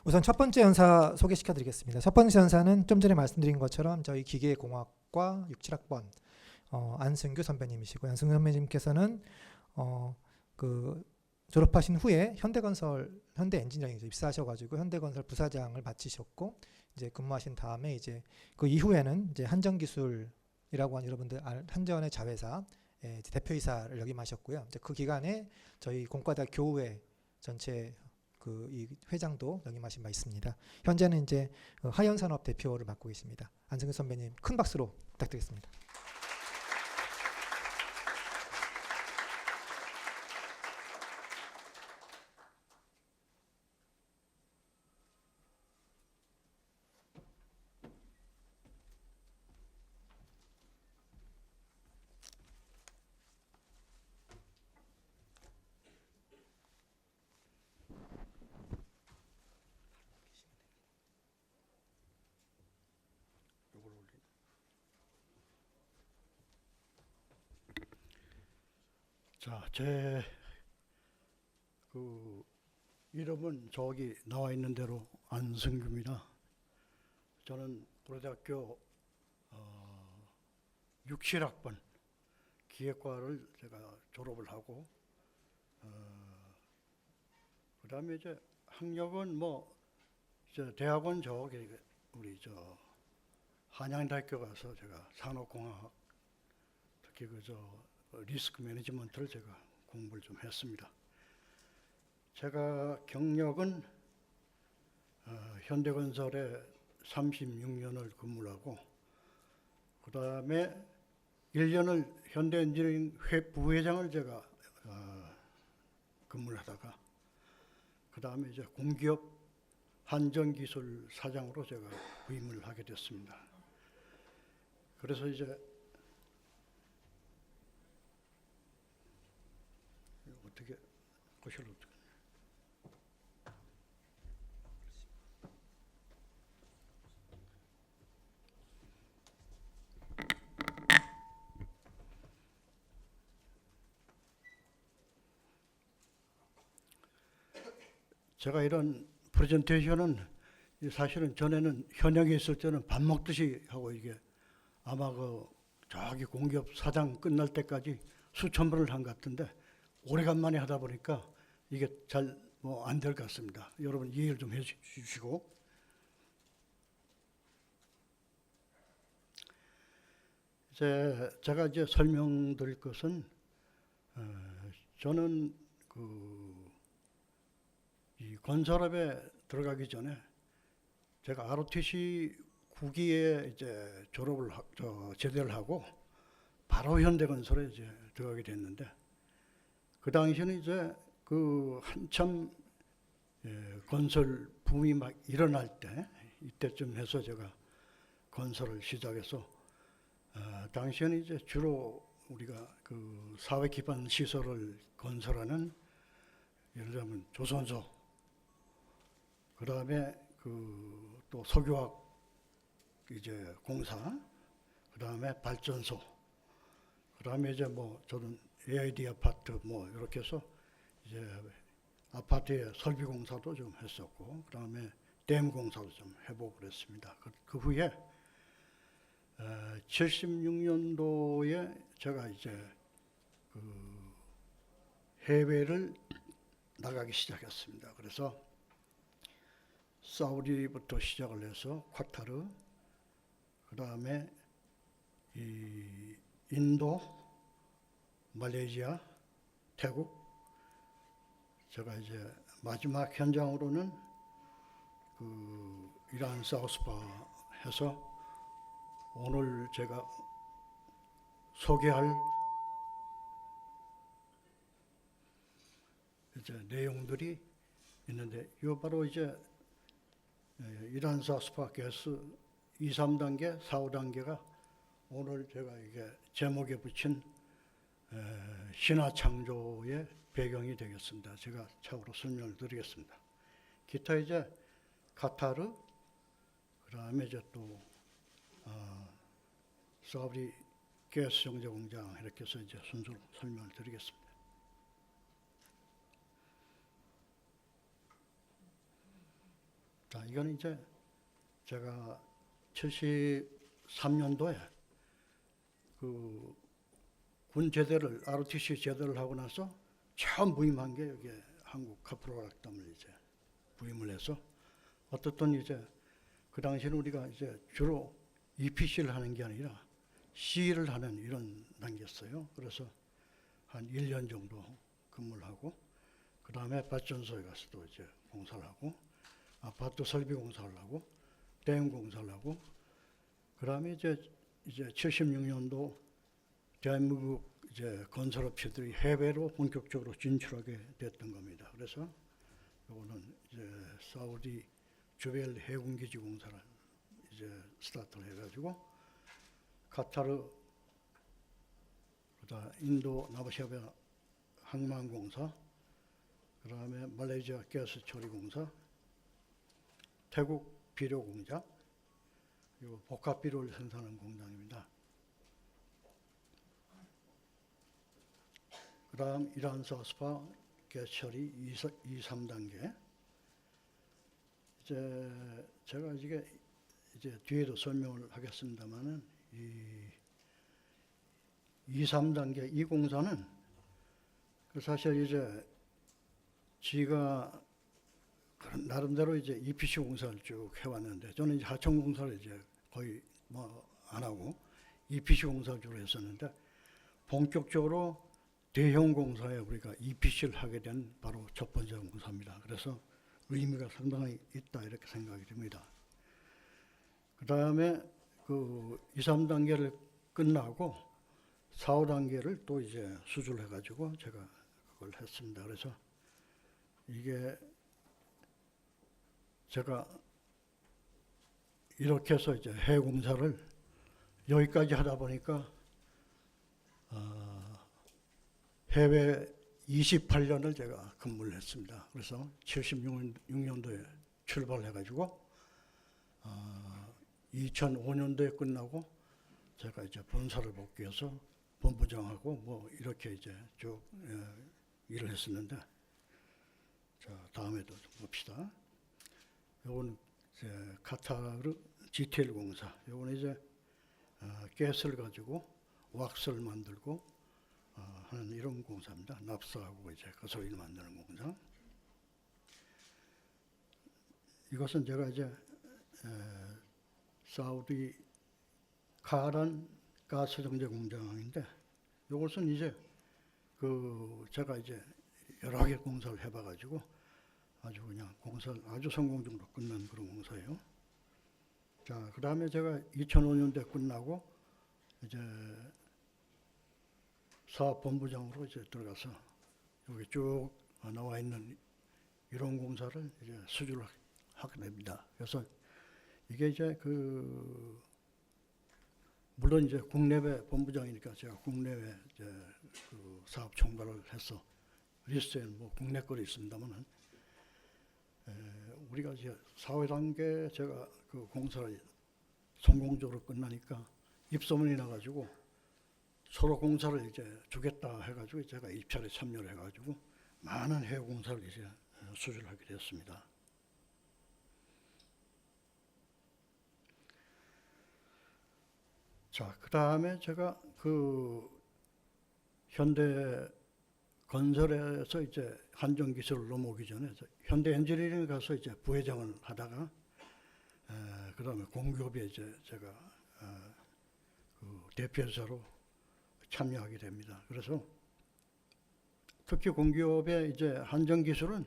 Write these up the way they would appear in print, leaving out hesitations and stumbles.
우선 첫 번째 연사 소개시켜 드리겠습니다. 첫 번째 연사는 좀 전에 말씀드린 것처럼 저희 기계공학과 67학번 안승규 선배님이시고, 안승규 선배님께서는 그 졸업하신 후에 현대건설, 현대엔지니어링 입사하셔가지고 현대건설 부사장을 마치셨고, 이제 근무하신 다음에 이제 그 이후에는 이제 한전기술이라고 하는 여러분들 한전의 자회사 이제 대표이사를 역임하셨고요. 이제 그 기간에 저희 공과대 교우회 전체 그 이 회장도 역임하신 바 있습니다. 현재는 이제 하연산업 대표를 맡고 계십니다. 안승규 선배님 큰 박수로 부탁드리겠습니다. 자, 제 이름은 저기 나와 있는 대로 안승규입니다. 저는 고려대학교 67학번 기획과를 제가 졸업을 하고, 그다음에 이제 학력은 뭐 이제 대학원 저기 우리 저 한양대학교 가서 제가 산업공학, 특히 리스크 매니지먼트를 제가 공부를 좀 했습니다. 제가 경력은 현대건설에 36년을 근무를 하고, 그 다음에 1년을 현대엔지니어링 부회장을 제가 근무를 하다가, 그 다음에 이제 공기업 한전기술 사장으로 제가 부임을 하게 됐습니다. 그래서 이제 어떻게 고시를 어떻게 제가 이런 프레젠테이션은 사실은 전에는 현역에 있을 때는 밥 먹듯이 하고, 이게 아마 저기 공기업 사장 끝날 때까지 수천 번을 한 것 같은데, 오래간만에 하다 보니까 이게 잘 안 될 것 같습니다. 여러분 이해를 좀 해주시고, 제가 이제 설명드릴 것은, 저는 이 건설업에 들어가기 전에 제가 ROTC 9기에 이제 제대를 하고 바로 현대건설에 이제 들어가게 됐는데, 그 당시에는 이제 한참 건설 붐이 막 일어날 때, 이때쯤 해서 제가 건설을 시작해서, 당시에는 이제 주로 우리가 사회 기반 시설을 건설하는, 예를 들면 조선소, 그 다음에 또 석유화학 이제 공사, 그 다음에 발전소, 그 다음에 이제 저는 AID 아파트 이렇게 해서 이제 아파트의 설비 공사도 좀 했었고, 그 다음에 댐 공사도 좀 해보고 그랬습니다. 그 후에 76년도에 제가 이제 해외를 나가기 시작했습니다. 그래서 사우디부터 시작을 해서 카타르, 그 다음에 인도, 말레이시아, 태국, 제가 이제 마지막 현장으로는 이란 사우스파 해서 오늘 제가 소개할 이제 내용들이 있는데, 이 바로 이제 이란 사우스파 가스 2, 3단계, 4, 5단계가 오늘 제가 이게 제목에 붙인 신화창조의 배경이 되겠습니다. 제가 차후로 설명을 드리겠습니다. 기타 이제 카타르, 그 다음에 이제 또 사우디 가스 정제 공장, 이렇게 해서 이제 순서로 설명을 드리겠습니다. 자, 이거는 이제 제가 73년도에 그 군 제대를 ROTC 제대를 하고 나서 처음 부임한 게 여기 한국 카프로락담을 이제 부임을 해서 어떻든 이제 그 당시에는 우리가 이제 주로 EPC를 하는 게 아니라 C를 하는 이런 단계였어요. 그래서 한 1년 정도 근무를 하고 그 다음에 발전소에 가서 또 이제 공사를 하고 아파트 설비 공사를 하고 대형 공사를 하고 그 다음에 이제 76년도 대한민국 이제 건설업체들이 해외로 본격적으로 진출하게 됐던 겁니다. 그래서 요거는 이제 사우디 주벨 해군기지 공사를 이제 스타트를 해가지고 카타르 그다음 인도 나바샤베 항만공사 그다음에 말레이시아 가스 처리 공사 태국 비료 공장 그리고 복합 비료를 생산하는 공장입니다. 그다음 이란 사스파 가스 처리 2, 3단계 이제 제가 이제 뒤에도 설명을 하겠습니다만은 이 2, 3단계 이 공사는 사실 이제 지가 나름대로 이제 EPC 공사를 쭉 해왔는데 저는 이제 하청 공사를 이제 거의 뭐 안 하고 EPC 공사를 주로 했었는데 본격적으로 대형 공사에 우리가 EPC를 하게 된 바로 첫 번째 공사입니다. 그래서 의미가 상당히 있다 이렇게 생각이 듭니다. 그 다음에 그 2, 3단계를 끝나고 4, 5단계를 또 이제 수주를 해가지고 제가 그걸 했습니다. 그래서 이게 제가 이렇게 해서 이제 해공사를 여기까지 하다 보니까 해외 28년을 제가 근무를 했습니다. 그래서 76년도에 출발해가지고 2005년도에 끝나고 제가 이제 본사를 복귀해서 본부장하고 뭐 이렇게 이제 쭉 일을 했었는데 자 다음에도 좀 봅시다. 요거는 이제 카타르 GTL 공사. 요거는 이제 가스를 가지고 왁스를 만들고 하는 이런 공사입니다. 납사하고 이제 가솔린을 만드는 공사. 이것은 제가 이제 사우디 카란 가스 정제 공장인데 이것은 이제 그 제가 이제 여러 개 공사를 해봐가지고 아주 그냥 공사를 아주 성공적으로 끝난 그런 공사예요. 자, 그 다음에 제가 2005년도에 끝나고 이제 사업본부장으로 이제 들어가서 여기 쭉 나와 있는 이런 공사를 이제 수주를 하게 됩니다. 그래서 이게 이제 그 물론 이제 국내외 본부장이니까 제가 국내외 이제 그 사업 총괄을 해서 리스트에는 뭐 국내 거리 있습니다만은 우리가 이제 4, 5단계 제가 그 공사를 성공적으로 끝나니까 입소문이 나가지고 서로 공사를 이제 주겠다 해가지고 제가 입찰에 참여를 해가지고 많은 해외 공사를 이제 수주를 하게 되었습니다. 자, 그 다음에 제가 그 현대 건설에서 이제 한정 기술을 넘어오기 전에 현대 엔지니어링 가서 이제 부회장을 하다가 그 다음에 공기업에 이제 제가 그 대표이사로 참여하게 됩니다. 그래서 특히 공기업의 이제 한정 기술은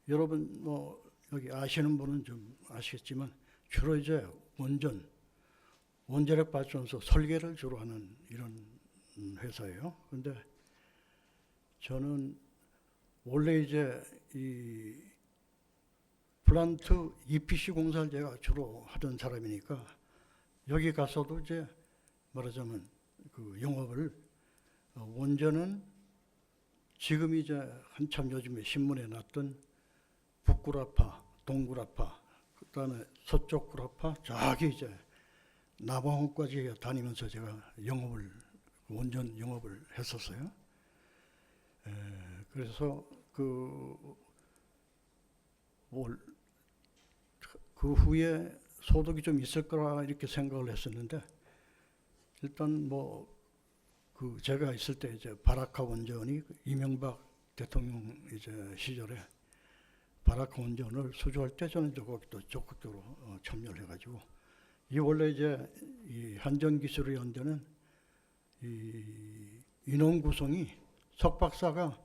여러분 뭐 여기 아시는 분은 좀 아시겠지만 주로 이제 원자력 발전소 설계를 주로 하는 이런 회사예요. 그런데 저는 원래 이제 이 플란트 EPC 공사를 제가 주로 하던 사람이니까 여기 가서도 이제 말하자면 그 영업을 원전은 지금 이제 한참 요즘에 신문에 났던 북구라파, 동구라파, 그다음에 서쪽 구라파, 저기 이제 남원까지 다니면서 제가 원전 영업을 했었어요. 그래서 그 후에 소득이 좀 있을 거라 이렇게 생각을 했었는데 일단 뭐 그 제가 있을 때 이제 바라카 원전이 이명박 대통령 이제 시절에 바라카 원전을 수주할 때 저는 거기도 적극적으로 참여를 해가지고 이 원래 이제 이 한전기술연대는 이 인원 구성이 석박사가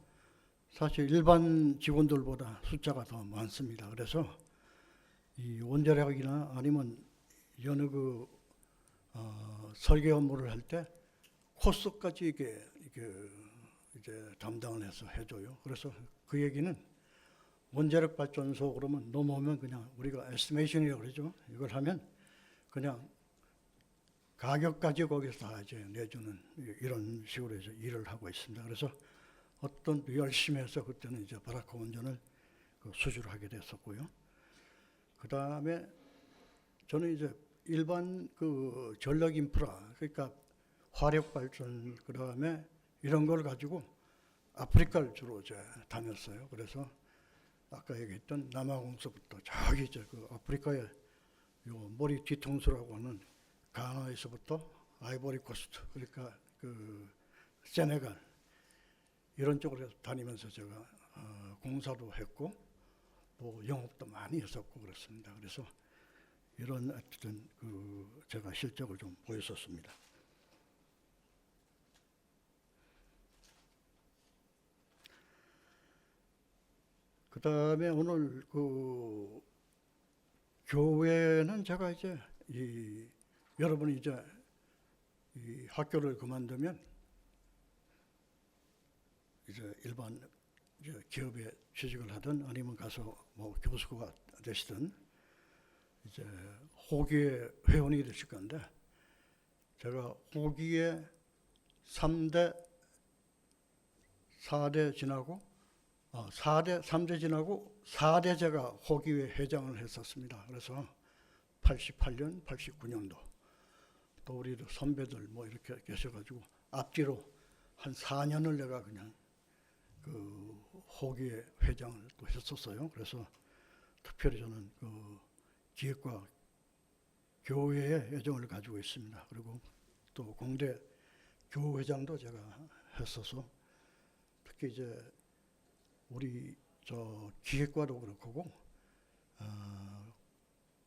사실 일반 직원들보다 숫자가 더 많습니다. 그래서 이 원자력이나 아니면 여느 그 설계 업무를 할 때 코스까지 이게 이제 담당을 해서 해줘요. 그래서 그 얘기는 원자력 발전소 그러면 넘어오면 그냥 우리가 에스티메이션이라고 그러죠. 이걸 하면 그냥 가격까지 거기서 다 이제 내주는 이런 식으로 해서 일을 하고 있습니다. 그래서 어떤 열심히 해서 그때는 이제 바라카 원전을 그 수주를 하게 됐었고요. 그 다음에 저는 이제 일반 그 전력 인프라, 그러니까 화력 발전, 그 다음에 이런 걸 가지고 아프리카를 주로 이제 다녔어요. 그래서 아까 얘기했던 남아공서부터 저기 이제 그 아프리카의 요 머리 뒤통수라고 하는 가나에서부터 아이보리 코스트, 그러니까 그 세네갈 이런 쪽으로 다니면서 제가 공사도 했고 뭐 영업도 많이 했었고 그렇습니다. 그래서 이런 어쨌든 그 제가 실적을 좀 보였었습니다. 그 다음에 오늘 그 교회는 제가 이제 여러분이 이제 이 학교를 그만두면 이제 일반 이제 기업에 취직을 하든 아니면 가서 뭐 교수가 되시든 이제 호기의 회원이 되실 건데 제가 호기의 3대, 4대 지나고 3대 지나고 4대 제가 호기회 회장을 했었습니다. 그래서 88년, 89년도 또 우리 선배들 뭐 이렇게 계셔가지고 앞뒤로 한 4년을 내가 그냥 그 호기회 회장을 또 했었어요. 그래서 특별히 저는 그 기획과 교회의 애정을 가지고 있습니다. 그리고 또 공대 교회장도 제가 했어서 특히 이제 우리 저 기획과도 그렇고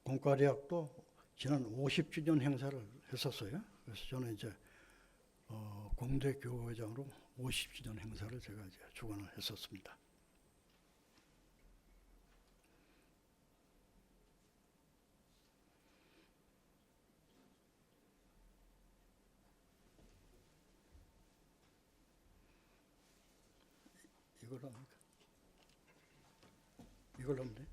공과대학도 지난 50주년 행사를 했었어요. 그래서 저는 이제 공대 교회장으로 50주년 행사를 제가 이제 주관을 했었습니다. 이걸로 합니까? 이걸로 하면 돼?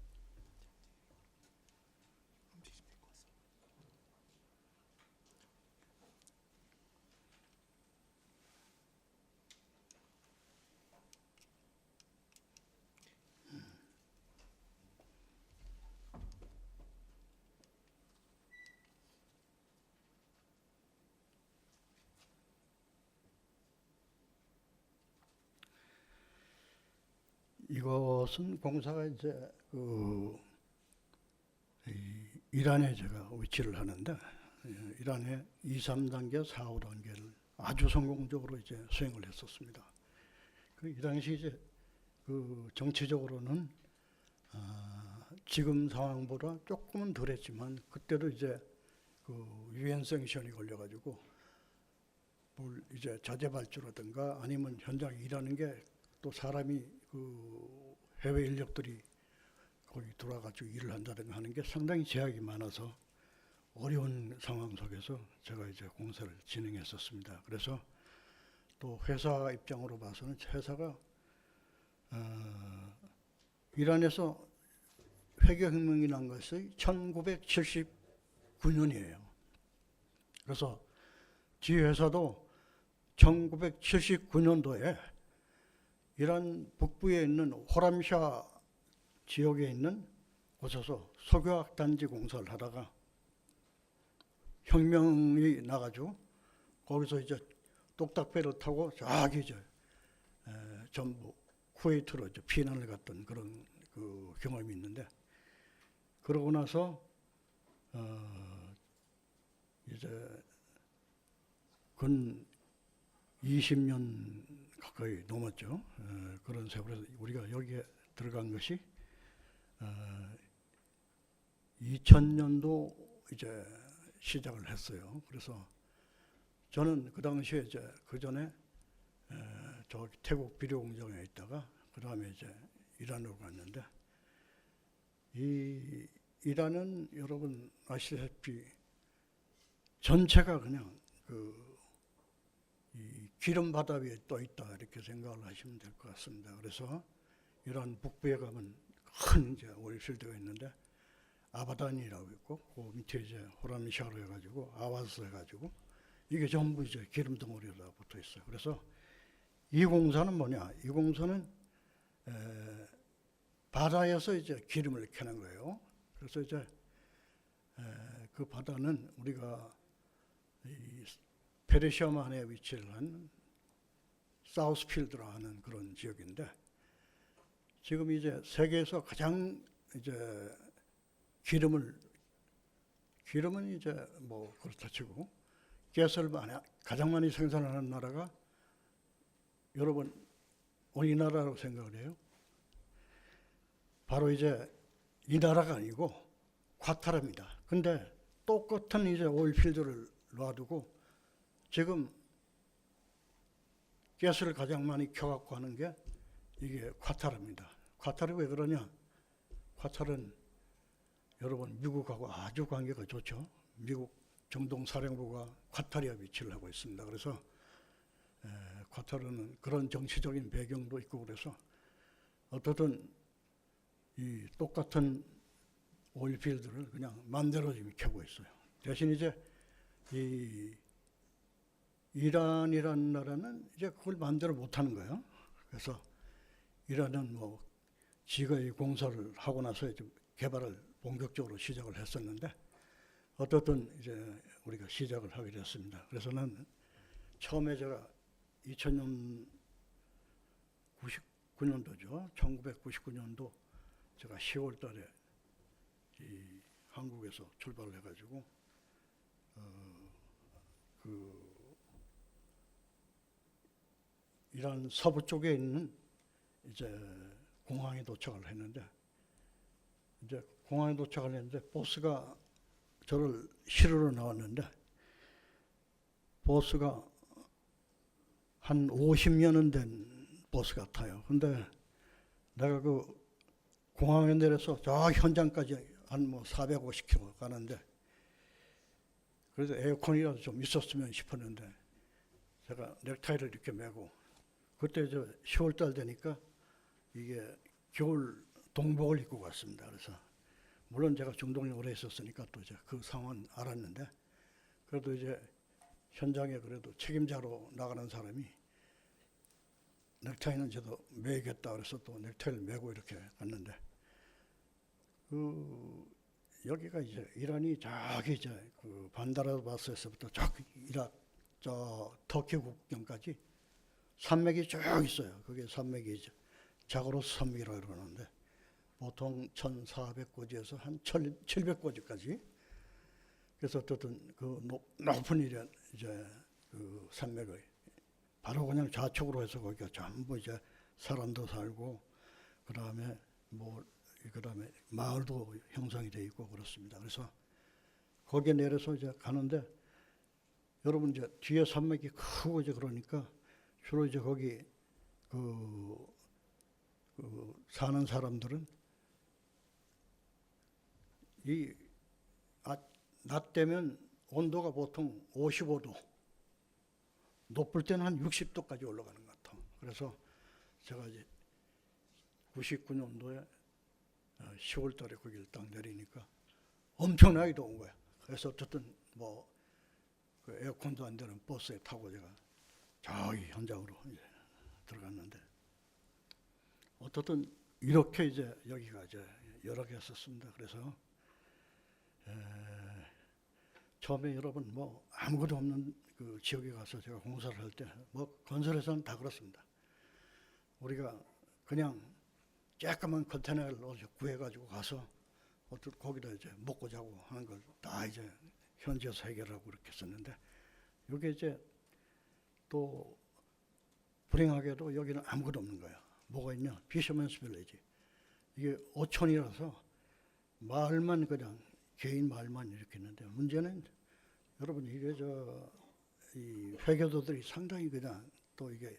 이것은 공사가 이제 이란에 제가 위치를 하는데 이란의 2, 3단계, 4, 5단계를 아주 성공적으로 이제 수행을 했었습니다. 이 당시 이제 그 정치적으로는 지금 상황보다 조금은 덜했지만 그때도 이제 그 유엔 생션이 걸려가지고 뭘 이제 자재 발주라든가 아니면 현장에 일하는 게 또 사람이 그 해외 인력들이 거기 들어와가지고 일을 한다든가 하는 게 상당히 제약이 많아서 어려운 상황 속에서 제가 이제 공사를 진행했었습니다. 그래서 또 회사 입장으로 봐서는 회사가 이란에서 회계혁명이 난 것이 1979년이에요. 그래서 지 회사도 1979년도에 이란 북부에 있는 호람샤 지역에 있는 곳에서 석유화학 단지 공사를 하다가 혁명이 나가지고 거기서 이제 똑딱배를 타고 저기 이제 전부 쿠웨이트로 이제 피난을 갔던 그런 그 경험이 있는데 그러고 나서 이제 근 20년 가까이 넘었죠. 그런 세월에서 우리가 여기에 들어간 것이 2000년도 이제 시작을 했어요. 그래서 저는 그 당시에 이제 그 전에 저기 태국 비료 공장에 있다가 그 다음에 이제 이란으로 갔는데, 이 이란은 여러분 아시다시피 전체가 그냥 이 기름 바다 위에 떠 있다 이렇게 생각을 하시면 될 것 같습니다. 그래서 이란 북부에 가면 큰 이제 오일필드가 있는데 아바단이라고 있고, 그 밑에 이제 호람샤로 해가지고 아와스 해가지고 이게 전부 이제 기름 덩어리가 붙어 있어요. 그래서 이 공사는 뭐냐? 이 공사는 바다에서 이제 기름을 캐는 거예요. 그래서 이제 그 바다는 우리가 이 페르시아만에 위치를 한 사우스필드라 하는 그런 지역인데, 지금 이제 세계에서 가장 이제 기름은 이제 뭐 그렇다 치고 가스를 가장 많이 생산하는 나라가 여러분 어느 나라라고 생각을 해요? 바로 이제 이 나라가 아니고 과타르입니다. 근데 똑같은 이제 오일필드를 놔두고 지금 가스를 가장 많이 켜갖고 하는 게 이게 과타르입니다. 과타르 왜 그러냐? 과타르는 여러분 미국하고 아주 관계가 좋죠. 미국 정동사령부가 과타르에 위치를 하고 있습니다. 그래서 과타르는 그런 정치적인 배경도 있고, 그래서 어떻든 이 똑같은 오일필드를 그냥 마음대로 지금 켜고 있어요. 대신 이제 이 이란이라는 나라는 이제 그걸 마음대로 못하는 거예요. 그래서 이란은 뭐 지가 이 공사를 하고 나서 이제 개발을 본격적으로 시작을 했었는데, 어떻든 이제 우리가 시작을 하게 됐습니다. 그래서는 처음에 제가 2000년 99년도죠. 1999년도 제가 10월 달에 이 한국에서 출발을 해가지고 이란 서부 쪽에 있는 이제 공항에 도착을 했는데, 이제 공항에 도착을 했는데 버스가 저를 실으러 나왔는데, 버스가 한 50년은 된 버스 같아요. 근데 내가 그 공항에 내려서 저 현장까지 한 뭐 450km 가는데, 그래서 에어컨이라도 좀 있었으면 싶었는데 제가 넥타이를 이렇게 메고, 그때 저 10월 달 되니까 이게 겨울 동복을 입고 갔습니다. 그래서 물론 제가 중동에 오래 있었으니까 또 이제 그 상황은 알았는데, 그래도 이제 현장에 그래도 책임자로 나가는 사람이 넥타이는 저도 매겠다 그래서 또 넥타이를 메고 이렇게 갔는데, 여기가 이제 이란이 저기 이제 그 반다라바스에서부터 저 터키 국경까지 산맥이 쭉 있어요. 그게 산맥이 이제 자그로스 산맥이라고 그러는데 보통 1,400고지에서 한 1,700고지까지. 그래서 어쨌든 그 높은 이제 그 산맥을 바로 그냥 좌측으로 해서 거기가 전부 이제 사람도 살고, 그다음에 마을도 형성이 돼 있고 그렇습니다. 그래서 거기에 내려서 이제 가는데, 여러분 이제 뒤에 산맥이 크고 이제 그러니까 주로 이제 거기 사는 사람들은 낮 되면 온도가 보통 55도, 높을 때는 한 60도까지 올라가는 것 같아요. 그래서 제가 이제 99년도에 10월 달에 거기를 딱 내리니까 엄청나게 더운 거야. 그래서 어쨌든 그 에어컨도 안 되는 버스에 타고 제가 저기 현장으로 이제 들어갔는데, 어떻든 이렇게 이제 여기가 이제 여러 개 했었습니다. 그래서 처음에 여러분 아무것도 없는 그 지역에 가서 제가 공사를 할 때 건설회사는 다 그렇습니다. 우리가 그냥 조그만 컨테이너를 구해가지고 가서 어떤 거기다 이제 먹고 자고 하는 걸 다 이제 현지에서 해결하고 그렇게 했었는데, 이게 이제 또 불행하게도 여기는 아무것도 없는 거야. 뭐가 있냐? 피셔맨스 빌리지. 이게 어촌이라서 마을만 그냥 개인 마을만 이렇게 있는데, 문제는 여러분 이게 이 회교도들이 상당히 그냥 또 이게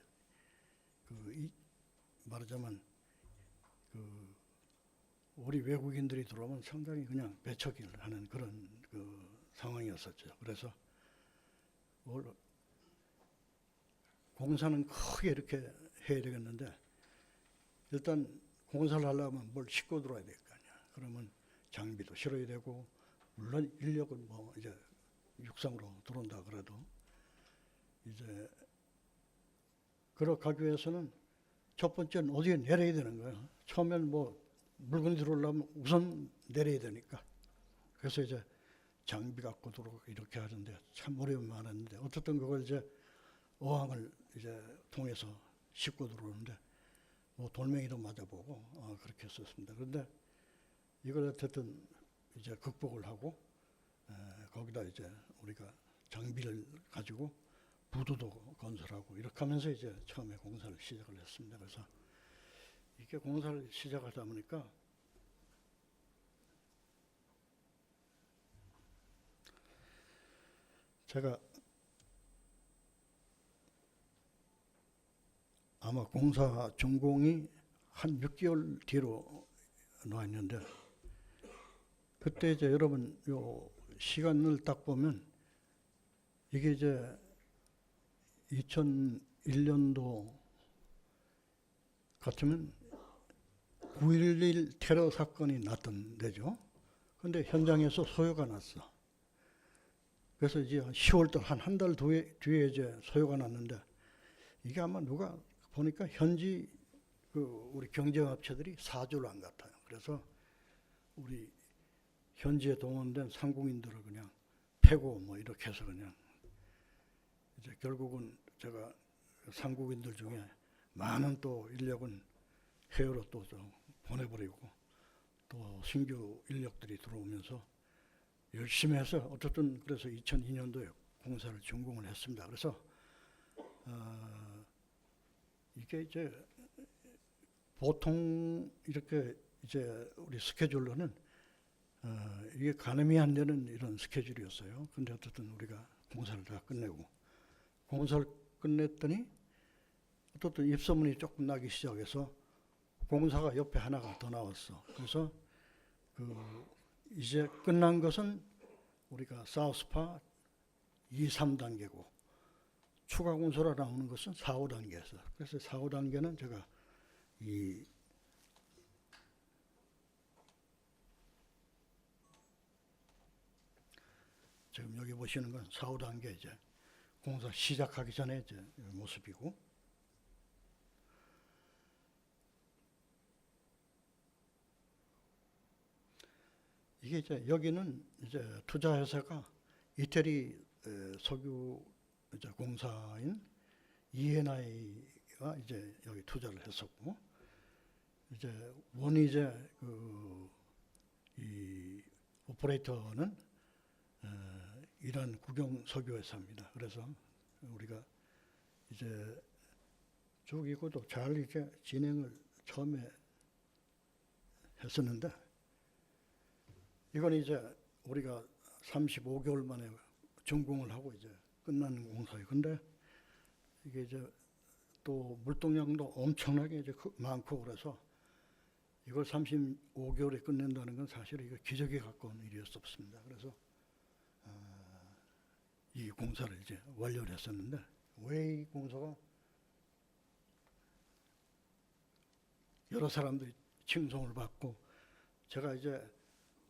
말하자면 우리 외국인들이 들어오면 상당히 그냥 배척을 하는 그런 상황이었었죠. 그래서 공사는 크게 이렇게 해야 되겠는데, 일단 공사를 하려면 뭘 싣고 들어야 될 거 아니야. 그러면 장비도 실어야 되고, 물론 인력은 뭐 이제 육상으로 들어온다 그래도 이제 그렇게 위해서는 첫 번째는 어디에 내려야 되는 거예요. 처음엔 뭐 물건이 들어오려면 우선 내려야 되니까. 그래서 이제 장비 갖고 들어오고 이렇게 하는데 참 어려움이 많았는데, 어쨌든 그걸 이제 어항을 이제 통해서 싣고 들어오는데 뭐 돌멩이도 맞아보고 그렇게 했었습니다. 그런데 이걸 어쨌든 이제 극복을 하고 거기다 이제 우리가 장비를 가지고 부두도 건설하고 이렇게 하면서 이제 처음에 공사를 시작을 했습니다. 그래서 이렇게 공사를 시작하다 보니까 제가 아마 공사 전공이 한 6개월 뒤로 나와 있는데, 그때 이제 여러분 요 시간을 딱 보면 이게 이제 2001년도 같으면 9.11 테러 사건이 났던 데죠. 근데 현장에서 소요가 났어. 그래서 이제 10월달 한 달 뒤에 이제 소요가 났는데, 이게 아마 누가 보니까 현지 우리 경쟁업체들이 사주를 안 같아요. 그래서 우리 현지에 동원된 상공인들을 그냥 패고 뭐 이렇게 해서 그냥 이제 결국은 제가 상공인들 중에 많은 또 인력은 해외로 또 보내버리고, 또 신규 인력들이 들어오면서 열심히 해서 어쨌든 그래서 2002년도에 공사를 준공을 했습니다. 그래서 이게 이제 보통 이렇게 이제 우리 스케줄로는 이게 가늠이 안 되는 이런 스케줄이었어요. 근데 어쨌든 우리가 공사를 다 끝내고, 공사를 끝냈더니 어쨌든 입소문이 조금 나기 시작해서 공사가 옆에 하나가 더 나왔어. 그래서 이제 끝난 것은 우리가 사우스파 2, 3단계고 추가 공사로 나오는 것은 4, 5단계에서. 그래서 4, 5단계는 제가 지금 여기 보시는 건 4, 5단계 이제 공사 시작하기 전에 이제 모습이고, 이게 이제 여기는 이제 투자회사가 이태리 석유 이제 공사인 E&I가 이제 여기 투자를 했었고, 이제 원이제 이 오퍼레이터는 이란 국영 석유회사입니다. 그래서 우리가 이제 쭉 이것도 잘 이렇게 진행을 처음에 했었는데, 이건 이제 우리가 35개월 만에 준공을 하고 이제 끝나는 공사예요. 근데 이게 이제 또 물동량도 엄청나게 이제 많고, 그래서 이걸 35개월에 끝낸다는 건 사실 이거 기적에 가까운 일이었습니다. 그래서 이 공사를 이제 완료를 했었는데, 왜 이 공사가 여러 사람들이 칭송을 받고, 제가 이제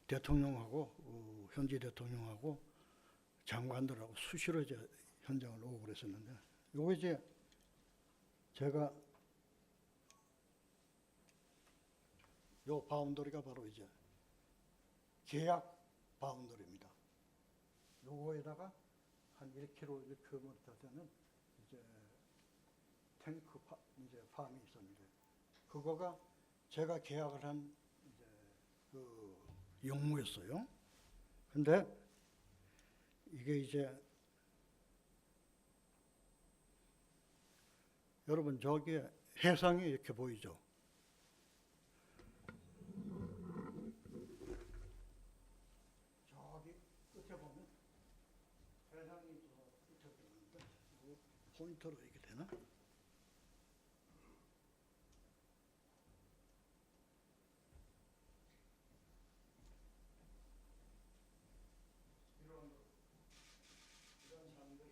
대통령하고 현지 대통령하고 장관들하고 수시로 이제 현장을 오고 그랬었는데, 요거 이제 제가 요 바운더리가 바로 이제 계약 바운더리입니다. 요거에다가 한 1km 이렇게 되는 이제 탱크 이제 팜이 있었는데, 그거가 제가 계약을 한 이제 영무였어요. 근데 이게 이제 여러분 저기에 해상이 이렇게 보이죠. 저기 끝에 보면 해상이 저 끝에 보이는데 이거 포인터로 이렇게 되나? 이런 산들이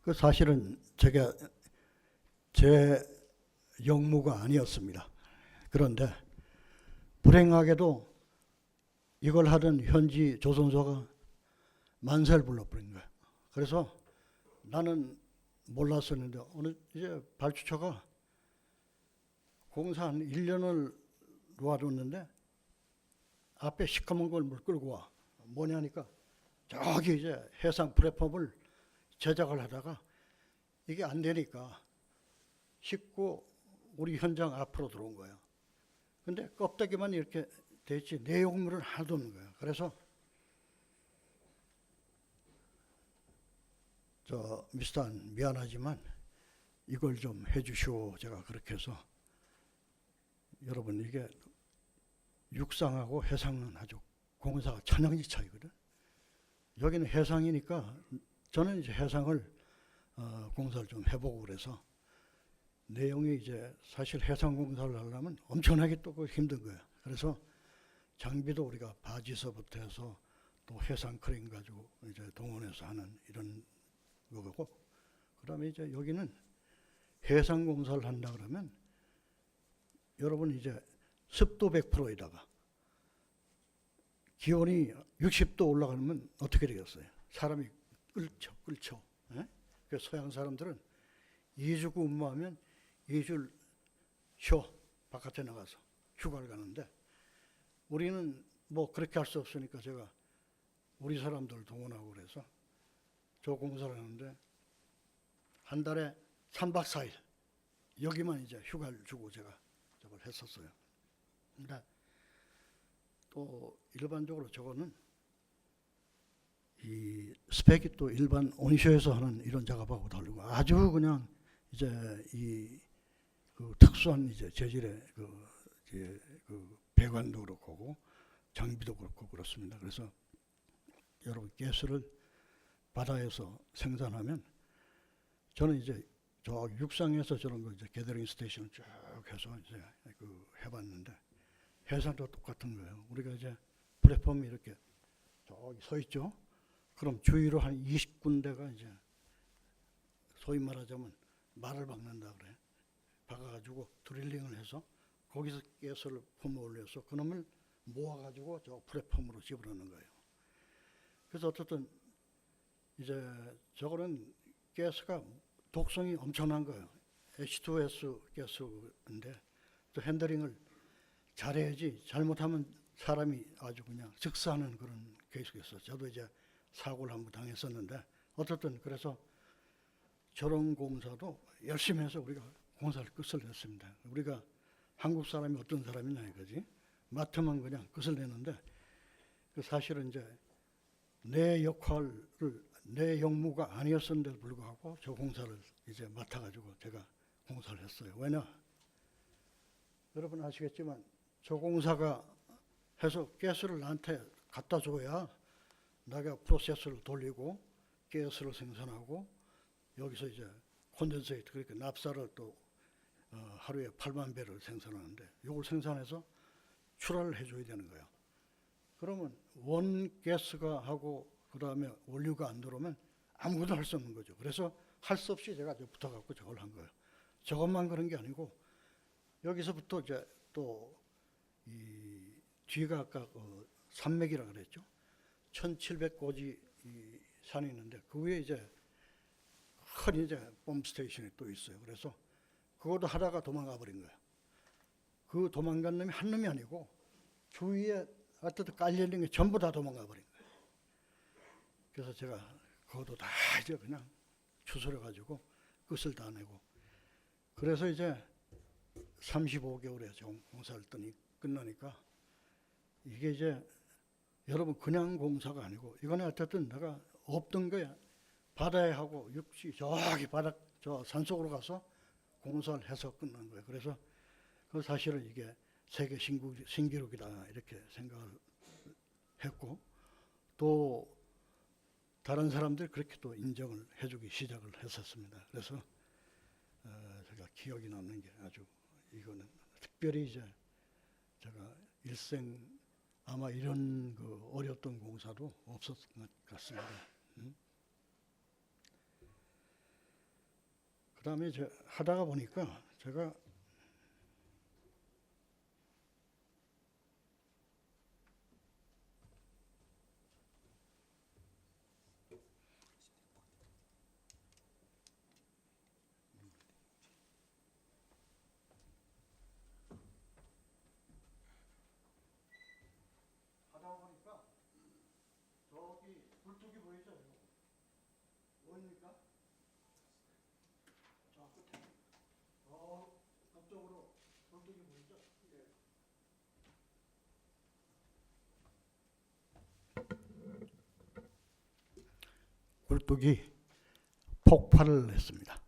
그 사실은 제가 제 영무가 아니었습니다. 그런데 불행하게도 이걸 하던 현지 조선소가 만세를 불러버린 거예요. 그래서 나는 몰랐었는데 어느 이제 발주처가 공사 한 1년을 놓아뒀는데 앞에 시커먼 걸 물 끌고 와. 뭐냐니까 저기 이제 해상 플랫폼을 제작을 하다가 이게 안 되니까 싣고 우리 현장 앞으로 들어온 거예요. 근데 껍데기만 이렇게 됐지 내용물은 하나도 없는 거예요. 그래서 저 미스터한 미안하지만 이걸 좀 해주시오. 제가 그렇게 해서 여러분 이게 육상하고 해상은 아주 공사가 천양지 차이거든. 여기는 해상이니까 저는 이제 해상을 공사를 좀 해보고 그래서 내용이 이제 사실 해상 공사를 하려면 엄청나게 또 힘든 거예요. 그래서 장비도 우리가 바지서부터 해서 또 해상 크레인 가지고 이제 동원해서 하는 이런 거고, 그다음에 이제 여기는 해상 공사를 한다 그러면 여러분 이제 습도 100%에다가 기온이 60도 올라가면 어떻게 되겠어요? 사람이 끓죠. 예? 그래서 서양 사람들은 2주 근무하면 2주 쉬어 바깥에 나가서 휴가를 가는데 우리는 뭐 그렇게 할 수 없으니까 제가 우리 사람들 동원하고 그래서 저 공사를 하는데 한 달에 3박 4일 여기만 이제 휴가를 주고 제가 저걸 했었어요. 근데 또 일반적으로 저거는 이 스펙이 또 일반 온쇼에서 하는 이런 작업하고 다르고 아주 그냥 이제 이 그 특수한 이제 재질의 그 배관도 그렇고 장비도 그렇고 그렇습니다. 그래서 여러분 가스를 바다에서 생산하면 저는 이제 저 육상에서 저런 거 이제 게더링 스테이션을 쭉 해서 이제 그 해봤는데 해상도 똑같은 거예요. 우리가 이제 플랫폼이 이렇게 저기 서 있죠. 그럼 주위로 한 20군데가 이제 소위 말하자면 말을 박는다 그래. 박아가지고 드릴링을 해서 거기서 가스를 품어 올려서 그놈을 모아가지고 저 플랫폼으로 집어넣는 거예요. 그래서 어쨌든 이제 저거는 가스가 독성이 엄청난 거예요. H2S 가스인데 또 핸들링을 잘해야지 잘못하면 사람이 아주 그냥 즉사하는 그런 케이스가 있어요. 저도 이제 사고를 한번 당했었는데 어쨌든 그래서 저런 공사도 열심히 해서 우리가 공사를 끝을 냈습니다. 우리가 한국 사람이 어떤 사람이냐 이거지. 맡으면 그냥 끝을 내는데 그 사실은 이제 내 역할을 내 역무가 아니었는데도 불구하고 저 공사를 이제 맡아가지고 제가 공사를 했어요. 왜냐? 여러분 아시겠지만 저 공사가 해서 가스를 나한테 갖다 줘야 내가 프로세스를 돌리고 가스를 생산하고 여기서 이제 콘덴세이트 그러니까 납사를 또 하루에 8만 배를 생산하는데 이걸 생산해서 출하를 해줘야 되는 거예요. 그러면 원 가스가 하고 그 다음에 원료가 안 들어오면 아무것도 할 수 없는 거죠. 그래서 할 수 없이 제가 붙어갖고 저걸 한 거예요. 저것만 그런 게 아니고 여기서부터 이제 또 이 뒤가 아까 산맥이라 그랬죠. 1700고지 이 산이 있는데 그 위에 이제 큰 이제 펌프 스테이션이 또 있어요. 그래서 그것도 하다가 도망가 버린 거예요. 그 도망간 놈이 한 놈이 아니고 주위에 어떻게 깔려있는 게 전부 다 도망가 버린 거예요. 그래서 제가 그것도 다 이제 그냥 추스려 가지고 끝을 다 내고 그래서 이제 35개월에 공사를 끝나니까 이게 이제 여러분 그냥 공사가 아니고 이거는 어쨌든 내가 없던 거야. 바다에 하고 육지 저기 바닥 저 산속으로 가서 공사를 해서 끝난 거예요. 그래서 그 사실은 이게 세계 신기록이다 이렇게 생각을 했고 또 다른 사람들이 그렇게 또 인정을 해주기 시작을 했었습니다. 그래서 제가 기억이 남는 게 아주 이거는 특별히 이제 제가 일생 아마 이런 그 어려웠던 공사도 없었을 것 같습니다. 그다음에 이제 하다가 보니까 제가 저기 굴뚝이 보이죠? 보입니까? 저 끝에 앞쪽으로 굴뚝이 보이죠? 예. 굴뚝이 폭발을 했습니다.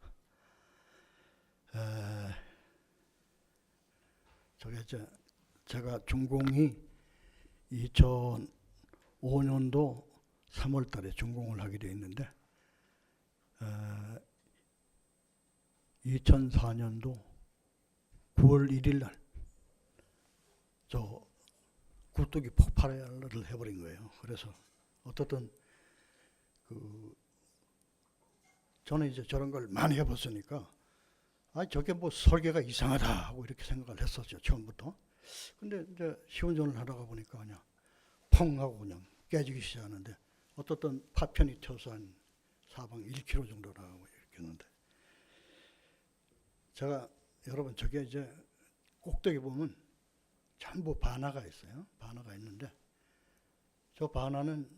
저게 제가 준공이 2005년도 3월 달에 준공을 하게 되어 있는데 2004년도 9월 1일 날 저 굴뚝이 폭발을 해버린 거예요. 그래서 어떻든 저는 이제 저런 걸 많이 해봤으니까 저게 뭐 설계가 이상하다 하고 이렇게 생각을 했었죠. 처음부터. 근데 이제 시운전을 하다가 보니까 그냥 펑 하고 그냥 깨지기 시작하는데 어떻든 파편이 튀어서 한 사방 1km 정도 나가고 이렇게 했는데 제가 여러분 저게 이제 꼭대기 보면 전부 바나가 있어요. 바나가 있는데 저 바나는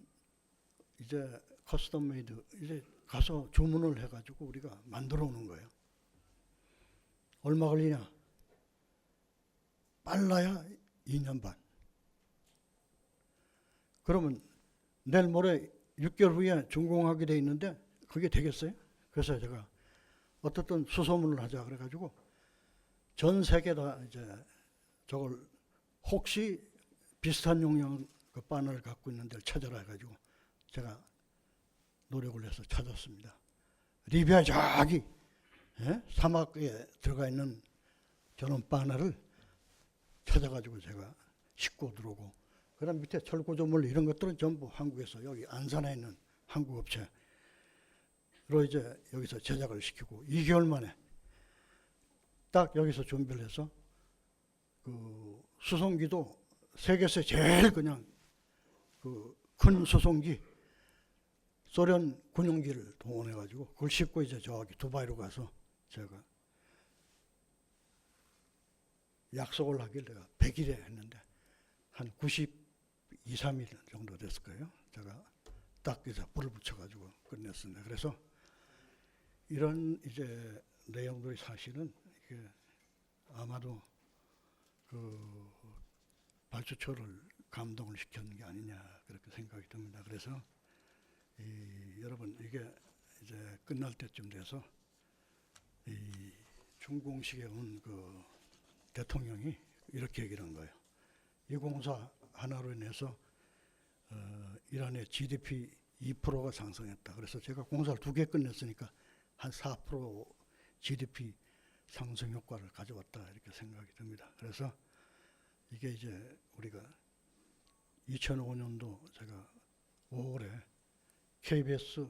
이제 커스텀 메이드 이제 가서 주문을 해가지고 우리가 만들어 오는 거예요. 얼마 걸리냐? 빨라야 2년 반. 그러면 내일 모레 6개월 후에 준공하게 돼 있는데 그게 되겠어요? 그래서 제가 어떻든 수소문을 하자 그래가지고 전 세계 다 이제 저걸 혹시 비슷한 용량 그 바늘을 갖고 있는 데를 찾아라 해가지고 제가 노력을 해서 찾았습니다. 리비아 저기 사막에 들어가 있는 저런 바늘을 찾아가지고 제가 싣고 들어오고 그다음 밑에 철구조물 이런 것들은 전부 한국에서 여기 안산에 있는 한국 업체로 이제 여기서 제작을 시키고 2개월 만에 딱 여기서 준비를 해서 그 수송기도 세계에서 제일 그냥 그 큰 수송기 소련 군용기를 동원해가지고 그걸 싣고 이제 저기 두바이로 가서 제가 약속을 하길 내가 100일에 했는데 한 92, 3일 정도 됐을 거예요. 제가 딱 이제 불을 붙여가지고 끝냈습니다. 그래서 이런 이제 내용들이 사실은 이게 아마도 그 발주처를 감동을 시켰는 게 아니냐 그렇게 생각이 듭니다. 그래서 여러분 이게 이제 끝날 때쯤 돼서 이 준공식에 온 그 대통령이 이렇게 얘기를 한 거예요. 이 공사 하나로 인해서 이란의 GDP 2%가 상승했다. 그래서 제가 공사를 2개 끝냈으니까 한 4% GDP 상승 효과를 가져왔다 이렇게 생각이 듭니다. 그래서 이게 이제 우리가 2005년도 제가 5월에 KBS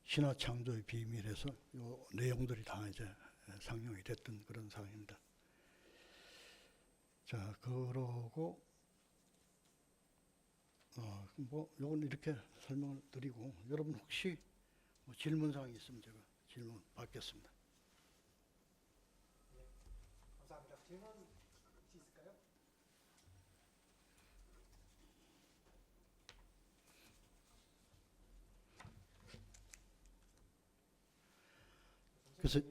신화 창조의 비밀에서 이 내용들이 다 이제 상영이 됐던 그런 상황입니다. 자, 그러고 뭐 요건 이렇게 설명을 드리고 여러분 혹시 뭐 질문 사항이 있으면 제가 질문 받겠습니다. 네, 감사합니다. 질문 있을까요? 그래서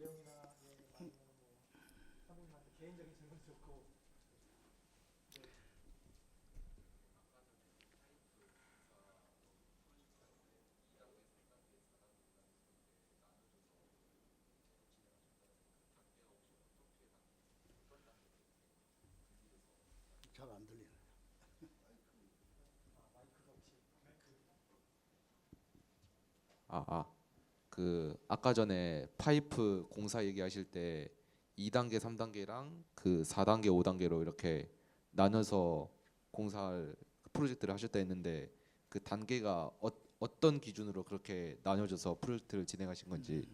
그 아까 전에 파이프 공사 얘기하실 때 2단계, 3단계랑 그 4단계, 5단계로 이렇게 나눠서 공사할 프로젝트를 하셨다 했는데 그 단계가 어떤 기준으로 그렇게 나눠져서 프로젝트를 진행하신 건지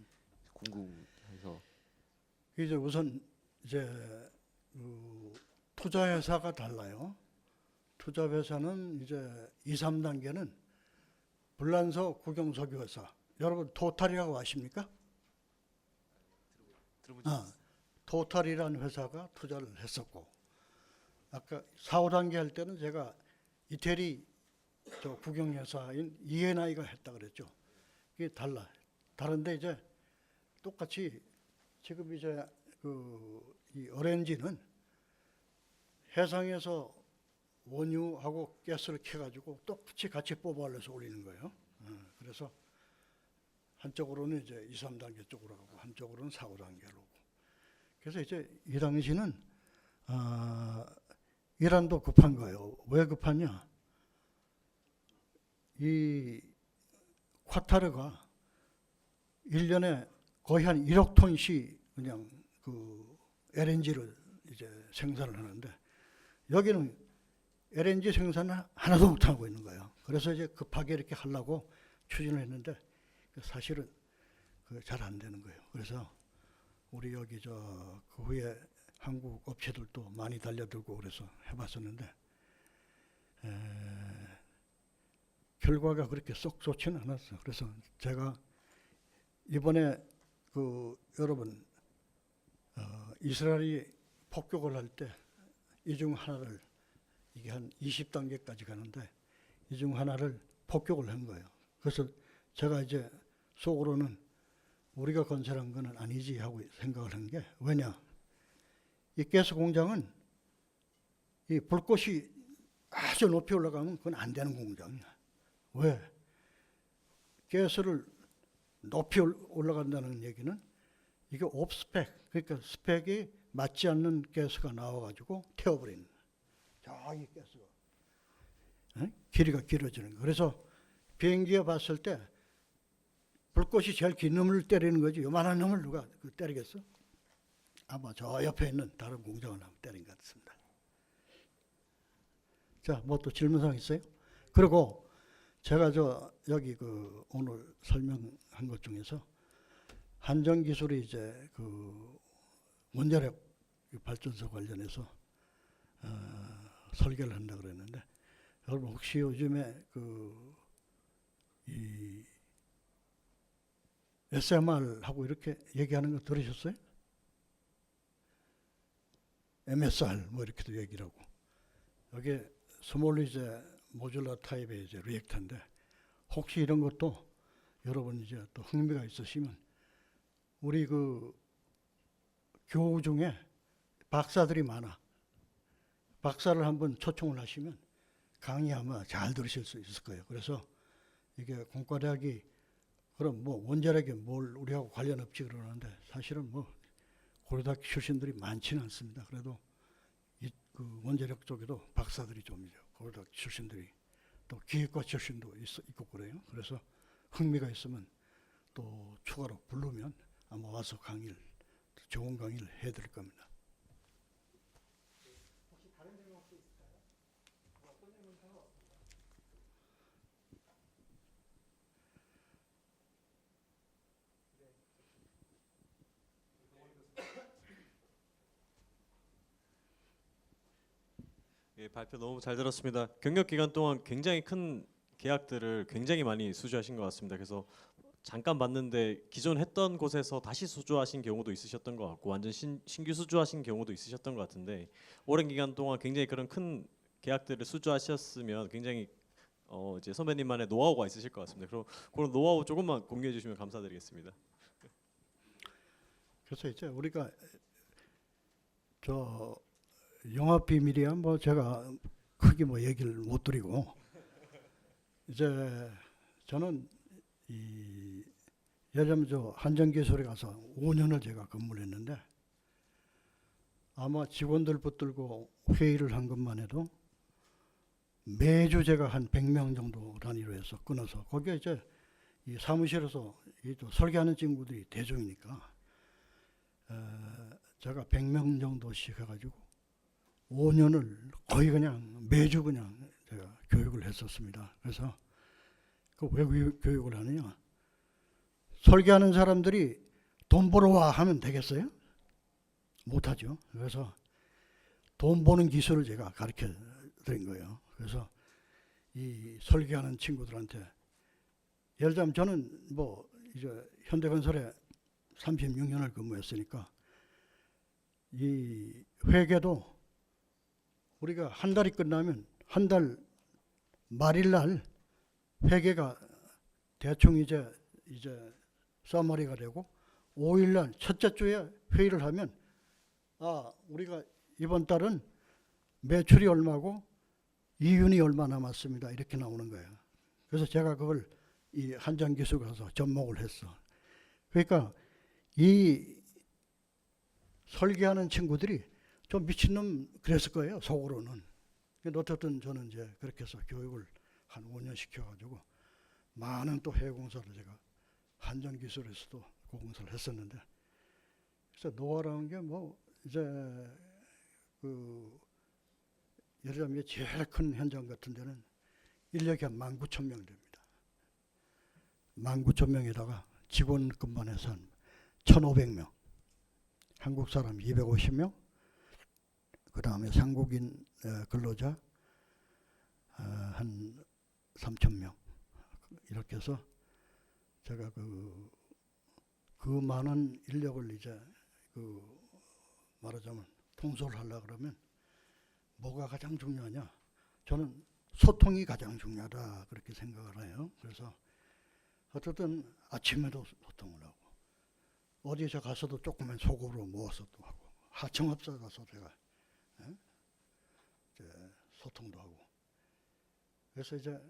궁금해서. 이제 우선 이제 투자 회사가 달라요. 투자 회사는 이제 2, 3단계는 불란서 국영석유 회사. 여러분 토탈이라고 아십니까? 토탈이라는 회사가 투자를 했었고, 아까 4, 5단계 할 때는 제가 이태리 저 국영회사인 ENI가 했다 그랬죠. 이게 달라. 다른데 이제 똑같이 지금 이제 이 오렌지는 해상에서 원유하고 가스를 캐가지고 똑같이 같이 뽑아올려서 올리는 거예요. 그래서 한쪽으로는 이제 2, 3단계 쪽으로 가고 한쪽으로는 4, 5단계로 오고. 그래서 이제 이 당시는 이란도 급한 거예요. 왜 급하냐? 이 콰타르가 1년에 거의 한 1억 톤씩 그냥 그 LNG를 이제 생산을 하는데 여기는 LNG 생산을 하나도 못하고 있는 거예요. 그래서 이제 급하게 이렇게 하려고 추진을 했는데 사실은 잘 안 되는 거예요. 그래서 우리 여기 그 후에 한국 업체들도 많이 달려들고 그래서 해봤었는데 결과가 그렇게 썩 좋지는 않았어요. 그래서 제가 이번에 여러분 이스라엘이 폭격을 할 때 이 중 하나를 이게 한 20단계까지 가는데 이 중 하나를 폭격을 한 거예요. 그래서 제가 이제 속으로는 우리가 건설한 거는 아니지 하고 생각을 한 게 왜냐? 이 가스 공장은 이 불꽃이 아주 높이 올라가면 그건 안 되는 공장이야. 왜? 가스를 높이 올라간다는 얘기는 이게 옵스펙, 그러니까 스펙이 맞지 않는 가스가 나와가지고 태워버리는 저기 가스가 길이가 길어지는 거. 그래서 비행기에 봤을 때 불꽃이 제일 긴 놈을 때리는 거지 요만한 놈을 누가 때리겠어? 아마 저 옆에 있는 다른 공장을 한번 때린 것 같습니다. 자, 뭐 또 질문사항 있어요? 그리고 제가 여기 오늘 설명한 것 중에서 한정 기술이 이제 원자력 발전소 관련해서 설계를 한다 그랬는데 여러분 혹시 요즘에 이 SMR 하고 이렇게 얘기하는 거 들으셨어요? MSR 뭐 이렇게도 얘기를 하고 여기 스몰 이제 모듈러 타입의 이제 리액터인데 혹시 이런 것도 여러분 이제 또 흥미가 있으시면 우리 교우 중에 박사들이 많아. 박사를 한번 초청을 하시면 강의 아마 잘 들으실 수 있을 거예요. 그래서 이게 공과대학이 그럼 뭐 원자력이 뭘 우리하고 관련 없지 그러는데 사실은 뭐 고려대학 출신들이 많지는 않습니다. 그래도 원자력 쪽에도 박사들이 좀 이제 고려대학 출신들이 또 기획과 출신도 있고 그래요. 그래서 흥미가 있으면 또 추가로 부르면 아마 와서 좋은 강의를 해드릴 겁니다. 혹시 다른 질문 혹시 있을까요? 어떤 질문 상관없습니다. 예, 발표 너무 잘 들었습니다. 경력 기간 동안 굉장히 큰 계약들을 굉장히 많이 수주하신 것 같습니다. 그래서 잠깐 봤는데 기존 했던 곳에서 다시 수주하신 경우도 있으셨던 것 같고 완전 신규 수주하신 경우도 있으셨던 것 같은데 오랜 기간 동안 굉장히 그런 큰 계약들을 수주하셨으면 굉장히 이제 선배님만의 노하우가 있으실 것 같습니다. 그럼 그런 노하우 조금만 공유해 주시면 감사드리겠습니다. 그래서 이제 우리가 영업 비밀이야 뭐 제가 크게 뭐 얘기를 못 드리고 이제 저는 예전 한정기술에 가서 5년을 제가 근무를 했는데 아마 직원들 붙들고 회의를 한 것만 해도 매주 제가 한 100명 정도 단위로 해서 끊어서 거기에 이제 이 사무실에서 이 또 설계하는 친구들이 대중이니까 제가 100명 정도씩 해가지고 5년을 거의 그냥 매주 그냥 제가 교육을 했었습니다. 그래서 그 왜 교육을 하느냐? 설계하는 사람들이 돈 벌어 와 하면 되겠어요? 못하죠. 그래서 돈 버는 기술을 제가 가르쳐 드린 거예요. 그래서 이 설계하는 친구들한테 예를 들면 저는 뭐 이제 현대건설에 36년을 근무했으니까 이 회계도 우리가 한 달이 끝나면 한 달 말일날 회계가 대충 이제 서머리가 되고 5일날 첫째 주에 회의를 하면 우리가 이번 달은 매출이 얼마고 이윤이 얼마 남았습니다. 이렇게 나오는 거예요. 그래서 제가 그걸 이 한전기술 가서 접목을 했어. 그러니까 이 설계하는 친구들이 좀 미친놈 그랬을 거예요. 속으로는. 근데 어쨌든 저는 이제 그렇게 해서 교육을 한 5년 시켜가지고 많은 또 해외공사를 제가 한전기술에서도 고공사를 했었는데, 그래서 노화라는 게 뭐 이제 예를 들면 제일 큰 현장 같은 데는 인력이 한 19,000명 됩니다. 19,000명에다가 직원급만 해서 한 1,500명, 한국 사람 250명, 그 다음에 상국인 근로자 한 3,000명, 이렇게 해서 제가 그 많은 인력을 이제 말하자면 통솔을 하려고 그러면 뭐가 가장 중요하냐? 저는 소통이 가장 중요하다 그렇게 생각을 해요. 그래서 어쨌든 아침에도 소통을 하고 어디서 가서도 조금만 속으로 모아서 또 하고 하청업소 가서 제가 소통도 하고, 그래서 이제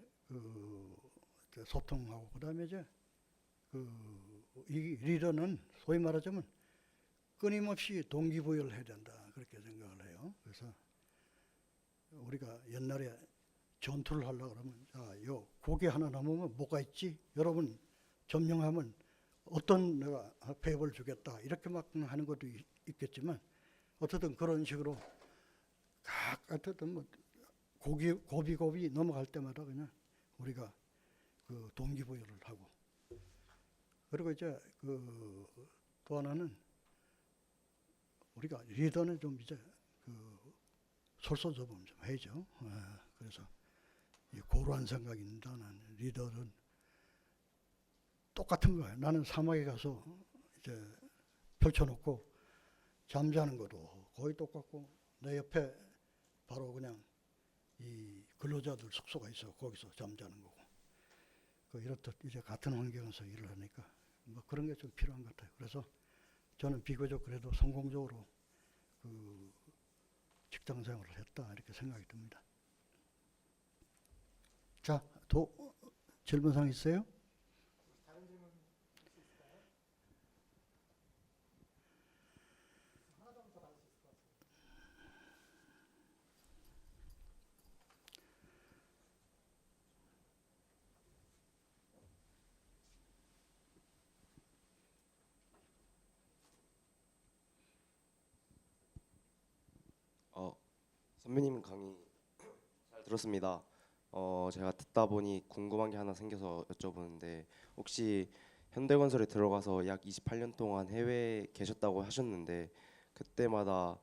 소통하고 그다음에 이제 이 리더는 소위 말하자면 끊임없이 동기부여를 해야 된다 그렇게 생각을 해요. 그래서 우리가 옛날에 전투를 하려고 그러면 요 고개 하나 남으면 뭐가 있지? 여러분 점령하면 어떤 내가 배업을 주겠다 이렇게 막 하는 것도 있겠지만 어쨌든 그런 식으로 어쨌든 뭐 고비 넘어갈 때마다 그냥 우리가 동기부여를 하고, 그리고 이제 또 하나는 우리가 리더는 좀 이제 솔선수범 좀 해야죠. 그래서 고루한 생각입니다. 나는 리더는 똑같은 거예요. 나는 사막에 가서 이제 펼쳐놓고 잠자는 것도 거의 똑같고, 내 옆에 바로 그냥 이 근로자들 숙소가 있어 거기서 잠자는 거고, 이렇듯 이제 같은 환경에서 일을 하니까 뭐 그런 게 좀 필요한 것 같아요. 그래서 저는 비교적 그래도 성공적으로 직장 생활을 했다 이렇게 생각이 듭니다. 자, 질문사항 있어요? 다른 질문 있을까요? 하나 정도 더 받을 수 있을 것 같아요. 선배님 강의 잘 들었습니다. 제가 듣다 보니 궁금한 게 하나 생겨서 여쭤보는데, 혹시 현대건설에 들어가서 약 28년 동안 해외에 계셨다고 하셨는데 그때마다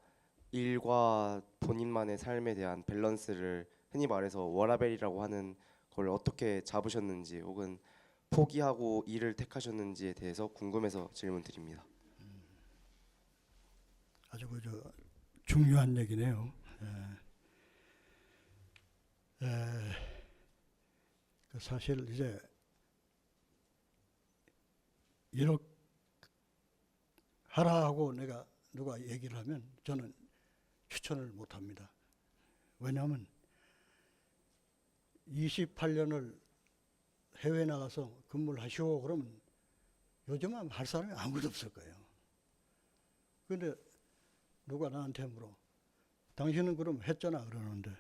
일과 본인만의 삶에 대한 밸런스를 흔히 말해서 워라밸이라고 하는 걸 어떻게 잡으셨는지, 혹은 포기하고 일을 택하셨는지에 대해서 궁금해서 질문 드립니다. 아주 중요한 얘기네요. 사실 이제 이렇게 하라고 내가 누가 얘기를 하면 저는 추천을 못 합니다. 왜냐하면 28년을 해외 나가서 근무를 하시오 그러면 요즘은 할 사람이 아무도 없을 거예요. 그런데 누가 나한테 물어, 당신은 그럼 했잖아 그러는데,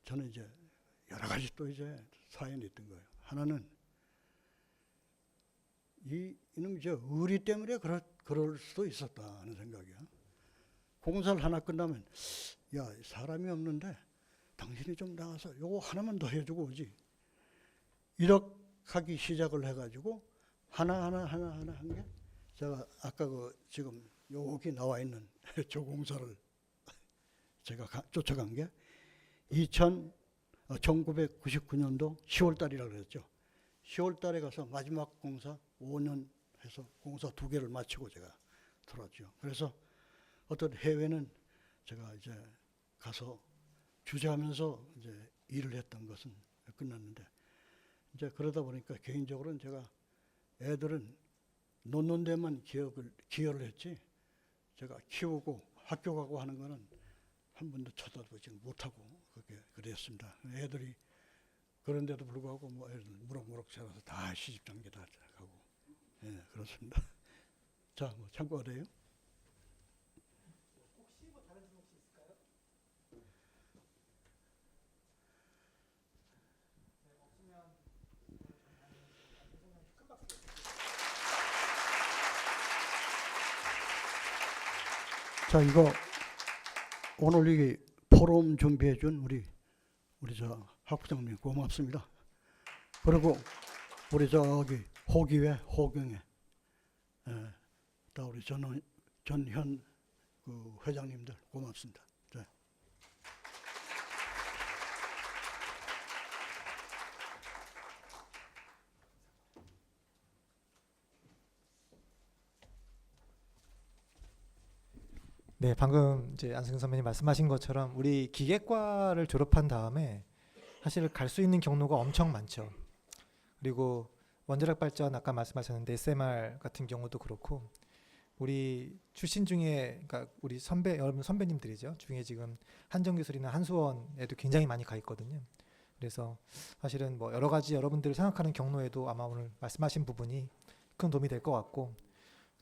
저는 이제 여러 가지 또 이제 사연이 있던 거예요. 하나는 이놈 저 의리 때문에 그럴 수도 있었다 하는 생각이야. 공사를 하나 끝나면 야 사람이 없는데 당신이 좀 나가서 요거 하나만 더 해주고 오지. 이렇게 하기 시작을 해가지고 하나 한 게 제가 아까 그 지금 여기 나와 있는 저 공사를 제가 쫓아간 게 1999년도 10월 달이라고 그랬죠. 10월 달에 가서 마지막 공사 5년 해서 공사 2개를 마치고 제가 들어왔죠. 그래서 어떤 해외는 제가 이제 가서 주재하면서 이제 일을 했던 것은 끝났는데 이제 그러다 보니까 개인적으로는 제가 애들은 놓는 데만 기여를 했지 제가 키우고 학교 가고 하는 거는 한 번도 쳐다보지 못하고 그렇게 그랬습니다. 애들이 그런데도 불구하고 뭐 애들 무럭무럭 자라서 다 시집장계 다 가고 예 그렇습니다. 자, 뭐 참고가 돼요? 자, 이거 오늘 이 포럼 준비해 준 우리 저 학부장님 고맙습니다. 그리고 우리 저기 호기회 호경회 또 우리 전현 그 회장님들 고맙습니다. 자. 네, 방금 이제 안승준 선배님 말씀하신 것처럼 우리 기계과를 졸업한 다음에 사실 갈 수 있는 경로가 엄청 많죠. 그리고 원자력 발전 아까 말씀하셨는데 SMR 같은 경우도 그렇고 우리 출신 중에 그러니까 우리 여러분 선배님들이죠. 중에 지금 한정기술이나 한수원에도 굉장히 많이 가 있거든요. 그래서 사실은 뭐 여러 가지 여러분들이 생각하는 경로에도 아마 오늘 말씀하신 부분이 큰 도움이 될 것 같고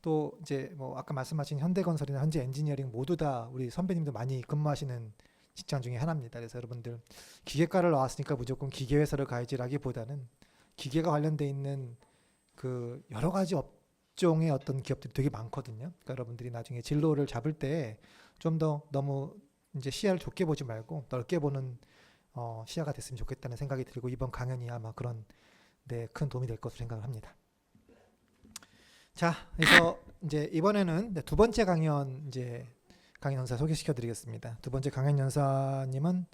또 이제 뭐 아까 말씀하신 현대건설이나 현재 엔지니어링 모두 다 우리 선배님도 많이 근무하시는 직장 중에 하나입니다. 그래서 여러분들 기계과를 나왔으니까 무조건 기계회사를 가야지라기보다는 기계가 관련돼 있는 그 여러 가지 업종의 어떤 기업들이 되게 많거든요. 그러니까 여러분들이 나중에 진로를 잡을 때 좀 더 너무 이제 시야를 좁게 보지 말고 넓게 보는 시야가 됐으면 좋겠다는 생각이 들고 이번 강연이 아마 그런 데 큰 도움이 될 것으로 생각을 합니다. 자, 그래서 이제 이번에는 두 번째 강연 연사 소개시켜 드리겠습니다. 두 번째 강연 연사님은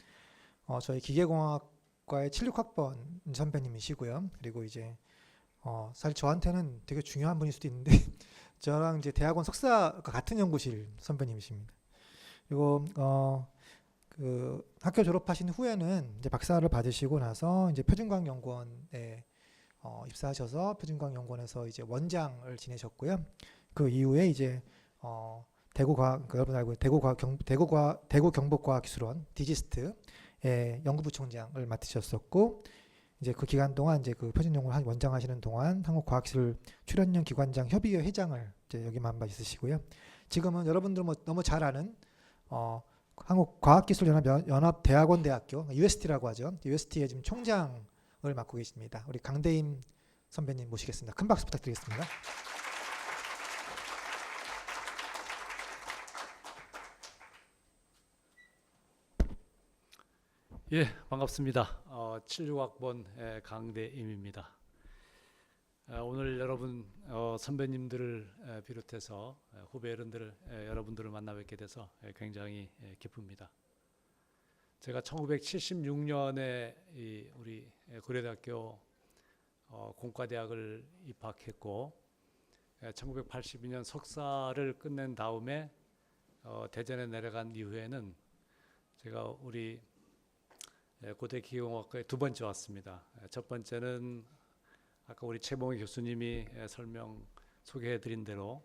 저희 기계공학과의 76학번 선배님이시고요. 그리고 이제 사실 저한테는 되게 중요한 분일 수도 있는데 저랑 이제 대학원 석사가 같은 연구실 선배님이십니다. 그리고 그 학교 졸업하신 후에는 이제 박사를 받으시고 나서 이제 표준과학연구원에 입사하셔서 표준과학연구원에서 이제 원장을 지내셨고요. 그 이후에 이제 여러분 알고 대구 경북과학기술원 디지스트의 연구부총장을 맡으셨었고 이제 그 기간 동안 이제 그 표준연구원 원장하시는 동안 한국과학기술 출연연 기관장 협의회 회장을 이제 여기만 있으시고요. 지금은 여러분들 뭐 너무 잘 아는 한국과학기술연합대학원대학교 UST라고 하죠. UST의 지금 총장을 맡고 계십니다. 우리 강대임 선배님 모시겠습니다. 큰 박수 부탁드리겠습니다. 예, 반갑습니다. 76학번 강대임입니다. 오늘 여러분 선배님들을 비롯해서 후배 여러분들을 만나 뵙게 돼서 굉장히 기쁩니다. 제가 1976년에 우리 고려대학교 공과대학을 입학했고 1982년 석사를 끝낸 다음에 대전에 내려간 이후에는 제가 우리 고대 기계공학과에 두 번째 왔습니다. 첫 번째는 아까 우리 최봉희 교수님이 소개해드린 대로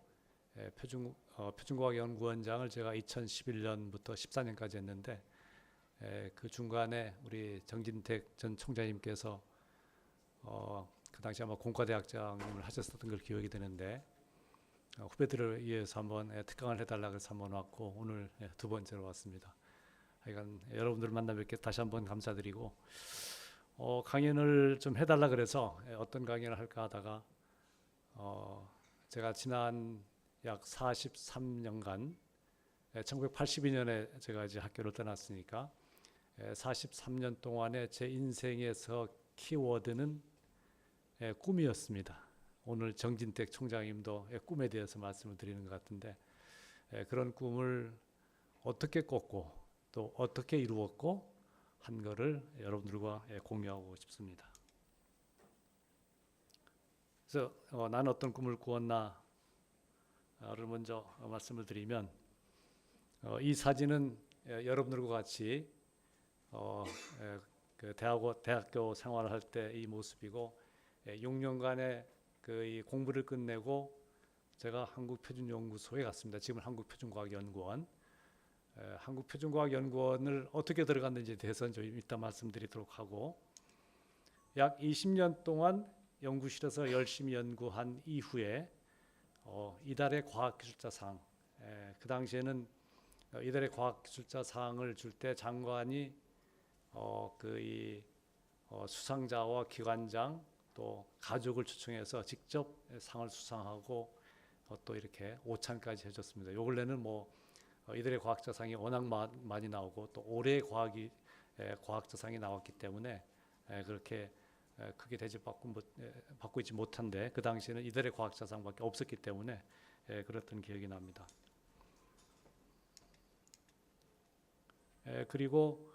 표준과학연구원장을 제가 2011년부터 14년까지 했는데 그 중간에 우리 정진택 전 총장님께서 그 당시 아마 공과대학장님을 하셨었던 걸 기억이 되는데 후배들을 위해서 한번 특강을 해달라고 해서 한번 왔고 오늘 두 번째로 왔습니다. 하여간 여러분들을 만나 뵙게 다시 한번 감사드리고 강연을 좀 해달라 그래서 어떤 강연을 할까 하다가 제가 지난 약 43년간 1982년에 제가 이제 학교를 떠났으니까 43년 동안의 제 인생에서 키워드는 꿈이었습니다. 오늘 정진택 총장님도 꿈에 대해서 말씀을 드리는 것 같은데 그런 꿈을 어떻게 꿨고 또 어떻게 이루었고 한 거를 여러분들과 공유하고 싶습니다. 그래서 나는 어떤 꿈을 꾸었나를 먼저 말씀을 드리면 이 사진은 여러분들과 같이 그 대학교 생활을 할 때 이 모습이고 6년간의 그 이 공부를 끝내고 제가 한국표준연구소에 갔습니다. 지금은 한국표준과학연구원. 한국표준과학연구원을 어떻게 들어갔는지에 대해서는 좀 이따 말씀드리도록 하고 약 20년 동안 연구실에서 열심히 연구한 이후에 이달의 과학기술자상 그 당시에는 이달의 과학기술자상을 줄 때 장관이 수상자와 기관장 또 가족을 초청해서 직접 상을 수상하고 또 이렇게 오찬까지 해줬습니다. 요 근래는 뭐 이달의 과학자상이 워낙 많이 나오고 또 올해의 과학자상이 나왔기 때문에 그렇게 크게 대접받고 있지 못한데 그 당시에는 이달의 과학자상밖에 없었기 때문에 그랬던 기억이 납니다. 그리고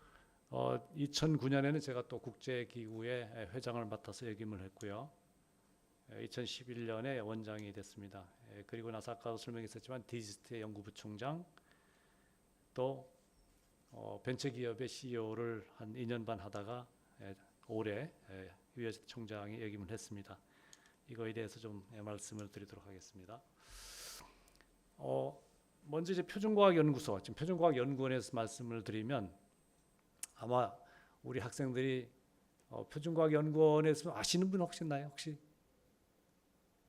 2009년에는 제가 또 국제기구의 회장을 맡아서 역임을 했고요. 2011년에 원장이 됐습니다. 그리고 나서 아까도 설명했었지만 디지스트의 연구부총장 또 벤처기업의 CEO를 한 2년 반 하다가 올해 유 총장이 역임을 했습니다. 이거에 대해서 좀 말씀을 드리도록 하겠습니다. 먼저 이제 표준과학연구소, 지금 표준과학연구원에서 말씀을 드리면 아마 우리 학생들이 표준과학연구원에서 아시는 분 혹시 있나요? 혹시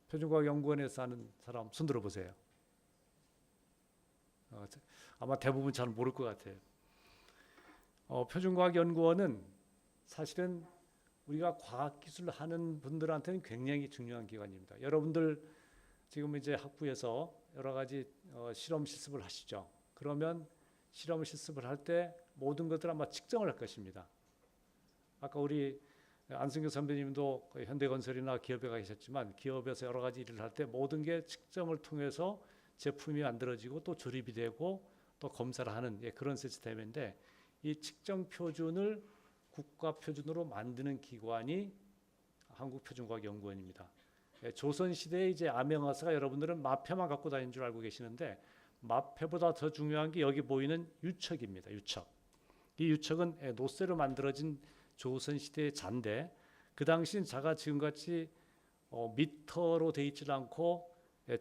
표준과학연구원에서 하는 사람 손 들어보세요. 아마 대부분 잘 모를 것 같아요. 표준과학연구원은 사실은 우리가 과학기술을 하는 분들한테는 굉장히 중요한 기관입니다. 여러분들 지금 이제 학부에서 여러 가지 실험 실습을 하시죠. 그러면 실험 실습을 할 때 모든 것들 아마 측정을 할 것입니다. 아까 우리 안승규 선배님도 현대건설이나 기업에 가 계셨지만 기업에서 여러 가지 일을 할 때 모든 게 측정을 통해서 제품이 만들어지고 또 조립이 되고 또 검사를 하는 그런 시스템인데 이 측정 표준을 국가 표준으로 만드는 기관이 한국표준과학연구원입니다. 조선 시대에 이제 암행어사가 여러분들은 마패만 갖고 다니는 줄 알고 계시는데 마패보다 더 중요한 게 여기 보이는 유척입니다. 유척. 이 유척은 노쇠로 만들어진 조선 시대의 자인데 그 당시엔 자가 지금같이 미터로 돼 있지 않고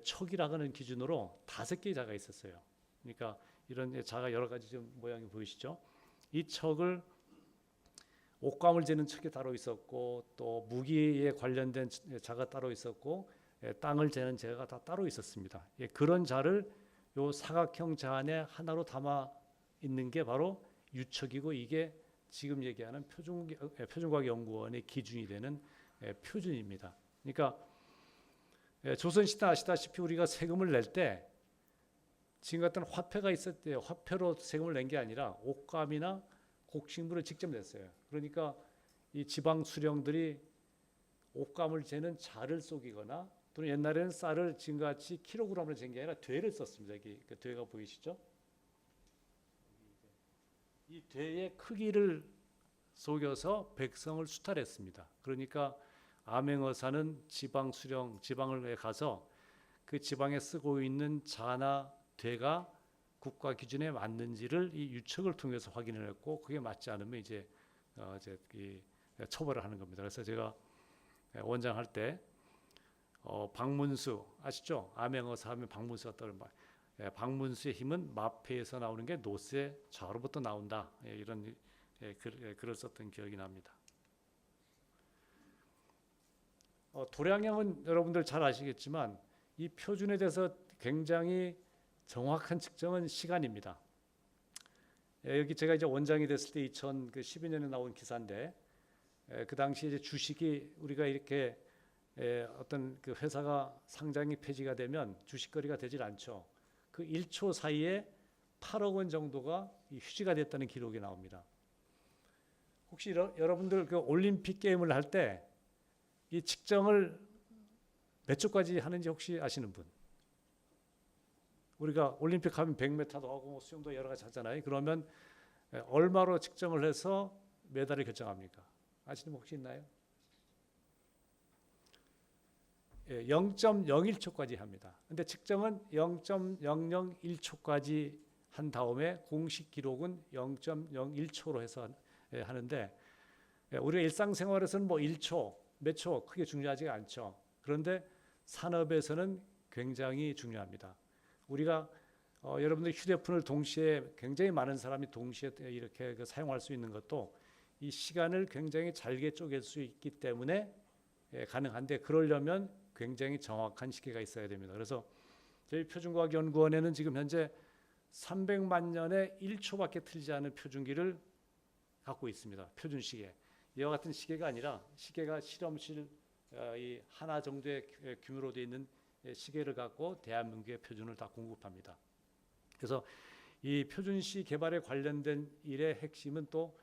척이라고 하는 기준으로 5개의 자가 있었어요. 그러니까 이런 자가 여러 가지 좀 모양이 보이시죠? 이 척을 옷감을 재는 척이 따로 있었고 또 무기에 관련된 자가 따로 있었고 땅을 재는 자가 다 따로 있었습니다. 그런 자를 요 사각형 자 안에 하나로 담아 있는 게 바로 유척이고 이게 지금 얘기하는 표준과학연구원의 기준이 되는 표준입니다. 그러니까 조선시대 아시다시피 우리가 세금을 낼 때 지금 같은 화폐가 있었대요. 화폐로 세금을 낸 게 아니라 옷감이나 곡식물을 직접 냈어요. 그러니까 이 지방 수령들이 옷감을 재는 자를 속이거나 또는 옛날에는 쌀을 지금같이 킬로그램으로 잰 게 아니라 되를 썼습니다. 여기 그 되가 보이시죠? 이 되의 크기를 속여서 백성을 수탈했습니다. 그러니까 암행어사는 지방 수령, 지방을 가서 그 지방에 쓰고 있는 자나 되가 국가 기준에 맞는지를 이 유척을 통해서 확인을 했고 그게 맞지 않으면 이제 처벌을 하는 겁니다. 그래서 제가 원장 할 때 박문수 아시죠? 암행어사 하면 박문수가 떠오르는 말. 박문수의 힘은 마패에서 나오는 게 노쇠 좌로부터 나온다. 이런 글을 썼던 기억이 납니다. 도량형은 여러분들 잘 아시겠지만 이 표준에 대해서 굉장히 정확한 측정은 시간입니다. 여기 제가 이제 원장이 됐을 때 2012년에 나온 기사인데 그 당시 이제 주식이 우리가 이렇게 어떤 그 회사가 상장이 폐지가 되면 주식거래가 되질 않죠. 그 1초 사이에 8억 원 정도가 이 휴지가 됐다는 기록이 나옵니다. 혹시 여러분들 그 올림픽 게임을 할 때 이 측정을 몇 초까지 하는지 혹시 아시는 분? 우리가 올림픽 하면 100m도 하고 뭐 수영도 여러 가지 하잖아요. 그러면 얼마로 측정을 해서 메달을 결정합니까? 아시는 분 혹시 있나요? 0.01초까지 합니다. 근데 측정은 0.001초까지 한 다음에 공식 기록은 0.01초로 해서 하는데, 우리가 일상생활에서는 뭐 1초, 몇 초 크게 중요하지 않죠. 그런데 산업에서는 굉장히 중요합니다. 우리가 여러분들 휴대폰을 동시에 굉장히 많은 사람이 동시에 이렇게 사용할 수 있는 것도 이 시간을 굉장히 잘게 쪼갤 수 있기 때문에 가능한데, 그러려면 굉장히 정확한 시계가 있어야 됩니다. 그래서 저희 표준과학연구원에는 지금 현재 300만 년에 1초밖에 틀리지 않은 표준기를 갖고 있습니다. 표준시계. 이와 같은 시계가 아니라 시계가 실험실 이 하나 정도의 규모로 되어 있는 시계를 갖고 대한민국의 표준을 다 공급합니다. 그래서 이 표준시 개발에 관련된 일의 핵심은 또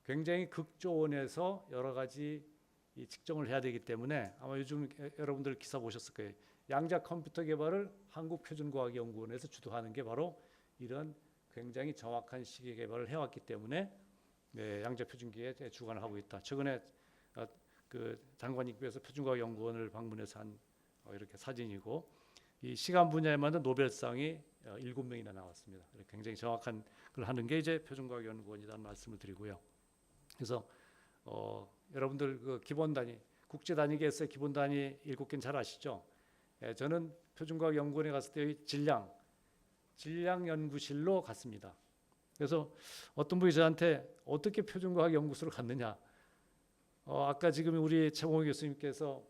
굉장히 극조원에서 여러 가지 이 측정을 해야 되기 때문에, 아마 요즘 여러분들 기사 보셨을 거예요. 양자 컴퓨터 개발을 한국표준과학연구원에서 주도하는 게 바로 이런 굉장히 정확한 시계 개발을 해왔기 때문에 양자 표준기에 주관을 하고 있다. 최근에 그 장관님께서 표준과학연구원을 방문해서 한 이렇게 사진이고, 이 시간 분야에만 노벨상이 7명이나 나왔습니다. 굉장히 정확한 걸 하는 게 이제 표준과학연구원이라는 말씀을 드리고요. 그래서 여러분들 그 기본 단위, 국제 단위계에서 기본 단위 7개는 잘 아시죠? 저는 표준과학연구원에 갔을 때 질량연구실로 갔습니다. 그래서 어떤 분이 저한테 어떻게 표준과학연구소를 갔느냐? 아까 지금 우리 최봉호 교수님께서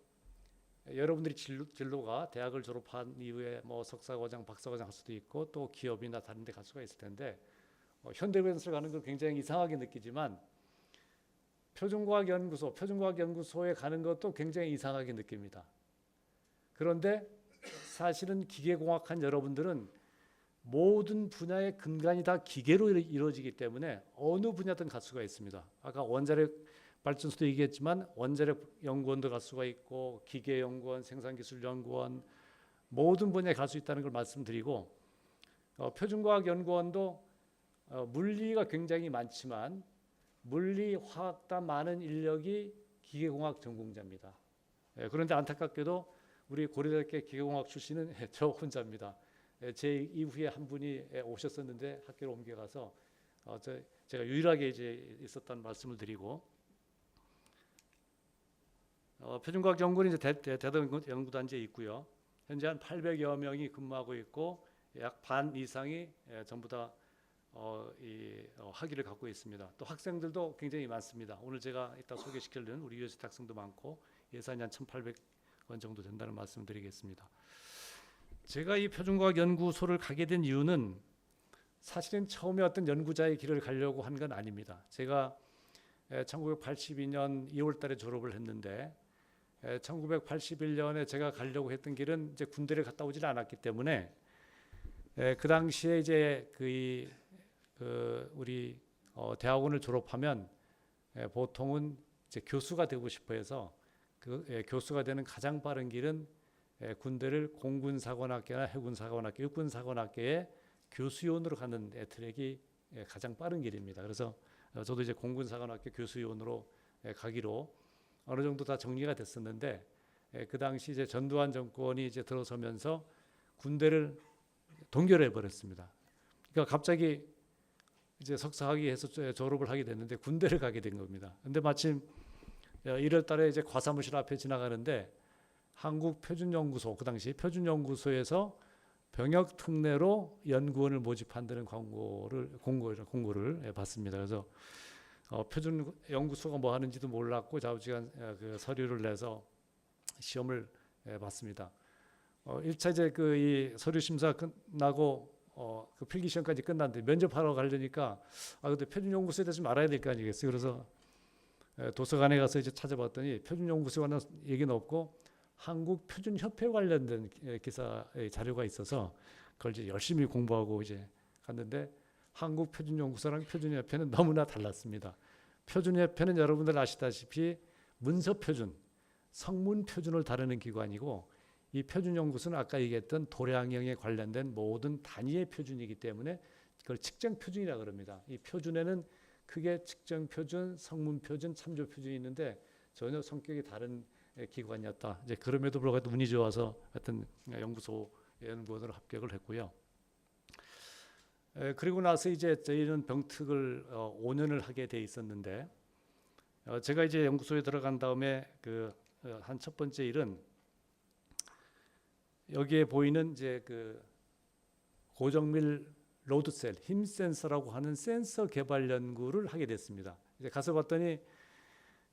여러분들이 진로가 대학을 졸업한 이후에 뭐 석사과정, 박사과정 할 수도 있고 또 기업이나 다른 데 갈 수가 있을 텐데, 현대건설을 가는 건 굉장히 이상하게 느끼지만 표준과학연구소에 가는 것도 굉장히 이상하게 느낍니다. 그런데 사실은 기계공학한 여러분들은 모든 분야의 근간이 다 기계로 이루어지기 때문에 어느 분야든 갈 수가 있습니다. 아까 원자력 발전소도 얘기했지만 원자력 연구원도 갈 수가 있고 기계연구원, 생산기술연구원, 모든 분야에 갈 수 있다는 걸 말씀드리고, 표준과학연구원도 물리가 굉장히 많지만 물리, 화학다 많은 인력이 기계공학 전공자입니다. 그런데 안타깝게도 우리 고려대학교 기계공학 출신은 저 혼자입니다. 제 이후에 한 분이 오셨었는데 학교로 옮겨가서 제가 유일하게 이제 있었다는 말씀을 드리고, 표준과학연구원이 이제 대덕 연구단지에 있고요. 현재 한 800여 명이 근무하고 있고 약 반 이상이 전부 다 학위를 갖고 있습니다. 또 학생들도 굉장히 많습니다. 오늘 제가 이따 소개시키려는 우리 유니버시티 학생도 많고 예산이 한 1,800원 정도 된다는 말씀을 드리겠습니다. 제가 이 표준과학연구소를 가게 된 이유는 사실은 처음에 어떤 연구자의 길을 가려고 한 건 아닙니다. 제가 1982년 2월 달에 졸업을 했는데 1981년에 제가 가려고 했던 길은 이제 군대를 갔다 오질 않았기 때문에 그 당시에 이제 우리 대학원을 졸업하면 보통은 이제 교수가 되고 싶어 해서 교수가 되는 가장 빠른 길은 군대를 공군사관학교나 해군사관학교, 육군사관학교에 교수요원으로 가는 트랙이 가장 빠른 길입니다. 그래서 저도 이제 공군사관학교 교수요원으로 가기로 어느 정도 다 정리가 됐었는데, 그 당시 이제 전두환 정권이 이제 들어서면서 군대를 동결해 버렸습니다. 그러니까 갑자기 이제 석사학위해서 졸업을 하게 됐는데 군대를 가게 된 겁니다. 근데 마침 1월 달에 이제 과사무실 앞에 지나가는데 한국표준연구소, 그 당시 표준연구소에서 병역 특례로 연구원을 모집한다는 공고를 봤습니다. 그래서 표준연구소가 뭐 하는지도 몰랐고 자우지간 그 서류를 내서 시험을 봤습니다. 1차 이제 이 서류 심사 끝나고 그 필기 시험까지 끝났는데 면접하러 가려니까 근데 표준연구소에 대해서 좀 알아야 될 거 아니겠어요. 그래서 도서관에 가서 이제 찾아봤더니 표준연구소에 관한 얘기는 없고 한국 표준 협회 관련된 기사의 자료가 있어서 그걸 이제 열심히 공부하고 이제 갔는데 한국 표준 연구소랑 표준 협회는 너무나 달랐습니다. 표준 협회는 여러분들 아시다시피 문서 표준, 성문 표준을 다루는 기관이고 이 표준 연구소는 아까 얘기했던 도량형에 관련된 모든 단위의 표준이기 때문에 그걸 측정 표준이라고 그럽니다. 이 표준에는 크게 측정 표준, 성문 표준, 참조 표준이 있는데 전혀 성격이 다른 기관이었다. 이제 그럼에도 불구하고 운이 좋아서 하여튼 연구원으로 합격을 했고요. 그리고 나서 이제 저희는 병특을 5년을 하게 돼 있었는데 제가 이제 연구소에 들어간 다음에 그 한 첫 번째 일은 여기에 보이는 이제 그 고정밀 로드셀 힘 센서라고 하는 센서 개발 연구를 하게 됐습니다. 이제 가서 봤더니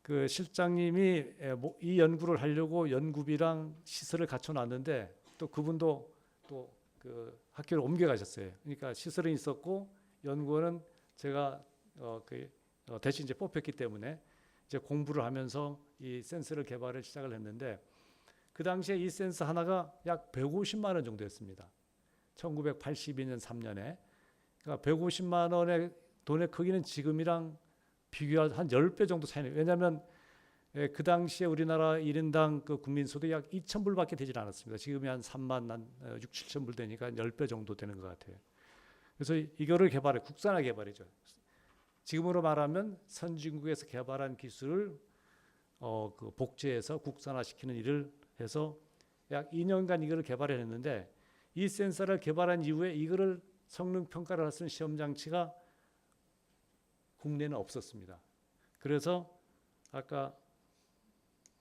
그 실장님이 이 연구를 하려고 연구비랑 시설을 갖춰놨는데 또 그분도 또 그 학교를 옮겨가셨어요. 그러니까 시설은 있었고 연구원은 제가 대신 이제 뽑혔기 때문에 이제 공부를 하면서 이 센서를 개발을 시작을 했는데 그 당시에 이 센서 하나가 약 150만 원 정도였습니다. 1982년 3년에 그러니까 150만 원의 돈의 크기는 지금이랑 비교할 한 10배 정도 차이네요. 왜냐하면 그 당시에 우리나라 1인당 그 국민소득이 약 2,000불밖에 되질 않았습니다. 지금이 한 3만 한 6, 7천 불 되니까 10배 정도 되는 것 같아요. 그래서 이거를 국산화 개발이죠. 지금으로 말하면 선진국에서 개발한 기술을 그 복제해서 국산화시키는 일을 해서 약 2년간 이거를 개발해냈는데 이 센서를 개발한 이후에 이거를 성능 평가를 할 수 있는 시험 장치가 국내는 없었습니다. 그래서 아까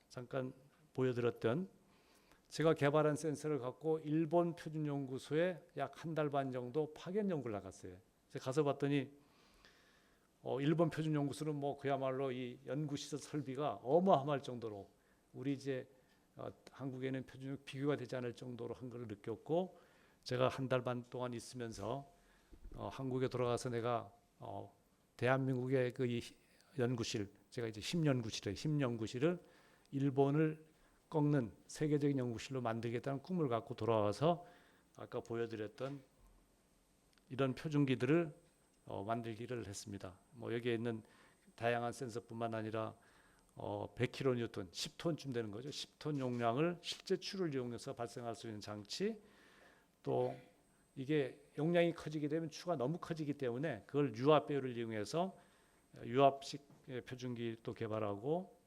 잠깐 보여드렸던 제가 개발한 센서를 갖고 일본 표준연구소에 약 한 달 반 정도 파견 연구를 나갔어요. 제가 가서 봤더니 일본 표준연구소는 뭐 그야말로 이 연구시설 설비가 어마어마할 정도로 우리 이제 한국에는 표준 비교가 되지 않을 정도로 한 걸 느꼈고 제가 한 달 반 동안 있으면서 한국에 돌아가서 내가 대한민국의 그 이 연구실 제가 이제 힘연구실을 일본을 꺾는 세계적인 연구실로 만들겠다는 꿈을 갖고 돌아와서 아까 보여드렸던 이런 표준기들을 만들기를 했습니다. 뭐 여기에 있는 다양한 센서뿐만 아니라 100kN, 10톤쯤 되는 거죠. 10톤 용량을 실제 추를 이용해서 발생할 수 있는 장치, 또 이게 용량이 커지게 되면 추가 너무 커지기 때문에 그걸 유압 배열을 이용해서 유압식 표준기도 개발하고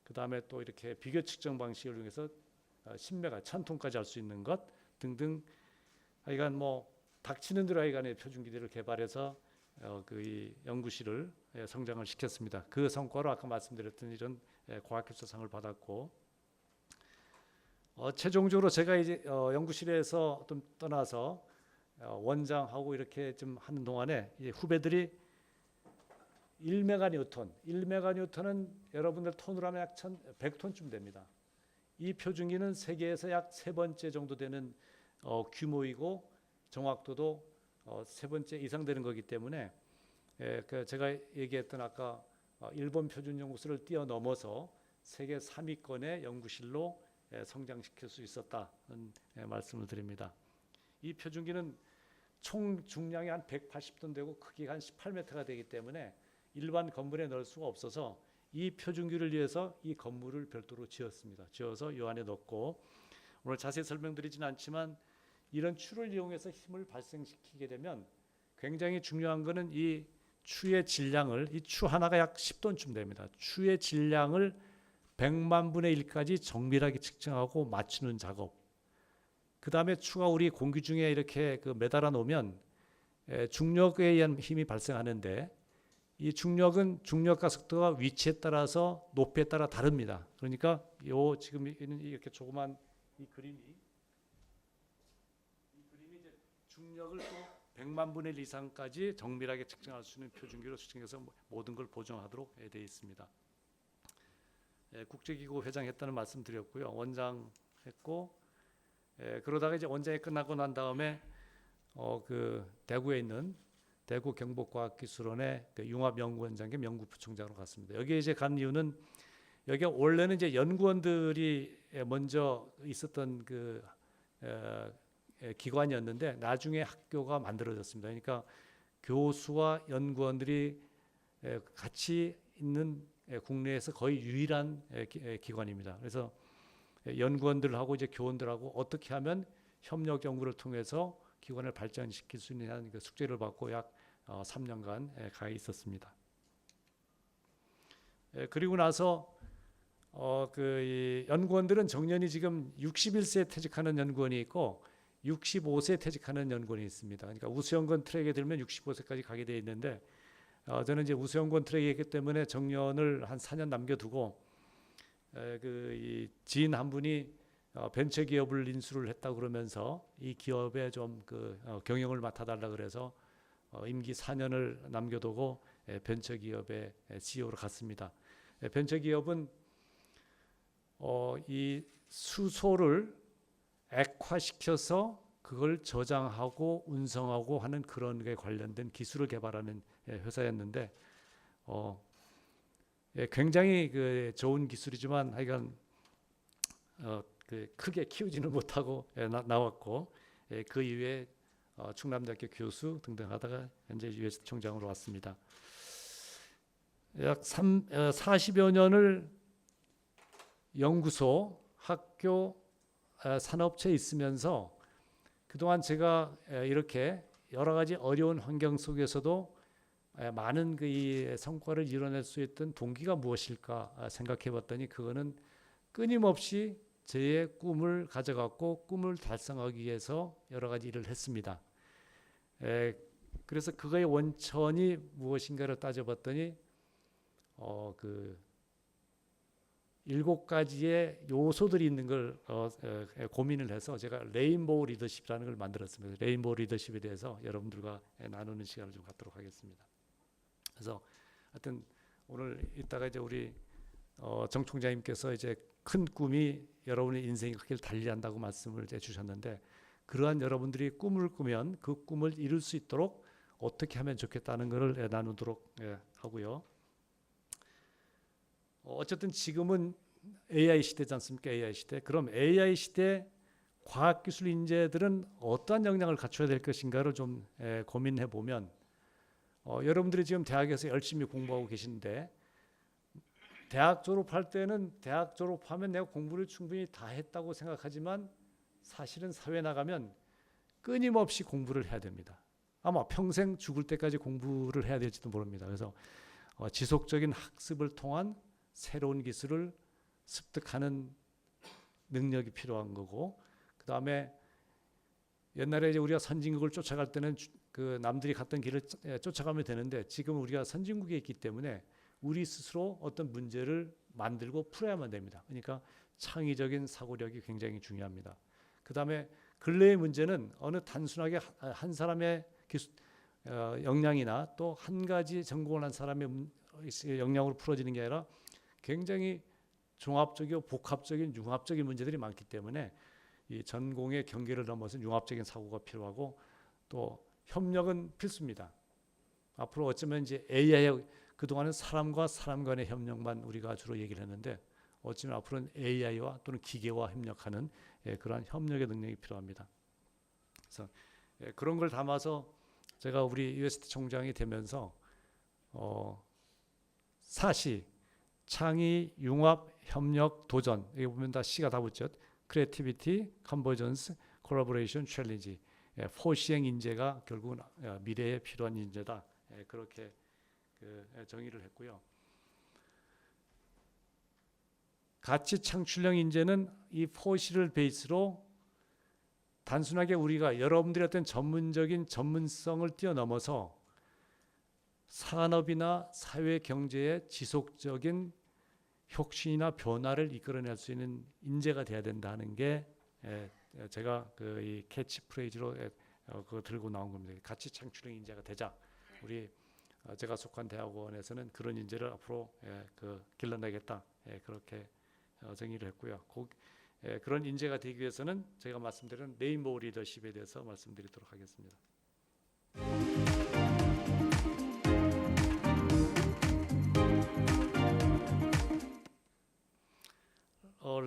그 다음에 또 이렇게 비교 측정 방식을 이용해서 10메가, 1000톤까지 할 수 있는 것 등등 하여간 뭐 닥치는 대로 하여간의 표준기들을 개발해서 그 이 연구실을 성장을 시켰습니다. 그 성과로 아까 말씀드렸던 이런 과학협조상을 받았고 최종적으로 제가 이제 연구실에서 좀 떠나서 원장하고 이렇게 좀 하는 동안에 이제 후배들이 1메가뉴턴은 여러분들 톤으로 하면 약 100톤쯤 됩니다. 이 표준기는 세계에서 약 세 번째 정도 되는 규모이고 정확도도 세 번째 이상 되는 거기 때문에 제가 얘기했던 아까 일본 표준연구소를 뛰어넘어서 세계 3위권의 연구실로 성장시킬 수 있었다는 말씀을 드립니다. 이 표준기는 총 중량이 한 180톤 되고 크기가 한 18m가 되기 때문에 일반 건물에 넣을 수가 없어서 이 표준기를 위해서 이 건물을 별도로 지었습니다. 지어서 이 안에 넣고 오늘 자세히 설명드리지는 않지만 이런 추를 이용해서 힘을 발생시키게 되면 굉장히 중요한 것은 이 추의 질량을 이 추 하나가 약 10톤쯤 됩니다. 추의 질량을 100만 분의 1까지 정밀하게 측정하고 맞추는 작업. 그 다음에 추가 우리 공기 중에 이렇게 매달아 놓으면 중력에 의한 힘이 발생하는데 이 중력은 중력과 속도가 위치에 따라서 높이에 따라 다릅니다. 그러니까 요 지금 이렇게 조그만 이 그림이 이제 중력을 또 100만 분의 1 이상까지 정밀하게 측정할 수 있는 표준기로 측정해서 모든 걸 보정하도록 되어 있습니다. 국제기구 회장했다는 말씀드렸고요. 원장했고 그러다가 이제 원장이 끝나고 난 다음에 그 대구에 있는 대구 경북과학기술원의 융합연구원장 겸 연구부총장으로 갔습니다. 여기에 이제 간 이유는 여기 원래는 이제 연구원들이 먼저 있었던 그 기관이었는데 나중에 학교가 만들어졌습니다. 그러니까 교수와 연구원들이 같이 있는 국내에서 거의 유일한 기관입니다. 그래서 연구원들하고 이제 교원들하고 어떻게 하면 협력 연구를 통해서 기관을 발전시킬 수 있는 그 숙제를 받고 약 3년간 가 있었습니다. 그리고 나서 이 연구원들은 정년이 지금 61세에 퇴직하는 연구원이 있고 65세 퇴직하는 연구원이 있습니다. 그러니까 우수연구원 트랙에 들면 65세까지 가게 돼 있는데 저는 이제 우수연구원 트랙에 있기 때문에 정년을 한 4년 남겨두고 이 지인 한 분이 벤처 기업을 인수를 했다고 그러면서 이 기업에 좀 경영을 맡아달라 그래서 임기 4년을 남겨두고 벤처 기업의 CEO로 갔습니다. 벤처 기업은 이 수소를 액화시켜서 그걸 저장하고 운송하고 하는 그런 게 관련된 기술을 개발하는 회사였는데 굉장히 좋은 기술이지만 하여간 크게 키우지는 못하고 나왔고 그 이후에 충남대학교 교수 등등 하다가 현재 US 총장으로 왔습니다. 약 40여 년을 연구소, 학교, 산업체에 있으면서 그동안 제가 이렇게 여러 가지 어려운 환경 속에서도 많은 이 성과를 이뤄낼 수 있던 동기가 무엇일까 생각해 봤더니 그거는 끊임없이 제 꿈을 가져갔고 꿈을 달성하기 위해서 여러 가지 일을 했습니다. 그래서 그거의 원천이 무엇인가를 따져봤더니 7가지의 요소들이 있는 걸 고민을 해서 제가 레인보우 리더십이라는 걸 만들었습니다. 레인보우 리더십에 대해서 여러분들과 나누는 시간을 좀 갖도록 하겠습니다. 그래서 하여튼 오늘 이따가 이제 우리 정 총장님께서 이제 큰 꿈이 여러분의 인생이 크게 달리한다고 말씀을 이제 주셨는데 그러한 여러분들이 꿈을 꾸면 그 꿈을 이룰 수 있도록 어떻게 하면 좋겠다는 것을 나누도록 하고요. 어쨌든 지금은 AI 시대지 않습니까? AI 시대. 그럼 AI 시대 과학기술 인재들은 어떠한 역량을 갖춰야 될 것인가를 좀 고민해 보면 여러분들이 지금 대학에서 열심히 공부하고 계신데 대학 졸업할 때는 대학 졸업하면 내가 공부를 충분히 다 했다고 생각하지만 사실은 사회에 나가면 끊임없이 공부를 해야 됩니다. 아마 평생 죽을 때까지 공부를 해야 될지도 모릅니다. 그래서 지속적인 학습을 통한 새로운 기술을 습득하는 능력이 필요한 거고 그 다음에 옛날에 이제 우리가 선진국을 쫓아갈 때는 그 남들이 갔던 길을 쫓아가면 되는데 지금 우리가 선진국에 있기 때문에 우리 스스로 어떤 문제를 만들고 풀어야만 됩니다. 그러니까 창의적인 사고력이 굉장히 중요합니다. 그 다음에 근래의 문제는 어느 단순하게 한 사람의 역량이나 또 한 가지 전공을 한 사람의 역량으로 풀어지는 게 아니라 굉장히 종합적이고 복합적인 융합적인 문제들이 많기 때문에 이 전공의 경계를 넘어서 융합적인 사고가 필요하고 또 협력은 필수입니다. 앞으로 어쩌면 이제 AI 그동안은 사람과 사람 간의 협력만 우리가 주로 얘기를 했는데 어쩌면 앞으로는 AI와 또는 기계와 협력하는 그러한 협력의 능력이 필요합니다. 그래서 그런 걸 담아서 제가 우리 UST 총장이 되면서 사시, 창의, 융합, 협력, 도전 여기 보면 다 C가 다 붙죠. 크리에이티비티, 컨버전스, 콜라보레이션, 챌린지 4시행 인재가 결국은 미래에 필요한 인재다. 그렇게 정의를 했고요. 가치 창출형 인재는 이 4C를 베이스로 단순하게 우리가 여러분들의 어떤 전문적인 전문성을 뛰어넘어서 산업이나 사회 경제의 지속적인 혁신이나 변화를 이끌어낼 수 있는 인재가 돼야 된다는 게 제가 이 캐치프레이즈로 그거 들고 나온 겁니다. 가치 창출형 인재가 되자. 우리 제가 속한 대학원에서는 그런 인재를 앞으로 길러내겠다. 그렇게 정의를 했고요. 그런 인재가 되기 위해서는 제가 말씀드린 레인보우 리더십에 대해서 말씀드리도록 하겠습니다.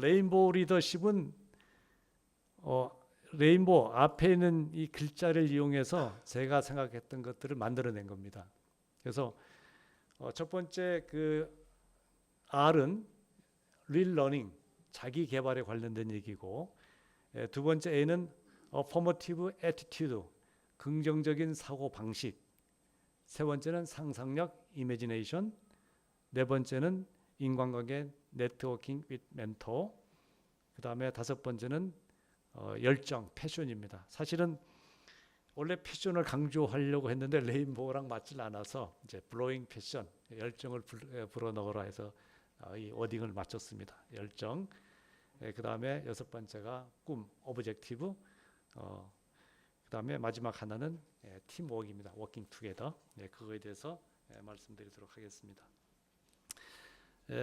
레인보우 리더십은 레인보우 앞에 있는 이 글자를 이용해서 제가 생각했던 것들을 만들어낸 겁니다. 그래서 첫 번째 그 R은 real learning, 자기 개발에 관련된 얘기고, 두 번째 A는 affirmative attitude, 긍정적인 사고 방식, 세 번째는 상상력, imagination, 네 번째는 인간관계, networking with mentor, 그 다음에 다섯 번째는 열정, 패션입니다. 사실은 원래 패션을 강조하려고 했는데 레인보우랑 맞질 않아서 이제 블로잉 패션, 열정을 불어넣으라 해서 이 워딩을 맞췄습니다. 열정. 그 다음에 여섯 번째가 꿈, 오브젝티브. 그 다음에 마지막 하나는 팀워크입니다. 워킹 투게더. 그거에 대해서 말씀드리도록 하겠습니다.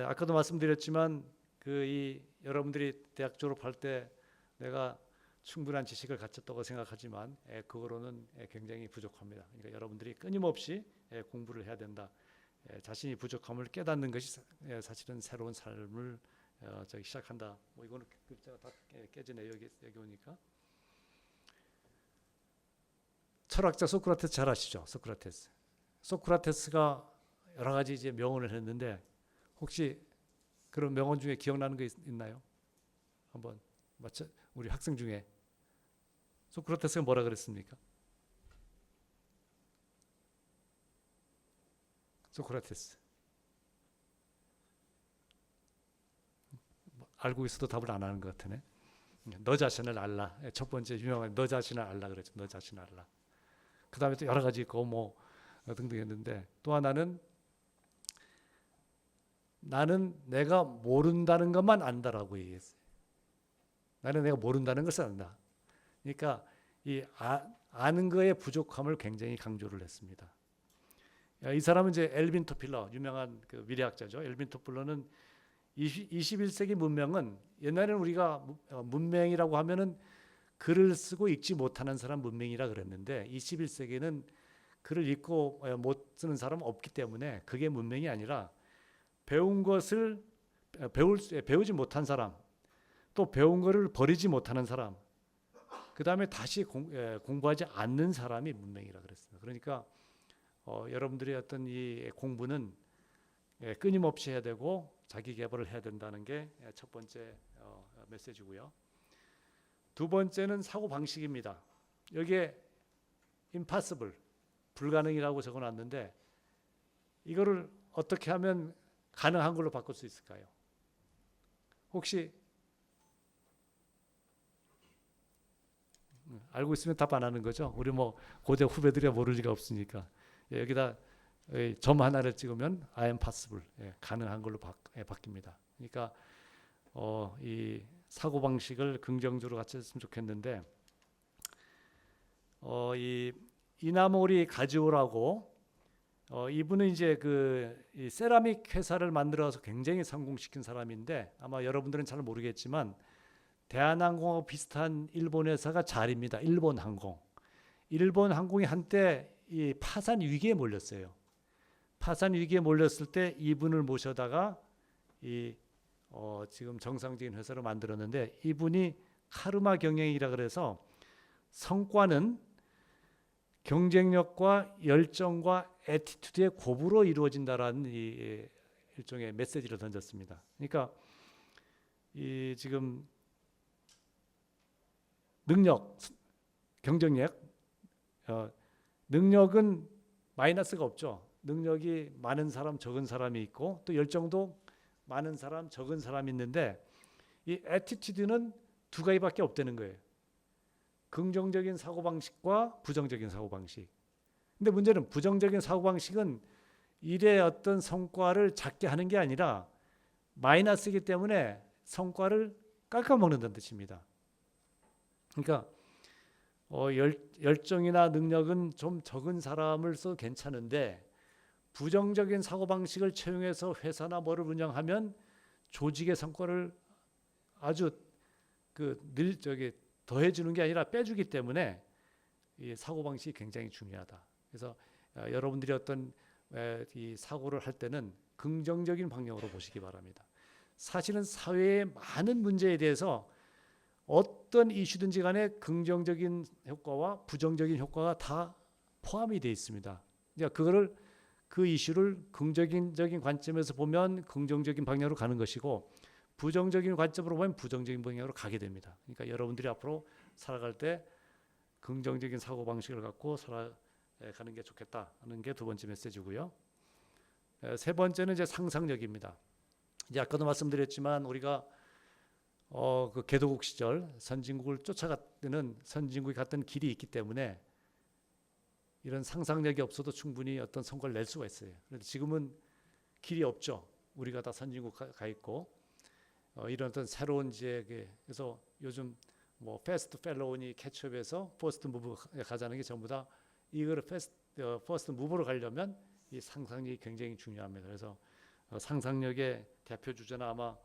아까도 말씀드렸지만 여러분들이 대학 졸업할 때 내가 충분한 지식을 갖췄다고 생각하지만 그거로는 굉장히 부족합니다. 그러니까 여러분들이 끊임없이 공부를 해야 된다. 자신이 부족함을 깨닫는 것이 사실은 새로운 삶을 시작한다. 뭐 이거는 글자가 다 깨지네 여기 오니까. 철학자 소크라테스 잘 아시죠? 소크라테스가 여러 가지 이제 명언을 했는데 혹시 그런 명언 중에 기억나는 거 있나요? 한번 우리 학생 중에 소크라테스가 뭐라 그랬습니까? 소크라테스 알고 있어도 답을 안 하는 것 같으네. 너 자신을 알라. 첫 번째 유명한 너 자신을 알라 그랬죠. 너 자신을 알라. 그 다음에 또 여러 가지 있고 뭐 등등 했는데 또 하나는 나는 내가 모른다는 것만 안다라고 얘기했어요. 나는 내가 모른다는 것을 안다. 그러니까 이 아는 거의 부족함을 굉장히 강조를 했습니다. 이 사람은 이제 엘빈 토필러, 유명한 그 미래학자죠. 엘빈 토필러는 21세기 문명은 옛날에는 우리가 문명이라고 하면은 글을 쓰고 읽지 못하는 사람 문명이라 그랬는데 21세기는 글을 읽고 못 쓰는 사람은 없기 때문에 그게 문명이 아니라 배운 것을 배우지 못한 사람, 또 배운 거를 버리지 못하는 사람, 그 다음에 다시 공부하지 않는 사람이 문명이라 그랬습니다. 그러니까 여러분들의 어떤 이 공부는 끊임없이 해야 되고 자기 개발을 해야 된다는 게 첫 번째 메시지고요. 두 번째는 사고 방식입니다. 여기에 impossible, 불가능이라고 적어놨는데 이거를 어떻게 하면 가능한 걸로 바꿀 수 있을까요? 혹시 알고 있으면 답 안 하는 거죠? 우리 뭐 고대 후배들이 모를 리가 없으니까. 여기다 점 하나를 찍으면 I am possible, 가능한 걸로 바뀝니다. 그러니까 이 사고 방식을 긍정적으로 갖췄으면 좋겠는데 이 이나모리 가지오라고 이분은 이제 이 세라믹 회사를 만들어서 굉장히 성공시킨 사람인데 아마 여러분들은 잘 모르겠지만 대한항공하고 비슷한 일본 회사가 잘입니다. 일본항공. 일본항공이 한때 이 파산 위기에 몰렸어요. 파산 위기에 몰렸을 때 이분을 모셔다가 지금 정상적인 회사를 만들었는데 이분이 카르마 경영이라 그래서 성과는 경쟁력과 열정과 애티튜드의 고부로 이루어진다라는 이 일종의 메시지를 던졌습니다. 그러니까 이 지금 능력, 경쟁력, 능력은 마이너스가 없죠. 능력이 많은 사람, 적은 사람이 있고 또 열정도 많은 사람, 적은 사람이 있는데 이 애티튜드는 두 가지밖에 없다는 거예요. 긍정적인 사고방식과 부정적인 사고방식. 근데 문제는 부정적인 사고방식은 일의 어떤 성과를 작게 하는 게 아니라 마이너스이기 때문에 성과를 깎아먹는다는 뜻입니다. 그러니까 열정이나 능력은 좀 적은 사람을 써도 괜찮은데 부정적인 사고방식을 채용해서 회사나 뭐를 운영하면 조직의 성과를 아주 더해주는 게 아니라 빼주기 때문에 이 사고방식이 굉장히 중요하다. 그래서 여러분들이 어떤 이 사고를 할 때는 긍정적인 방향으로 보시기 바랍니다. 사실은 사회의 많은 문제에 대해서 어떤 이슈든지 간에 긍정적인 효과와 부정적인 효과가 다 포함이 되어 있습니다. 그러니까 그 이슈를 긍정적인 관점에서 보면 긍정적인 방향으로 가는 것이고 부정적인 관점으로 보면 부정적인 방향으로 가게 됩니다. 그러니까 여러분들이 앞으로 살아갈 때 긍정적인 사고 방식을 갖고 살아가는 게 좋겠다 하는 게 두 번째 메시지고요. 세 번째는 이제 상상력입니다. 이제 아까도 말씀드렸지만 우리가 그 개도국 시절 선진국을 쫓아갔는 선진국이 갔던 길이 있기 때문에 이런 상상력이 없어도 충분히 어떤 성과를 낼 수가 있어요. 그런데 지금은 길이 없죠. 우리가 다 선진국 가 있고 이런 어떤 새로운 그래서 요즘 뭐 패스트 펠로우니 캐치업에서 퍼스트 무브 가자는 게 전부 다 이거를 퍼스트 무브로 가려면 이 상상력이 굉장히 중요합니다. 그래서 상상력의 대표 주자는 아마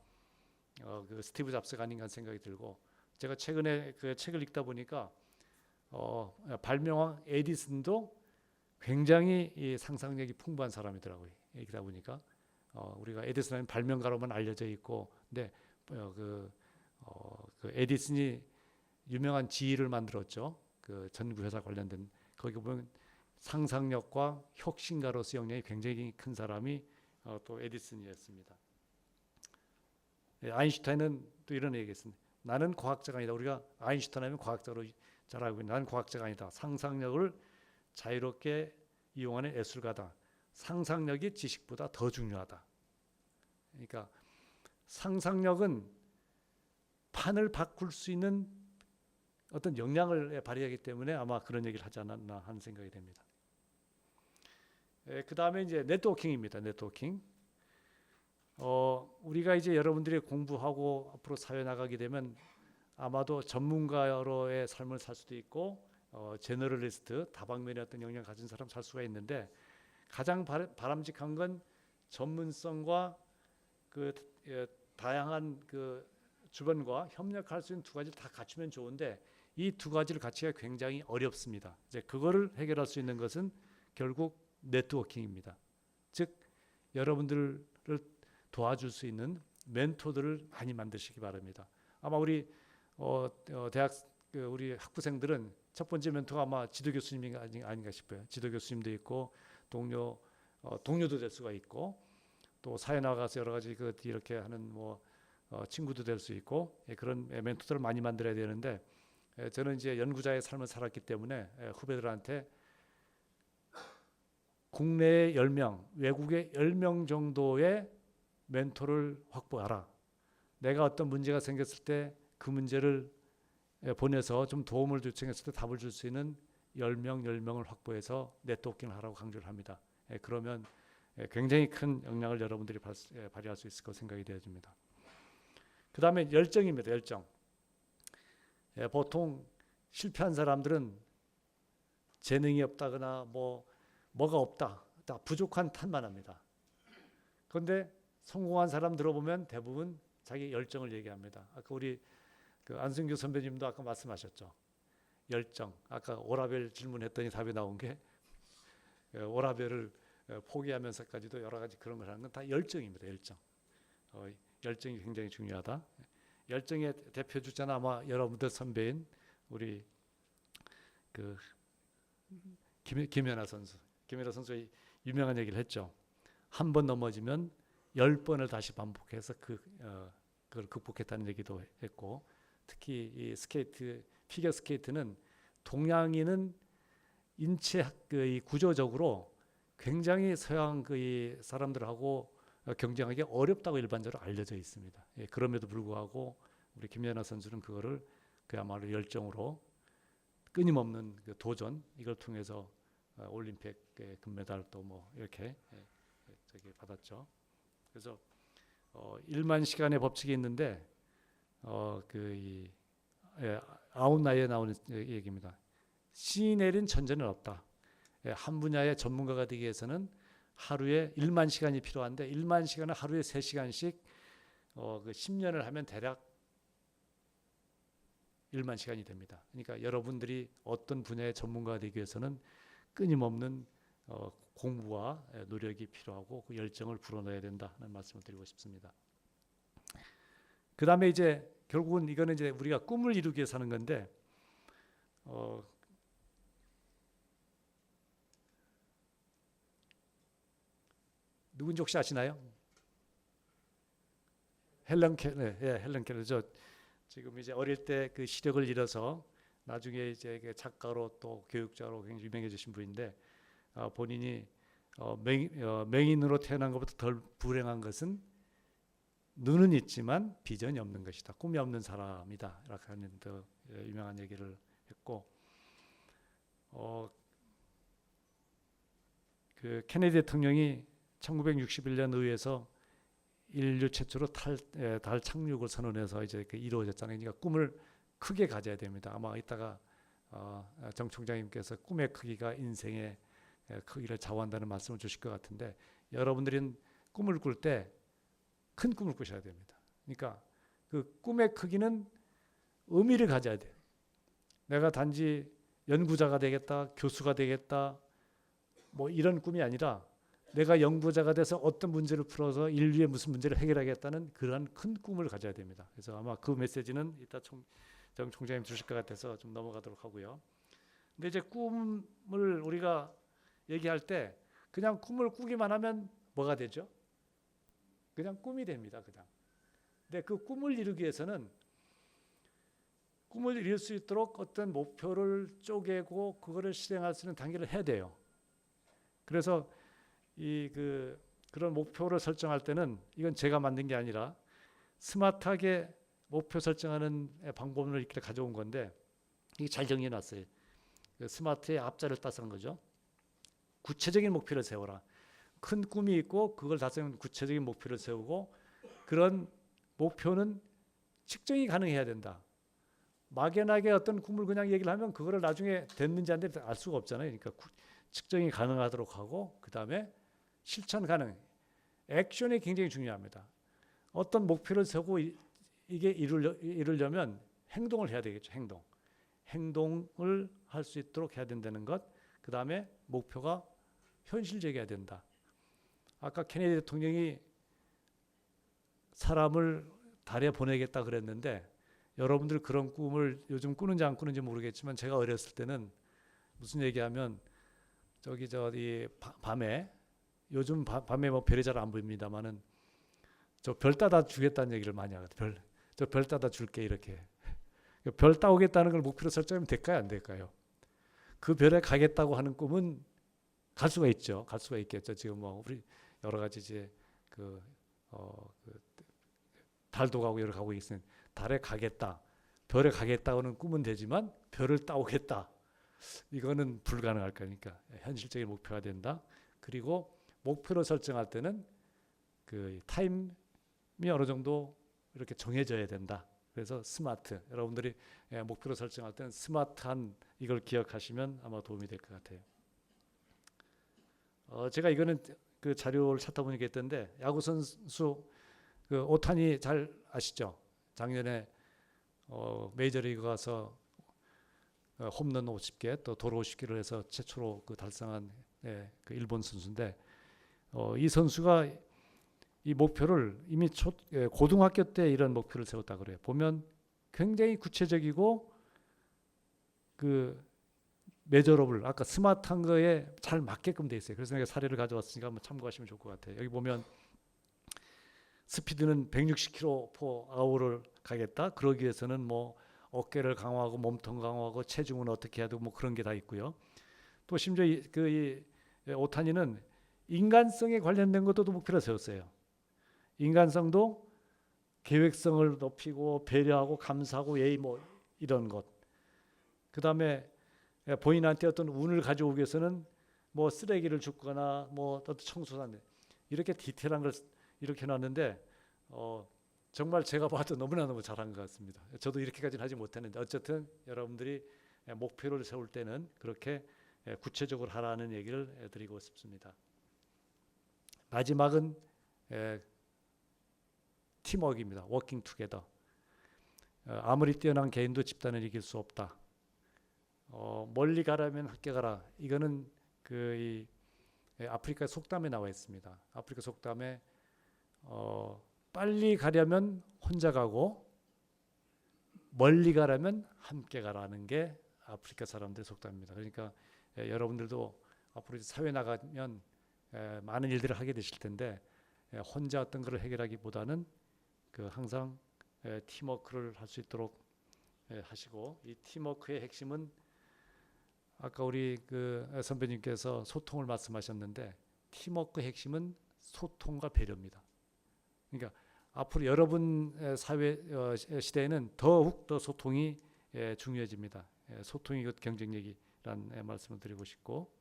그 스티브 잡스가 아닌가 생각이 들고 제가 최근에 그 책을 읽다 보니까 발명왕 에디슨도 굉장히 이 상상력이 풍부한 사람이더라고요. 읽다 보니까 우리가 에디슨은 발명가로만 알려져 있고, 근데 그 에디슨이 유명한 지휘를 만들었죠. 그 전구 회사 관련된 거기 보면 상상력과 혁신가로서 영향이 굉장히 큰 사람이 또 에디슨이었습니다. 아인슈타인은 또 이런 얘기했습니다. 나는 과학자가 아니다. 우리가 아인슈타인 하면 과학자로 잘 알고 있는 나는 과학자가 아니다. 상상력을 자유롭게 이용하는 예술가다. 상상력이 지식보다 더 중요하다. 그러니까 상상력은 판을 바꿀 수 있는 어떤 역량을 발휘하기 때문에 아마 그런 얘기를 하지 않았나 하는 생각이 됩니다. 그 다음에 이제 네트워킹입니다. 네트워킹. 우리가 이제 여러분들이 공부하고 앞으로 사회 나가게 되면 아마도 전문가로의 삶을 살 수도 있고 제너럴리스트 다방면의 어떤 역량을 가진 사람 살 수가 있는데 가장 바람직한 건 전문성과 그 다양한 그 주변과 협력할 수 있는 두 가지를 다 갖추면 좋은데 이 두 가지를 갖추기가 굉장히 어렵습니다. 이제 그거를 해결할 수 있는 것은 결국 네트워킹입니다. 즉 여러분들을 도와줄 수 있는 멘토들을 많이 만드시기 바랍니다. 아마 우리 대학 우리 학부생들은 첫 번째 멘토가 아마 지도 교수님이 아닌가 싶어요. 지도 교수님도 있고 동료도 될 수가 있고 또 사회 나가서 여러 가지 이렇게 하는 친구도 될 수 있고 그런 멘토들을 많이 만들어야 되는데 저는 이제 연구자의 삶을 살았기 때문에 후배들한테 국내에 10명, 외국에 10명 정도의 멘토를 확보하라. 내가 어떤 문제가 생겼을 때 그 문제를 보내서 좀 도움을 요청했을 때 답을 줄 수 있는 10명을 확보해서 네트워킹을 하라고 강조를 합니다. 그러면 굉장히 큰 역량을 여러분들이 발휘할 수 있을 거 생각이 되어집니다. 그 다음에 열정입니다. 열정. 보통 실패한 사람들은 재능이 없다거나 뭐가 없다, 부족한 탓만 합니다. 그런데 성공한 사람 들어보면 대부분 자기 열정을 얘기합니다. 아까 우리 안승규 선배님도 아까 말씀하셨죠. 열정. 아까 오라벨 질문했더니 답이 나온 게 오라벨을 포기하면서까지도 여러 가지 그런 걸 하는 건 다 열정입니다. 열정. 열정이 굉장히 중요하다. 열정의 대표 주자는 아마 여러분들 선배인 우리 김연아 선수. 김연아 선수의 유명한 얘기를 했죠. 한 번 넘어지면 10번을 다시 반복해서 그걸 극복했다는 얘기도 했고, 특히 이 피겨 스케이트는 동양인은 인체 구조적으로 굉장히 서양 사람들하고 경쟁하기 어렵다고 일반적으로 알려져 있습니다. 그럼에도 불구하고 우리 김연아 선수는 그거를 그야말로 열정으로 끊임없는 도전 이걸 통해서 올림픽 금메달 또 이렇게 받았죠. 그래서 1만 시간의 법칙이 있는데 아웃라이어에 나오는 얘기입니다. 신이 내린 천재는 없다. 한 분야의 전문가가 되기 위해서는 하루에 1만 시간이 필요한데 1만 시간을 하루에 3시간씩 10년을 하면 대략 1만 시간이 됩니다. 그러니까 여러분들이 어떤 분야의 전문가가 되기 위해서는 끊임없는 공부와 노력이 필요하고 그 열정을 불어넣어야 된다는 말씀을 드리고 싶습니다. 그 다음에 이제 결국은 이거는 이제 우리가 꿈을 이루기 위해서 하는 건데, 누군지 혹시 아시나요? 헬런 켈러, 헬런 켈러. 저 지금 이제 어릴 때 그 시력을 잃어서 나중에 이제 작가로 또 교육자로 굉장히 유명해지신 분인데, 본인이 맹인으로 태어난 것보다 덜 불행한 것은 눈은 있지만 비전이 없는 것이다. 꿈이 없는 사람이다. 이렇게 하는 더 유명한 얘기를 했고, 그 케네디 대통령이 1961년 의회에서 인류 최초로 달 착륙을 선언해서 이제 이루어졌잖아요. 그러니까 꿈을 크게 가져야 됩니다. 아마 이따가 정 총장님께서 꿈의 크기가 인생의 크기를 좌우한다는 말씀을 주실 것 같은데, 여러분들은 꿈을 꿀 때 큰 꿈을 꾸셔야 됩니다. 그러니까 그 꿈의 크기는 의미를 가져야 돼요. 내가 단지 연구자가 되겠다, 교수가 되겠다, 뭐 이런 꿈이 아니라 내가 연구자가 돼서 어떤 문제를 풀어서 인류의 무슨 문제를 해결하겠다는 그러한 큰 꿈을 가져야 됩니다. 그래서 아마 그 메시지는 이따 정 총장님 주실 것 같아서 좀 넘어가도록 하고요. 근데 이제 꿈을 우리가 얘기할 때 그냥 꿈을 꾸기만 하면 뭐가 되죠? 그냥 꿈이 됩니다. 그냥. 근데 그 꿈을 이루기 위해서는 꿈을 이룰 수 있도록 어떤 목표를 쪼개고 그거를 실행할 수 있는 단계를 해야 돼요. 그래서 그런 목표를 설정할 때는 이건 제가 만든 게 아니라 스마트하게 목표 설정하는 방법을 이렇게 가져온 건데, 이게 잘 정리해 놨어요. 스마트의 앞자를 따서 한 거죠. 구체적인 목표를 세워라. 큰 꿈이 있고 그걸 달성하는 구체적인 목표를 세우고, 그런 목표는 측정이 가능해야 된다. 막연하게 어떤 꿈을 그냥 얘기를 하면 그거를 나중에 됐는지 안 됐는지 알 수가 없잖아요. 그러니까 측정이 가능하도록 하고, 그 다음에 실천 가능. 액션이 굉장히 중요합니다. 어떤 목표를 세우고 이게 이루려면 행동을 해야 되겠죠. 행동을 할 수 있도록 해야 된다는 것. 그 다음에 목표가 현실적이어야 된다. 아까 케네디 대통령이 사람을 달에 보내겠다 그랬는데, 여러분들 그런 꿈을 요즘 꾸는지 안 꾸는지 모르겠지만, 제가 어렸을 때는 무슨 얘기하면 저기 밤에, 요즘 밤에 뭐 별이 잘 안 보입니다만은 저 별 따다 주겠다는 얘기를 많이 하거든요. 저 별 따다 줄게, 이렇게. 별 따오겠다는 걸 목표로 설정하면 될까요, 안 될까요? 그 별에 가겠다고 하는 꿈은 갈 수가 있죠. 갈 수가 있겠죠. 지금 뭐 우리 여러 가지 이제 달도 가고 여러 가고 있으니 달에 가겠다, 별에 가겠다고는 꿈은 되지만 별을 따오겠다, 이거는 불가능할 거니까 현실적인 목표가 된다. 그리고 목표를 설정할 때는 그 타임이 어느 정도 이렇게 정해져야 된다. 그래서 스마트, 여러분들이 목표를 설정할 때는 스마트한 이걸 기억하시면 아마 도움이 될 것 같아요. 제가 이거는 그 자료를 찾다 보니까 있던데, 야구 선수 그 오타니 잘 아시죠? 작년에 메이저리그 가서 홈런 50개 또 도루 50개를 해서 최초로 그 달성한 그 일본 선수인데, 이 선수가 이 목표를 이미 고등학교 때 이런 목표를 세웠다 그래요. 보면 굉장히 구체적이고 그 메저러블, 아까 스마트한 거에 잘 맞게끔 돼 있어요. 그래서 내가 사례를 가져왔으니까 한번 참고하시면 좋을 것 같아요. 여기 보면 스피드는 160km/h를 가겠다. 그러기 위해서는 뭐 어깨를 강화하고 몸통 강화하고 체중은 어떻게 해야 되고 뭐 그런 게 다 있고요. 또 심지어 이 오타니는 인간성에 관련된 것도 목표를 세웠어요. 인간성도 계획성을 높이고 배려하고 감사하고 예의 뭐 이런 것. 그 다음에 본인한테 어떤 운을 가져오기 위해서는 뭐 쓰레기를 줍거나 뭐 어떤 청소하는 이렇게 디테일한 걸 이렇게 놨는데, 정말 제가 봐도 너무나 잘한 것 같습니다. 저도 이렇게까지는 하지 못했는데, 어쨌든 여러분들이 목표를 세울 때는 그렇게 구체적으로 하라는 얘기를 드리고 싶습니다. 마지막은 팀워크입니다. 워킹 투게더. 아무리 뛰어난 개인도 집단을 이길 수 없다. 멀리 가라면 함께 가라. 이거는 이 아프리카 속담에 나와 있습니다. 아프리카 속담에 빨리 가려면 혼자 가고 멀리 가려면 함께 가라는 게 아프리카 사람들의 속담입니다. 그러니까 여러분들도 앞으로 이제 사회 나가면 많은 일들을 하게 되실 텐데 혼자 어떤 것을 해결하기보다는 그 항상 팀워크를 할 수 있도록 하시고, 이 팀워크의 핵심은 아까 우리 그 선배님께서 소통을 말씀하셨는데 팀워크의 핵심은 소통과 배려입니다. 그러니까 앞으로 여러분 사회 시대에는 더욱 더 소통이 중요해집니다. 소통이 곧 경쟁력이라는 말씀을 드리고 싶고,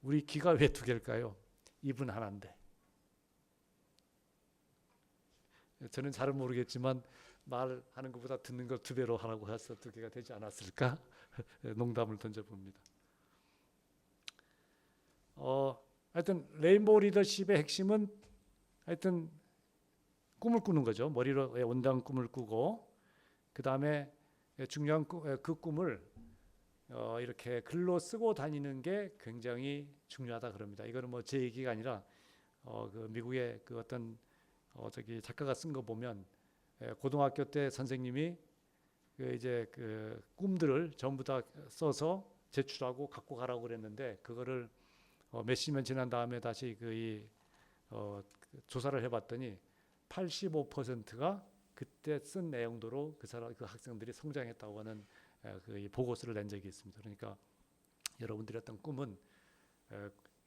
우리 귀가 왜 두 개일까요? 입은 하나인데. 저는 잘은 모르겠지만 말하는 것보다 듣는 걸 두 배로 하라고 해서 두 개가 되지 않았을까? 농담을 던져봅니다. 하여튼 레인보우 리더십의 핵심은 하여튼 꿈을 꾸는 거죠. 머리로 온당한 꿈을 꾸고, 그 다음에 중요한 그 꿈을 이렇게 글로 쓰고 다니는 게 굉장히 중요하다 그럽니다. 이거는 뭐 제 얘기가 아니라 그 미국의 그 어떤 저기 작가가 쓴 거 보면 고등학교 때 선생님이 그 이제 그 꿈들을 전부 다 써서 제출하고 갖고 가라고 그랬는데, 그거를 몇십 년 지난 다음에 다시 조사를 해봤더니 85%가 그때 쓴 내용대로 그 학생들이 성장했다고 하는 그 보고서를 낸 적이 있습니다. 그러니까 여러분들의 어떤 꿈은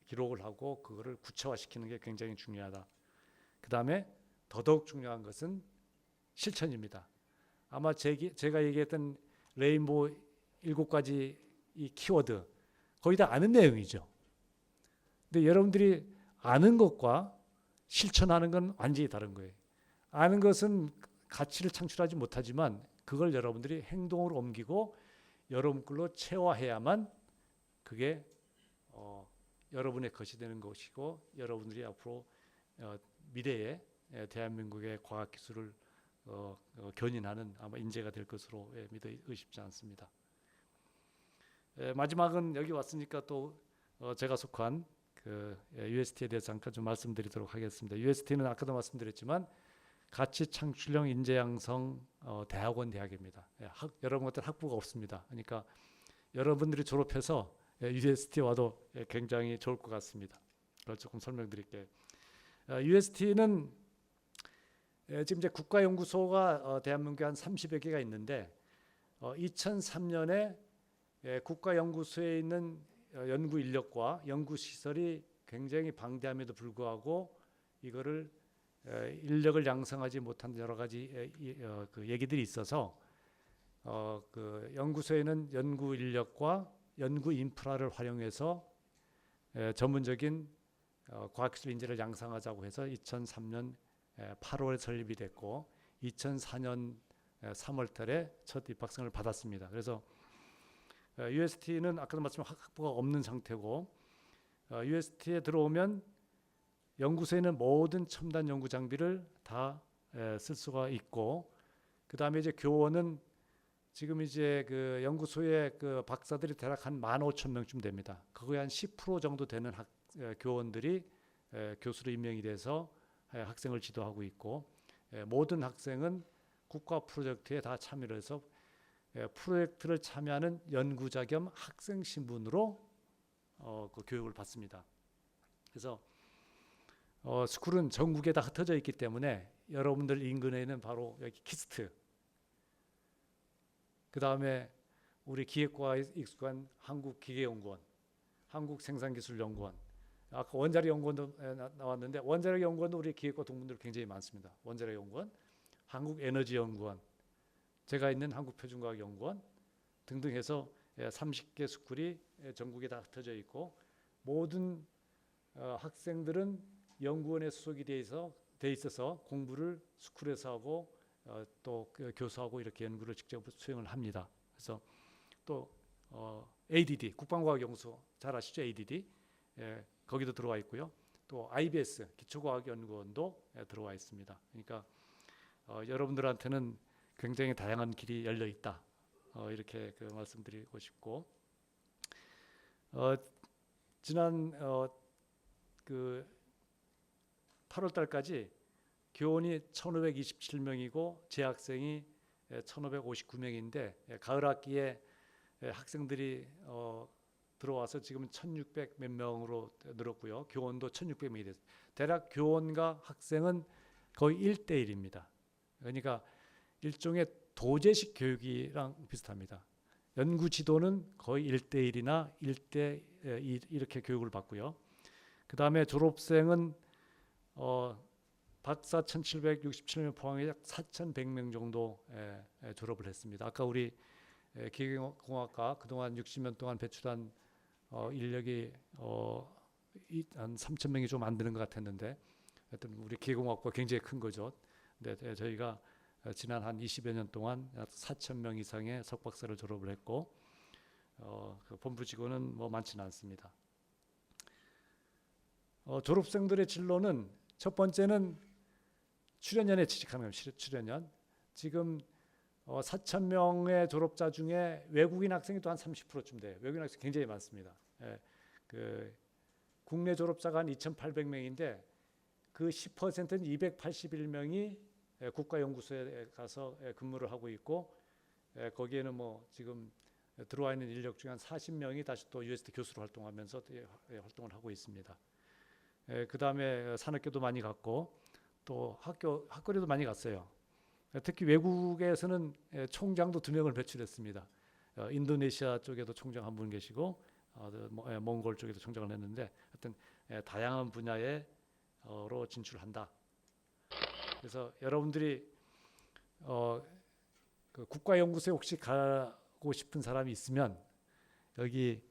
기록을 하고 그거를 구체화시키는 게 굉장히 중요하다. 그 다음에 더더욱 중요한 것은 실천입니다. 아마 제가 얘기했던 레인보우 7가지 이 키워드 거의 다 아는 내용이죠. 근데 여러분들이 아는 것과 실천하는 건 완전히 다른 거예요. 아는 것은 가치를 창출하지 못하지만 그걸 여러분들이 행동으로 옮기고 여러분 걸로 체화해야만 그게 여러분의 것이 되는 것이고, 여러분들이 앞으로 미래에 대한민국의 과학기술을 견인하는 아마 인재가 될 것으로 믿어 의심치 않습니다. 마지막은 여기 왔으니까 또 제가 속한 그 UST에 대해서 잠깐 좀 말씀드리도록 하겠습니다. UST는 아까도 말씀드렸지만 가치 창출형 인재 양성 대학원 대학입니다. 여러분 같은 학부가 없습니다. 그러니까 여러분들이 졸업해서 UST 와도 굉장히 좋을 것 같습니다. 그걸 조금 설명드릴게요. UST는 지금 이제 국가연구소가 대한민국에 한 30여 개가 있는데 2003년에 국가연구소에 있는 연구 인력과 연구 시설이 굉장히 방대함에도 불구하고 이거를 인력을 양성하지 못한 여러 가지 그 얘기들이 있어서 그 연구소에는 연구 인력과 연구 인프라를 활용해서 전문적인 과학기술 인재를 양성하자고 해서 2003년 8월에 설립이 됐고 2004년 3월달에 첫 입학생을 받았습니다. 그래서 UST는 아까도 말씀드린 학부가 없는 상태고, UST에 들어오면 연구소에는 모든 첨단 연구 장비를 다 쓸 수가 있고, 그 다음에 이제 교원은 지금 이제 그 연구소의 그 박사들이 대략 한 15,000명쯤 됩니다. 그거의 한 10% 정도 되는 교원들이 교수로 임명이 돼서 학생을 지도하고 있고, 모든 학생은 국가 프로젝트에 다 참여를 해서 프로젝트를 참여하는 연구자 겸 학생 신분으로 그 교육을 받습니다. 그래서 스쿨은 전국에 다 흩어져 있기 때문에 여러분들 인근에는 바로 여기 키스트, 그 다음에 우리 기획과에 익숙한 한국기계연구원, 한국생산기술연구원, 아까 원자력 연구원도 나왔는데 원자력 연구원도 우리 기획과 동문들 굉장히 많습니다. 원자력 연구원, 한국에너지연구원, 제가 있는 한국표준과학연구원 등등 해서 30개 스쿨이 전국에 다 흩어져 있고, 모든 학생들은 연구원에 소속이 돼 있어서 공부를 스쿨에서 하고 또 교수하고 이렇게 연구를 직접 수행을 합니다. 그래서 또 ADD 국방과학연구소 잘 아시죠? ADD 거기도 들어와 있고요. 또 IBS 기초과학연구원도 들어와 있습니다. 그러니까 여러분들한테는 굉장히 다양한 길이 열려 있다. 이렇게 그 말씀드리고 싶고, 지난 그 8월 달까지 교원이 1,527명이고 재학생이 1,559명인데 가을 학기에 학생들이 들어와서 지금 1,600 몇 명으로 늘었고요. 교원도 1,600명이 됐어요. 대략 교원과 학생은 거의 1대1입니다. 그러니까 일종의 도제식 교육이랑 비슷합니다. 연구 지도는 거의 1대1이나 1대2 이렇게 교육을 받고요. 그 다음에 졸업생은 박사 1,767명 포함해 약 4,100명 정도 졸업을 했습니다. 아까 우리 기계공학과 그동안 60년 동안 배출한 인력이 한 3,000명이 좀 안 되는 것 같았는데 하여튼 우리 기계공학과 굉장히 큰 거죠. 근데 저희가 지난 한 20여 년 동안 약 4,000명 이상의 석박사를 졸업을 했고 그 본부 직원은 뭐 많지는 않습니다. 졸업생들의 진로는 첫 번째는 출연연에 취직하는 겁니다. 출연연. 지금 4,000명의 졸업자 중에 외국인 학생이 또 한 30%쯤 돼요. 외국인 학생 굉장히 많습니다. 그 국내 졸업자가 한 2,800명인데 그 10%는 281명이 국가연구소에 가서 근무를 하고 있고 거기에는 뭐 지금 들어와 있는 인력 중에 한 40명이 다시 또 UST 교수로 활동하면서 활동을 하고 있습니다. 그 다음에 산업계도 많이 갔고 또 학교에도 많이 갔어요. 특히 외국에서는 총장도 2명을 배출했습니다. 인도네시아 쪽에도 총장 한 분 계시고 몽골 쪽에도 총장을 했는데 하여튼 다양한 분야로 진출한다. 그래서 여러분들이 그 국가연구소에 혹시 가고 싶은 사람이 있으면 여기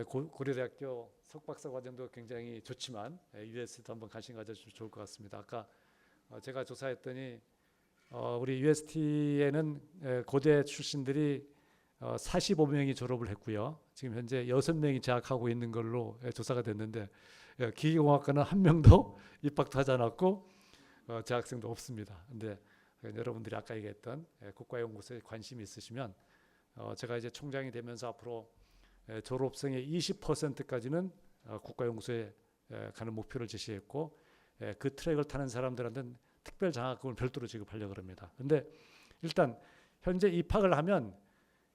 고려대학교 석박사 과정도 굉장히 좋지만 UST도 한번 관심 가져주면 좋을 것 같습니다. 아까 제가 조사했더니 우리 UST에는 고대 출신들이 45명이 졸업을 했고요. 지금 현재 6명이 재학하고 있는 걸로 조사가 됐는데 기계공학과는 한 명도 입학도 하지 않았고 재학생도 없습니다. 근데 여러분들이 아까 얘기했던 국가연구소에 관심이 있으시면 제가 이제 총장이 되면서 앞으로 졸업생의 20%까지는 국가연구소에 가는 목표를 제시했고 그 트랙을 타는 사람들한테는 특별 장학금을 별도로 지급하려고 합니다. 근데 일단 현재 입학을 하면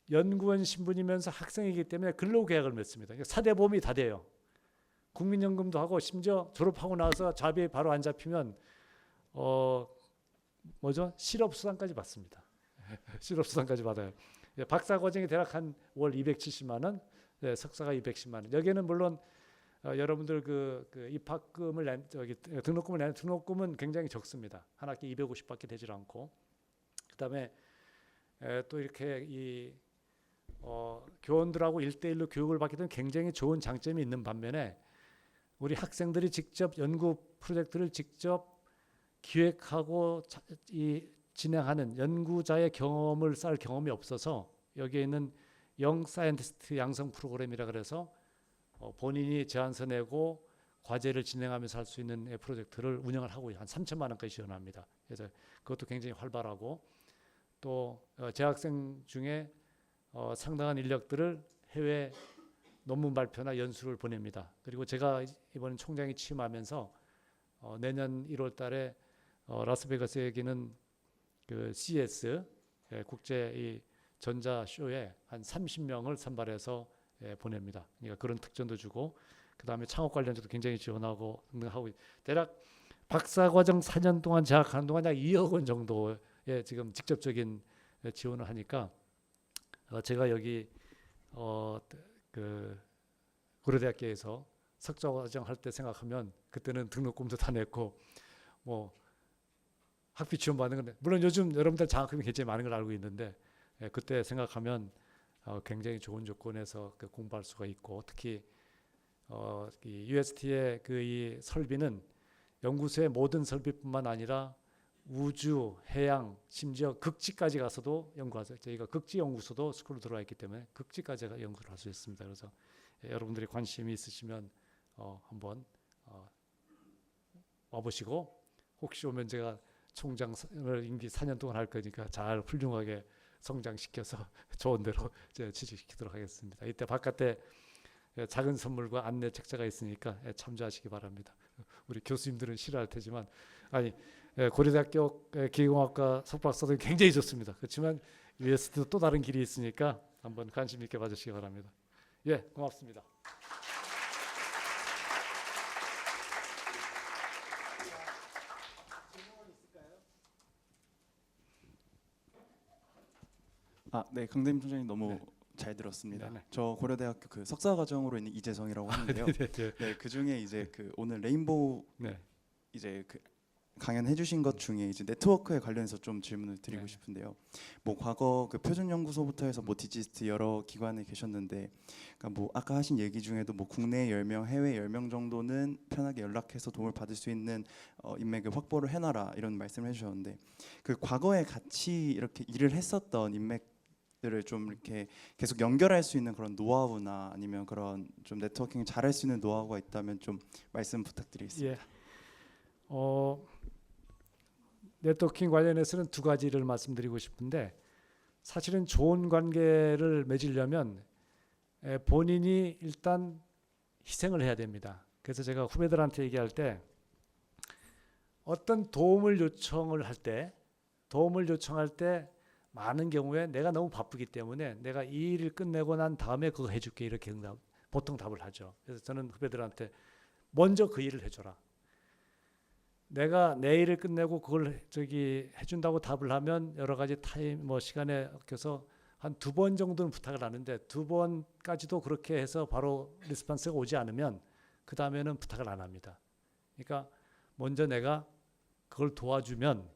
연구원 신분이면서 학생이기 때문에 근로계약을 맺습니다. 그러니까 사대보험이 다 돼요. 국민연금도 하고 심지어 졸업하고 나서 잡이 바로 안 잡히면 실업수당까지 받습니다. 실업수당까지 받아요. 박사 과정이 대략 한 월 270만 원, 석사가 210만 원. 여기는 물론 여러분들 그 입학금을 등록금을 내는 등록금은 굉장히 적습니다. 한 학기 250밖에 되질 않고. 그다음에 또 이렇게 이 교원들하고 1대1로 교육을 받게 되면 굉장히 좋은 장점이 있는 반면에 우리 학생들이 직접 연구 프로젝트를 직접 기획하고 진행하는 연구자의 경험을 쌓을 경험이 없어서 여기에 있는 영 사이언티스트 양성 프로그램이라 그래서 본인이 제안서 내고 과제를 진행하면서 할 수 있는 프로젝트를 운영을 하고 한 3천만 원까지 지원합니다. 그래서 그것도 굉장히 활발하고 또 재학생 중에 상당한 인력들을 해외 논문 발표나 연수를 보냅니다. 그리고 제가 이번 총장이 취임하면서 내년 1월 달에 라스베가스에 있는 그 CES 국제 이 전자 쇼에 한 30명을 선발해서 보냅니다. 그러니까 그런 특전도 주고 그다음에 창업 관련주도 굉장히 지원하고 등등하고 대략 박사과정 4년 동안 재학하는 동안 약 2억 원 정도의 지금 직접적인 지원을 하니까 제가 여기 그 고려대학교에서 석사과정 할 때 생각하면 그때는 등록금도 다 냈고 뭐 학비 지원 받는 건데 물론 요즘 여러분들 장학금이 굉장히 많은 걸 알고 있는데 그때 생각하면 굉장히 좋은 조건에서 공부할 수가 있고 특히 이 UST의 그 이 설비는 연구소의 모든 설비뿐만 아니라 우주, 해양, 심지어 극지까지 가서도 연구하죠. 저희가 극지 연구소도 스쿨로 들어와 있기 때문에 극지까지 연구를 할 수 있습니다. 그래서 여러분들이 관심이 있으시면 한번 와보시고 혹시 오면 제가 총장을 임기 4년 동안 할 거니까 잘 훌륭하게 성장시켜서 좋은 대로 취직시키도록 하겠습니다. 이때 바깥에 작은 선물과 안내 책자가 있으니까 참조하시기 바랍니다. 우리 교수님들은 싫어할 테지만 아니 고려대학교 기계공학과 석박사도 굉장히 좋습니다. 그렇지만 US도 또 다른 길이 있으니까 한번 관심 있게 봐주시기 바랍니다. 예, 고맙습니다. 네, 강대임 총장님 너무 네. 잘 들었습니다. 네네. 저 고려대학교 그 석사 과정으로 있는 이재성이라고 하는데요. 네, 네, 그 중에 이제 그 오늘 레인보우 네. 이제 그 강연해주신 것 중에 이제 네트워크에 관련해서 좀 질문을 드리고 네. 싶은데요. 뭐 과거 그 표준연구소부터 해서 뭐 디지스트 여러 기관에 계셨는데, 그러니까 뭐 아까 하신 얘기 중에도 뭐 국내 10명, 해외 10명 정도는 편하게 연락해서 도움을 받을 수 있는 인맥을 확보를 해놔라 이런 말씀을 해주셨는데, 그 과거에 같이 이렇게 일을 했었던 인맥들을 좀 이렇게 계속 연결할 수 있는 그런 노하우나 아니면 그런 좀 네트워킹 잘할 수 있는 노하우가 있다면 좀 말씀 부탁드리겠습니다. 예. 네트워킹 관련해서는 두 가지를 말씀드리고 싶은데, 사실은 좋은 관계를 맺으려면 본인이 일단 희생을 해야 됩니다. 그래서 제가 후배들한테 얘기할 때 어떤 도움을 요청할 때 많은 경우에 내가 너무 바쁘기 때문에 내가 이 일을 끝내고 난 다음에 그거 해줄게 이렇게 보통 답을 하죠. 그래서 저는 후배들한테 먼저 그 일을 해줘라. 내가 내 일을 끝내고 그걸 해준다고 답을 하면 여러 가지 시간에 껴서 한 2번 정도는 부탁을 하는데 2번까지도 그렇게 해서 바로 리스폰스가 오지 않으면 그 다음에는 부탁을 안 합니다. 그러니까 먼저 내가 그걸 도와주면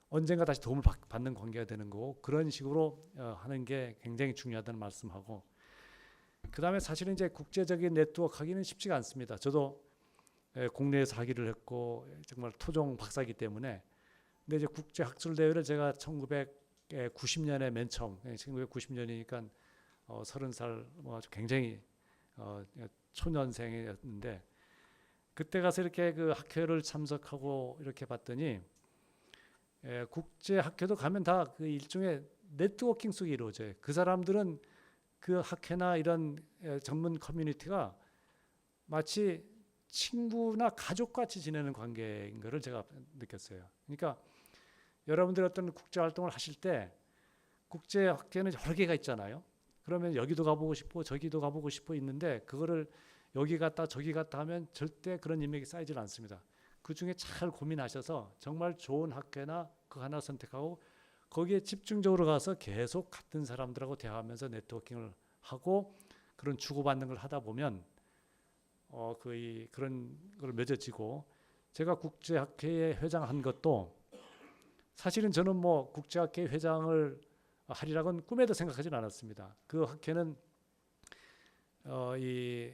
언젠가 다시 도움을 받는 관계가 되는 거고, 그런 식으로 하는 게 굉장히 중요하다는 말씀하고, 그 다음에 사실은 이제 국제적인 네트워크 하기는 쉽지가 않습니다. 저도 국내에서 하기를 했고 정말 토종 박사이기 때문에. 근데 이제 국제 학술 대회를 제가 1990년에 맨 처음, 1990년이니까 30살 아주 굉장히 초년생이었는데, 그때 가서 이렇게 그 학회를 참석하고 이렇게 봤더니 국제 학회도 가면 다 그 일종의 네트워킹 속에 이루어져요. 그 사람들은 그 학회나 이런 전문 커뮤니티가 마치 친구나 가족같이 지내는 관계인 것을 제가 느꼈어요. 그러니까 여러분들 어떤 국제 활동을 하실 때 국제 학회는 여러 개가 있잖아요. 그러면 여기도 가보고 싶고 저기도 가보고 싶어 있는데 그거를 여기 갔다 저기 갔다 하면 절대 그런 인맥이 쌓이질 않습니다. 그 중에 잘 고민하셔서 정말 좋은 학회나 그거 하나 선택하고 거기에 집중적으로 가서 계속 같은 사람들하고 대화하면서 네트워킹을 하고 그런 주고받는 걸 하다 보면 거의 그런 걸 맺어지고, 제가 국제학회에 회장한 것도 사실은 저는 뭐 국제학회 회장을 하리라고는 꿈에도 생각하지는 않았습니다. 그 학회는 이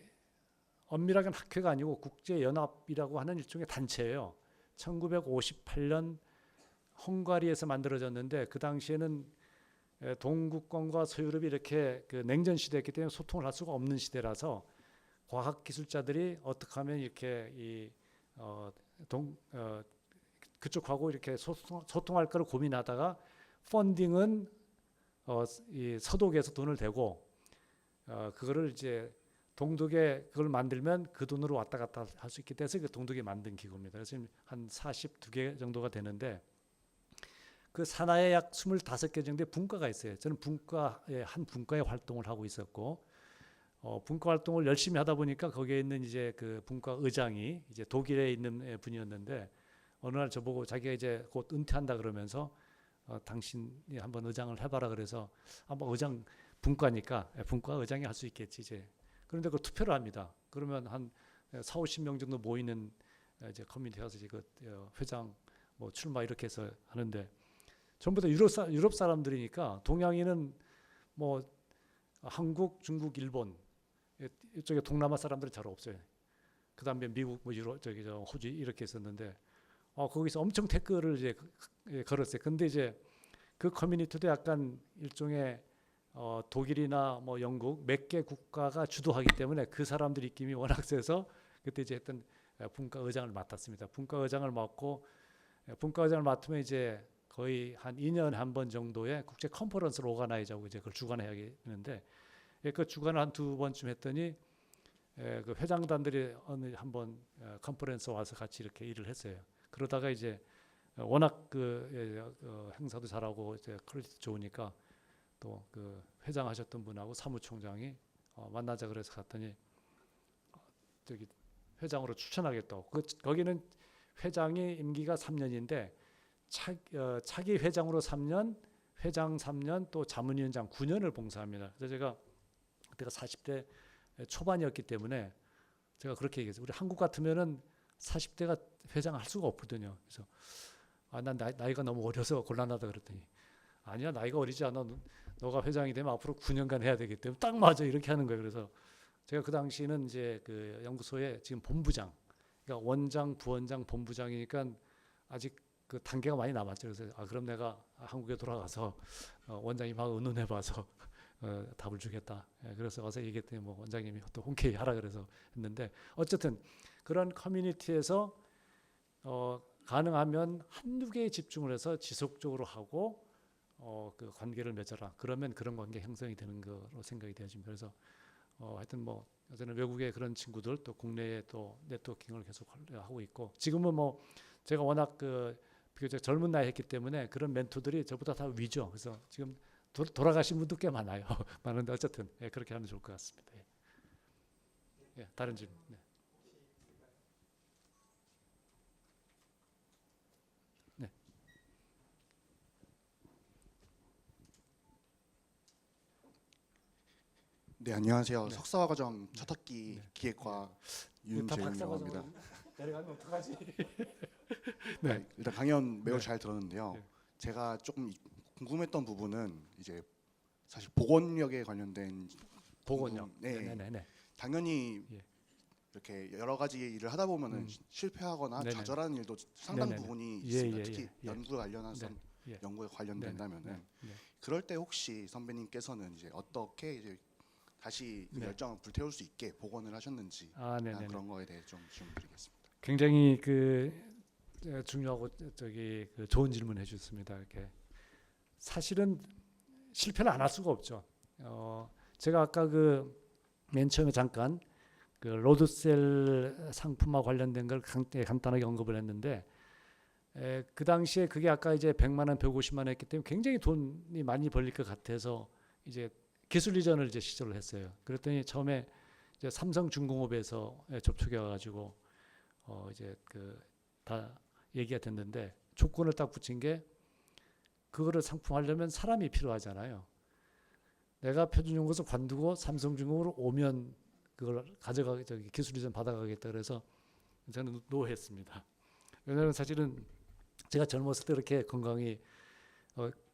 엄밀하게는 학회가 아니고 국제연합이라고 하는 일종의 단체예요. 1958년 헝가리에서 만들어졌는데, 그 당시에는 동구권과 서유럽이 이렇게 그 냉전 시대였기 때문에 소통을 할 수가 없는 시대라서 과학기술자들이 어떻게 하면 이렇게 그쪽하고 이렇게 소통할까를 고민하다가 펀딩은 이 서독에서 돈을 대고 그거를 이제 동독에 그걸 만들면 그 돈으로 왔다 갔다 할 수 있게 돼서 그 동독에 만든 기구입니다. 그래서 한 42개 정도가 되는데 그 산하에 약 25개 정도의 분과가 있어요. 저는 한 분과의 활동을 하고 있었고, 분과 활동을 열심히 하다 보니까 거기에 있는 이제 그 분과 의장이 이제 독일에 있는 분이었는데, 어느 날 저보고 자기가 이제 곧 은퇴한다 그러면서 당신이 한번 의장을 해봐라 그래서 한번 의장 분과니까 분과 의장이 할 수 있겠지 이제. 그런데 그 투표를 합니다. 그러면 한 40-50명 정도 모이는 이제 커뮤니티 가서 그 회장 뭐 출마 이렇게 해서 하는데, 전부 다 유럽 사람들이니까 동양인은 뭐 한국, 중국, 일본 이쪽에 동남아 사람들은 잘 없어요. 그 다음에 미국, 뭐 유럽, 호주 이렇게 있었는데 거기서 엄청 댓글을 이제 걸었어요. 근데 이제 그 커뮤니티도 약간 일종의 독일이나 뭐 영국 몇 개 국가가 주도하기 때문에 그 사람들 입김이 워낙 세서 그때 이제 했던 분과 의장을 맡았습니다. 분과 의장을 맡고 분과 의장을 맡으면 이제 거의 한 2년에 한 번 정도의 국제 컨퍼런스를 오가나이즈하고 이제 그걸 주관해야 하는데, 그 주관을 한 2번쯤 했더니 그 회장단들이 어느 한번 컨퍼런스 와서 같이 이렇게 일을 했어요. 그러다가 이제 워낙 행사도 잘하고 이제 퀄리티 좋으니까 또 그 회장하셨던 분하고 사무총장이 만나자 그래서 갔더니 저기 회장으로 추천하겠다고. 거기는 회장이 임기가 3년인데 차기 회장으로 3년, 회장 3년, 또 자문위원장 9년을 봉사합니다. 그래서 제가 그때가 40대 초반이었기 때문에 제가 그렇게 얘기했어요. 우리 한국 같으면은 40대가 회장할 수가 없거든요. 그래서 난 나이가 너무 어려서 곤란하다 그랬더니 아니야, 나이가 어리지 않아. 너가 회장이 되면 앞으로 9년간 해야 되기 때문에 딱 맞아, 이렇게 하는 거예요. 그래서 제가 그 당시는 이제 그 연구소의 지금 본부장, 그러니까 원장, 부원장, 본부장이니까 아직 그 단계가 많이 남았죠. 그래서 그럼 내가 한국에 돌아가서 원장님하고 의논해봐서 답을 주겠다. 그래서 와서 얘기했더니 뭐 원장님이 또 흔쾌히 하라 그래서 했는데, 어쨌든 그런 커뮤니티에서 가능하면 한두 개에 집중을 해서 지속적으로 하고 그 관계를 맺어라. 그러면 그런 관계 형성이 되는 거로 생각이 되어집니다. 그래서 하여튼 뭐 저는 외국의 그런 친구들 또 국내에 또 네트워킹을 계속 하고 있고, 지금은 뭐 제가 워낙 그 비교적 젊은 나이 했기 때문에 그런 멘토들이 저보다 다 위죠. 그래서 지금 돌아가신 분도 꽤 많아요. 많은데 어쨌든 그렇게 하면 좋을 것 같습니다. 다른 질문. 네. 네, 안녕하세요. 네. 석사과정 첫 학기 네. 기획과 다 윤재윤이라고 합니다. 내려가면 어떡하지? 네. 일단 강연 매우 네. 잘 들었는데요. 네. 제가 조금 궁금했던 부분은 이제 사실 보건력에 관련된 보건력. 네. 네네네. 당연히 예. 이렇게 여러 가지 일을 하다 보면은 실패하거나 네네. 좌절하는 일도 상당 네네네. 부분이 예, 있습니다. 예, 특히 예, 예. 연구에 관련해서 예. 연구에 관련된다면은 네. 네. 그럴 때 혹시 선배님께서는 이제 어떻게 이제 다시 그 네. 열정을 불태울 수 있게 복원을 하셨는지 네네네. 그런 거에 대해 좀 질문드리겠습니다. 굉장히 중요하고 그 좋은 질문 해주셨습니다. 이렇게 사실은 실패를 안 할 수가 없죠. 제가 아까 맨 처음에 잠깐 그 로드셀 상품과 관련된 걸 간단하게 언급을 했는데, 그 당시에 그게 아까 이제 100만 원, 150만 원 했기 때문에 굉장히 돈이 많이 벌릴 것 같아서 이제 기술 이전을 이제 시도를 했어요. 그랬더니 처음에 이제 삼성중공업에서 접촉해 가지고 이제 다 얘기가 됐는데, 조건을 딱 붙인 게 그거를 상품화하려면 사람이 필요하잖아요. 내가 표준연구소 관두고 삼성중공업으로 오면 그걸 기술 이전 받아가겠다 그래서 저는 노했습니다. 왜냐하면 사실은 제가 젊었을 때 그렇게 건강이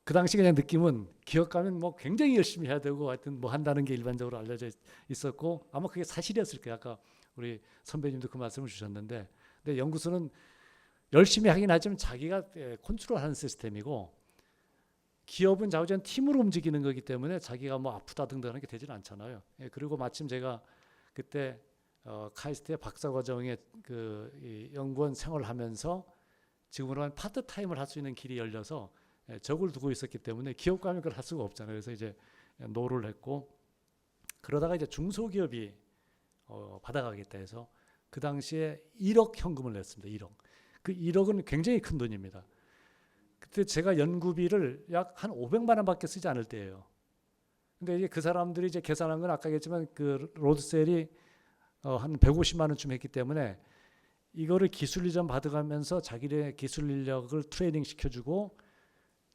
그 당시 그냥 느낌은 기업 가면 뭐 굉장히 열심히 해야 되고 하여튼 뭐 한다는 게 일반적으로 알려져 있었고, 아마 그게 사실이었을 거예요. 아까 우리 선배님도 그 말씀을 주셨는데, 근데 연구소는 열심히 하긴 하지만 자기가 컨트롤하는 시스템이고, 기업은 자우전 팀으로 움직이는 거기 때문에 자기가 뭐 아프다 등등 하는 게 되지는 않잖아요. 그리고 마침 제가 그때 카이스트의 박사과정에 이 연구원 생활을 하면서 지금으로는 파트타임을 할 수 있는 길이 열려서 적을 두고 있었기 때문에 기업 가면 그걸 할 수가 없잖아요. 그래서 이제 노를 했고, 그러다가 이제 중소기업이 받아가겠다 해서 그 당시에 1억 현금을 냈습니다. 1억. 그 1억은 굉장히 큰 돈입니다. 그때 제가 연구비를 약 한 500만 원밖에 쓰지 않을 때예요. 근데 이제 그 사람들이 이제 계산한 건 아까 얘기했지만 그 로드셀이 한 150만 원쯤 했기 때문에 이거를 기술 이전 받아가면서 자기네 기술 인력을 트레이닝 시켜주고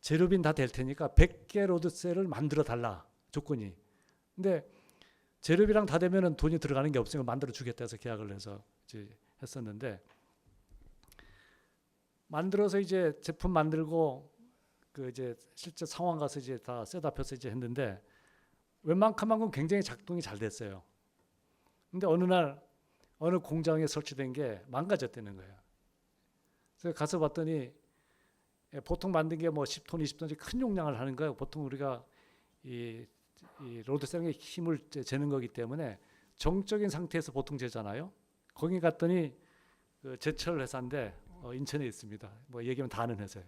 재료비는 다 될 테니까 100개 로드셀을 만들어 달라, 조건이. 근데 재료비랑 다 되면은 돈이 들어가는 게 없으니까 만들어 주겠다 해서 계약을 해서 이제 했었는데, 만들어서 이제 제품 만들고 이제 실제 상황 가서 이제 다 셋업해서 이제 했는데 웬만큼만큼 굉장히 작동이 잘 됐어요. 근데 어느 날 어느 공장에 설치된 게 망가졌다는 거예요. 그래서 가서 봤더니 보통 만든 게 뭐 10톤, 20톤씩 큰 용량을 하는 거예요. 보통 우리가 이 로드셀의 힘을 재는 거기 때문에 정적인 상태에서 보통 재잖아요. 거기 갔더니 제철 회사인데 인천에 있습니다. 뭐 얘기하면 다 아는 회사예요.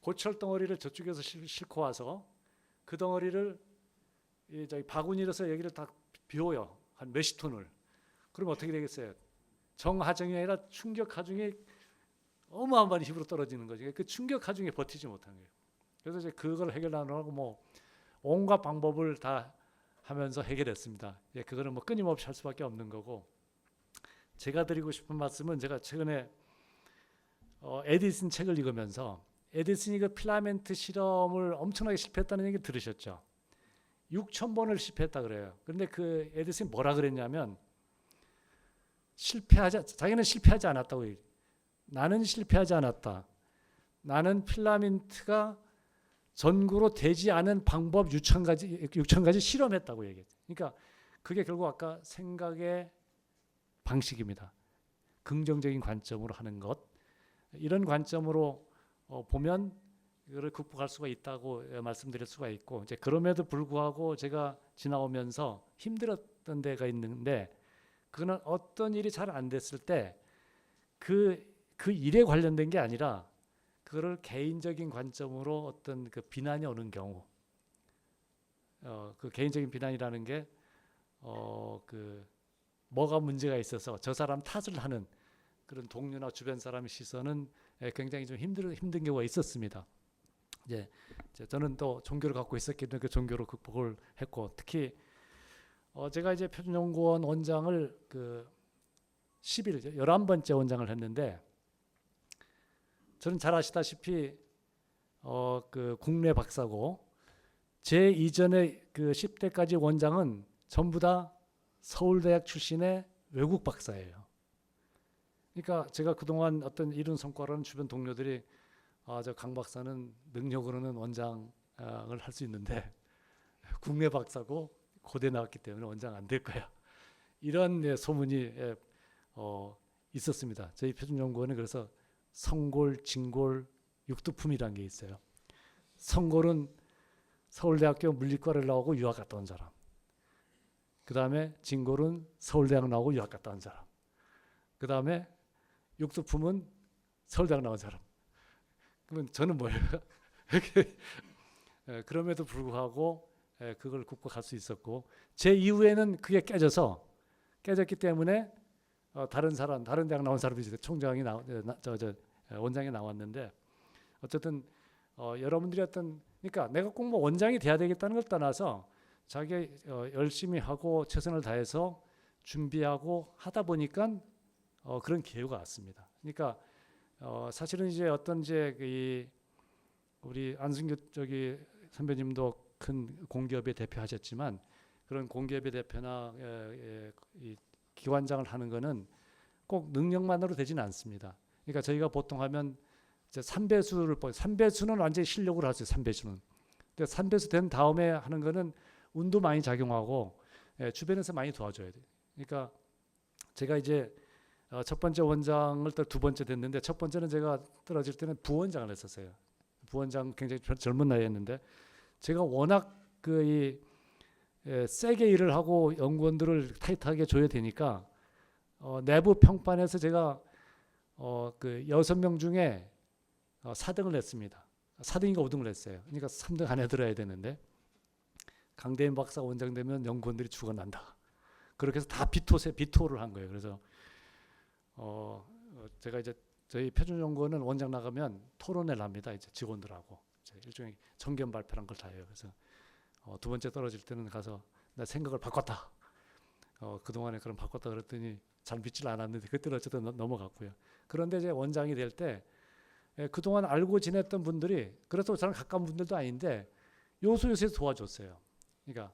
고철 덩어리를 저쪽에서 싣고 와서 그 덩어리를 저기 바구니로서 여기를 다 비워요. 한 몇십 톤을. 그럼 어떻게 되겠어요? 정하중이 아니라 충격하중이 어마어마한 힘으로 떨어지는 거죠. 그 충격하중에 버티지 못한 거예요. 그래서 이제 그걸 해결하려고 뭐 온갖 방법을 다 하면서 해결했습니다. 예, 그거는 뭐 끊임없이 할 수밖에 없는 거고, 제가 드리고 싶은 말씀은, 제가 최근에 에디슨 책을 읽으면서, 에디슨이 그 필라멘트 실험을 엄청나게 실패했다는 얘기 들으셨죠? 6,000번을 실패했다 그래요. 그런데 그 에디슨이 뭐라 그랬냐면, 자기는 실패하지 않았다고 얘기해요. 나는 실패하지 않았다. 나는 필라멘트가 전구로 되지 않은 방법 6,000가지 실험했다고 얘기했어요. 그러니까 그게 결국 아까 생각의 방식입니다. 긍정적인 관점으로 하는 것. 이런 관점으로 보면 이거를 극복할 수가 있다고 말씀드릴 수가 있고, 이제 그럼에도 불구하고 제가 지나오면서 힘들었던 데가 있는데, 그거는 어떤 일이 잘 안 됐을 때 그 일에 관련된 게 아니라 그거를 개인적인 관점으로 어떤 그 비난이 오는 경우, 그 개인적인 비난이라는 게 그 뭐가 문제가 있어서 저 사람 탓을 하는 그런 동료나 주변 사람의 시선은 굉장히 좀 힘든 경우가 있었습니다. 이제 저는 또 종교를 갖고 있었기 때문에 그 종교로 극복을 했고, 특히 제가 이제 표준연구원 원장을 그 11번째 원장을 했는데, 저는 잘 아시다시피 그 국내 박사고, 제 이전에 그 10대까지 원장은 전부 다 서울대학 출신의 외국 박사예요. 그러니까 제가 그동안 어떤 이룬 성과로는 주변 동료들이 저 강 박사는 능력으로는 원장을 할 수 있는데 국내 박사고 고대 나왔기 때문에 원장 안 될 거야. 이런 소문이 있었습니다. 저희 표준연구원은 그래서 성골, 진골, 육두품이라는 게 있어요. 성골은 서울대학교 물리과를 나오고 유학 갔다 온 사람. 그 다음에 진골은 서울대학 나오고 유학 갔다 온 사람. 그 다음에 육두품은 서울대학 나온 사람. 그러면 저는 뭐예요? 그럼에도 불구하고 그걸 극복할 수 있었고, 제 이후에는 그게 깨졌기 때문에 다른 대학 나온 사람이 총장이 원장이 나왔는데, 어쨌든 여러분들이 그러니까 내가 꼭 뭐 원장이 돼야 되겠다는 걸 떠나서 자기 열심히 하고 최선을 다해서 준비하고 하다 보니까 그런 기회가 왔습니다. 그러니까 사실은 이제 우리 안승규 선배님도 큰 공기업의 대표하셨지만, 그런 공기업의 대표나 이 기관장을 하는 거는 꼭 능력만으로 되지는 않습니다. 그러니까 저희가 보통 하면 이제 3배수는 완전히 실력으로 하죠. 3배수는. 근데 3배수 된 다음에 하는 거는 운도 많이 작용하고 주변에서 많이 도와줘야 돼요. 그러니까 제가 이제 첫 번째 원장을 또 두 번째 됐는데, 첫 번째는 제가 떨어질 때는 부원장을 했었어요. 부원장 굉장히 젊은 나이에 했는데, 제가 워낙 세게 일을 하고 연구원들을 타이트하게 줘야 되니까 내부 평판에서 제가 그 6명 중에 4등을 냈습니다. 4등인가 5등을 했어요. 그러니까 3등 안에 들어야 되는데, 강대인 박사 원장 되면 연구원들이 죽어난다. 그렇게 해서 다 비토를 한 거예요. 그래서 제가 이제 저희 표준연구원은 원장 나가면 토론회를 합니다. 이제 직원들하고 일종의 정견 발표란 걸 다 해요. 그래서 두 번째 떨어질 때는 가서 나 생각을 바꿨다. 그동안에 그럼 바꿨다 그랬더니 잘 믿질 않았는데, 그때는 어쨌든 넘어갔고요. 그런데 이제 원장이 될 때 그동안 알고 지냈던 분들이, 그래도 저랑 가까운 분들도 아닌데 요소에서 도와줬어요. 그러니까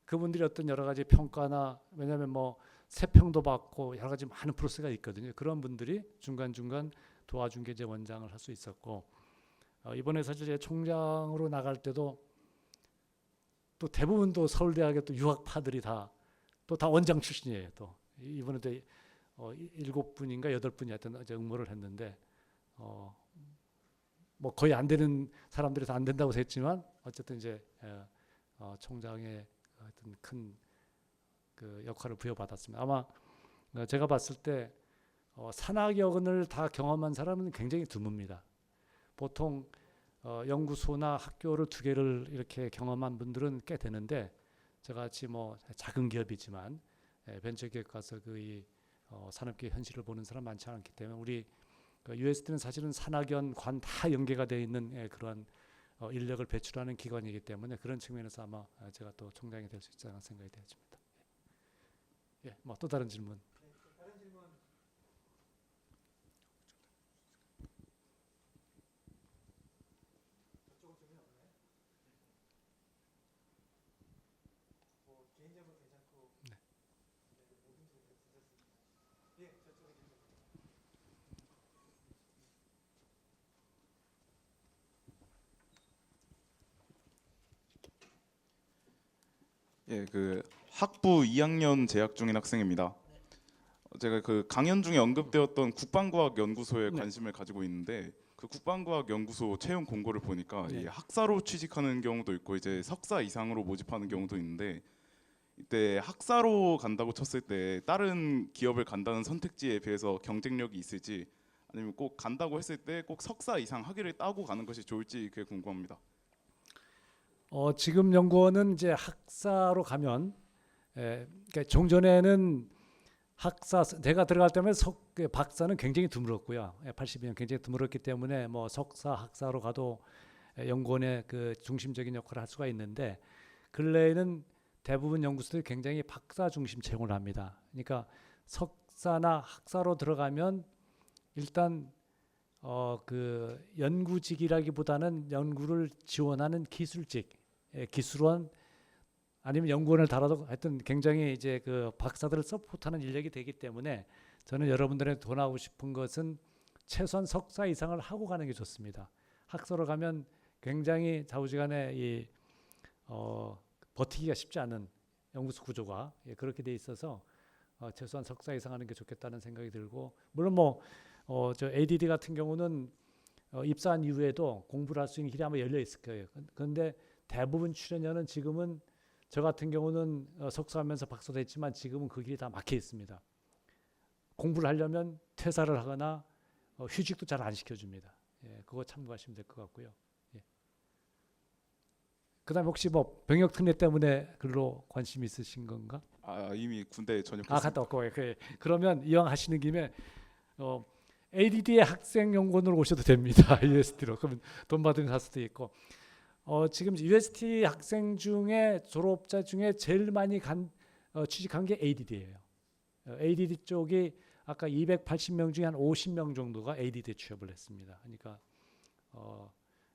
그분들이 어떤 여러 가지 평가나, 왜냐하면 뭐 세평도 받고 여러 가지 많은 프로세스가 있거든요. 그런 분들이 중간중간 도와준 게 이제 원장을 할 수 있었고, 이번에 사실 제 총장으로 나갈 때도 또 대부분 또 서울대학의 또 유학파들이 다 원장 출신이에요. 또 이번에도 7분인가 8분이 하여튼 응모를 했는데, 뭐 거의 안 되는 사람들이 다 안 된다고 했지만 어쨌든 이제 총장의 하여튼 큰 그 역할을 부여받았습니다. 아마 제가 봤을 때 산학여근을 다 경험한 사람은 굉장히 드뭅니다. 보통 연구소나 학교를 2개를 이렇게 경험한 분들은 꽤 되는데, 저같이 뭐 작은 기업이지만 벤처기업 가서 그 산업계의 현실을 보는 사람 많지 않기 때문에 우리 UST는 사실은 산학연, 관 다 연계가 되어 있는 그러한 인력을 배출하는 기관이기 때문에 그런 측면에서 아마 제가 또 총장이 될 수 있지 않을까 생각이 되어집니다. 예, 뭐 또 다른 질문. 예, 그 학부 2학년 재학 중인 학생입니다. 제가 그 강연 중에 언급되었던 국방과학연구소에 네. 관심을 가지고 있는데 그 국방과학연구소 채용 공고를 보니까 네. 이 학사로 취직하는 경우도 있고 이제 석사 이상으로 모집하는 경우도 있는데 이때 학사로 간다고 쳤을 때 다른 기업을 간다는 선택지에 비해서 경쟁력이 있을지 아니면 꼭 간다고 했을 때 꼭 석사 이상 학위를 따고 가는 것이 좋을지 그게 궁금합니다. 지금 연구원은 이제 학사로 가면, 그러니까 종전에는 학사, 제가 들어갈 때면 박사는 굉장히 드물었고요. 80년 굉장히 드물었기 때문에 뭐 석사, 학사로 가도 연구원의 그 중심적인 역할을 할 수가 있는데 근래에는 대부분 연구소들이 굉장히 박사 중심 채용을 합니다. 그러니까 석사나 학사로 들어가면 일단 그 연구직이라기보다는 연구를 지원하는 기술직, 기술원 아니면 연구원을 달아도 하여튼 굉장히 이제 그 박사들을 서포트하는 인력이 되기 때문에 저는 여러분들의 권하고 싶은 것은 최소한 석사 이상을 하고 가는 게 좋습니다. 학사로 가면 굉장히 좌우지간에 이 버티기가 쉽지 않은 연구소 구조가 그렇게 돼 있어서 최소한 석사 이상 하는 게 좋겠다는 생각이 들고 물론 저 ADD 같은 경우는 입사한 이후에도 공부를 할 수 있는 길이 아마 열려 있을 거예요. 그런데 대부분 출연료는 지금은 저 같은 경우는 석사하면서 박사도 했지만 지금은 그 길이 다 막혀 있습니다. 공부를 하려면 퇴사를 하거나 휴직도 잘 안 시켜줍니다. 예, 그거 참고하시면 될 것 같고요. 예. 그다음에 혹시 뭐 병역 특례 때문에 글로 관심 있으신 건가? 이미 군대에 전역했습니다. 갔다 왔고 그러면 이왕 하시는 김에 ADD의 학생 연구원으로 오셔도 됩니다. UST로 그러면 돈 받으면 갈 수도 있고 지금 UST 학생 중에 졸업자 중에 제일 많이 취직한 게 ADD예요. ADD 쪽이 아까 280명 중에 한 50명 정도가 ADD 취업을 했습니다. 그러니까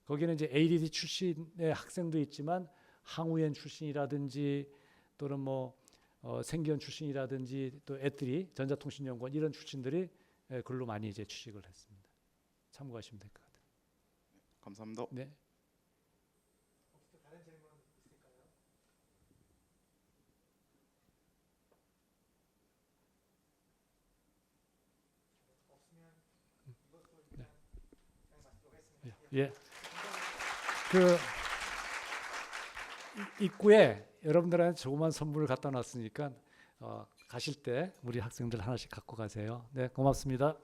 거기는 이제 ADD 출신의 학생도 있지만 항우연 출신이라든지 또는 뭐 생기원 출신이라든지 또 애들이 전자통신연구원 이런 출신들이 글로 많이 이제 취직을 했습니다. 참고하시면 될 것 같아요. 감사합니다. 네. 다른 질문 있을까요? 없으면 이것도 일단 마치도록 하겠습니다. 예. 그 입구에 여러분들한테 조그만 선물을 갖다 놨으니까 가실 때 우리 학생들 하나씩 갖고 가세요. 네, 고맙습니다.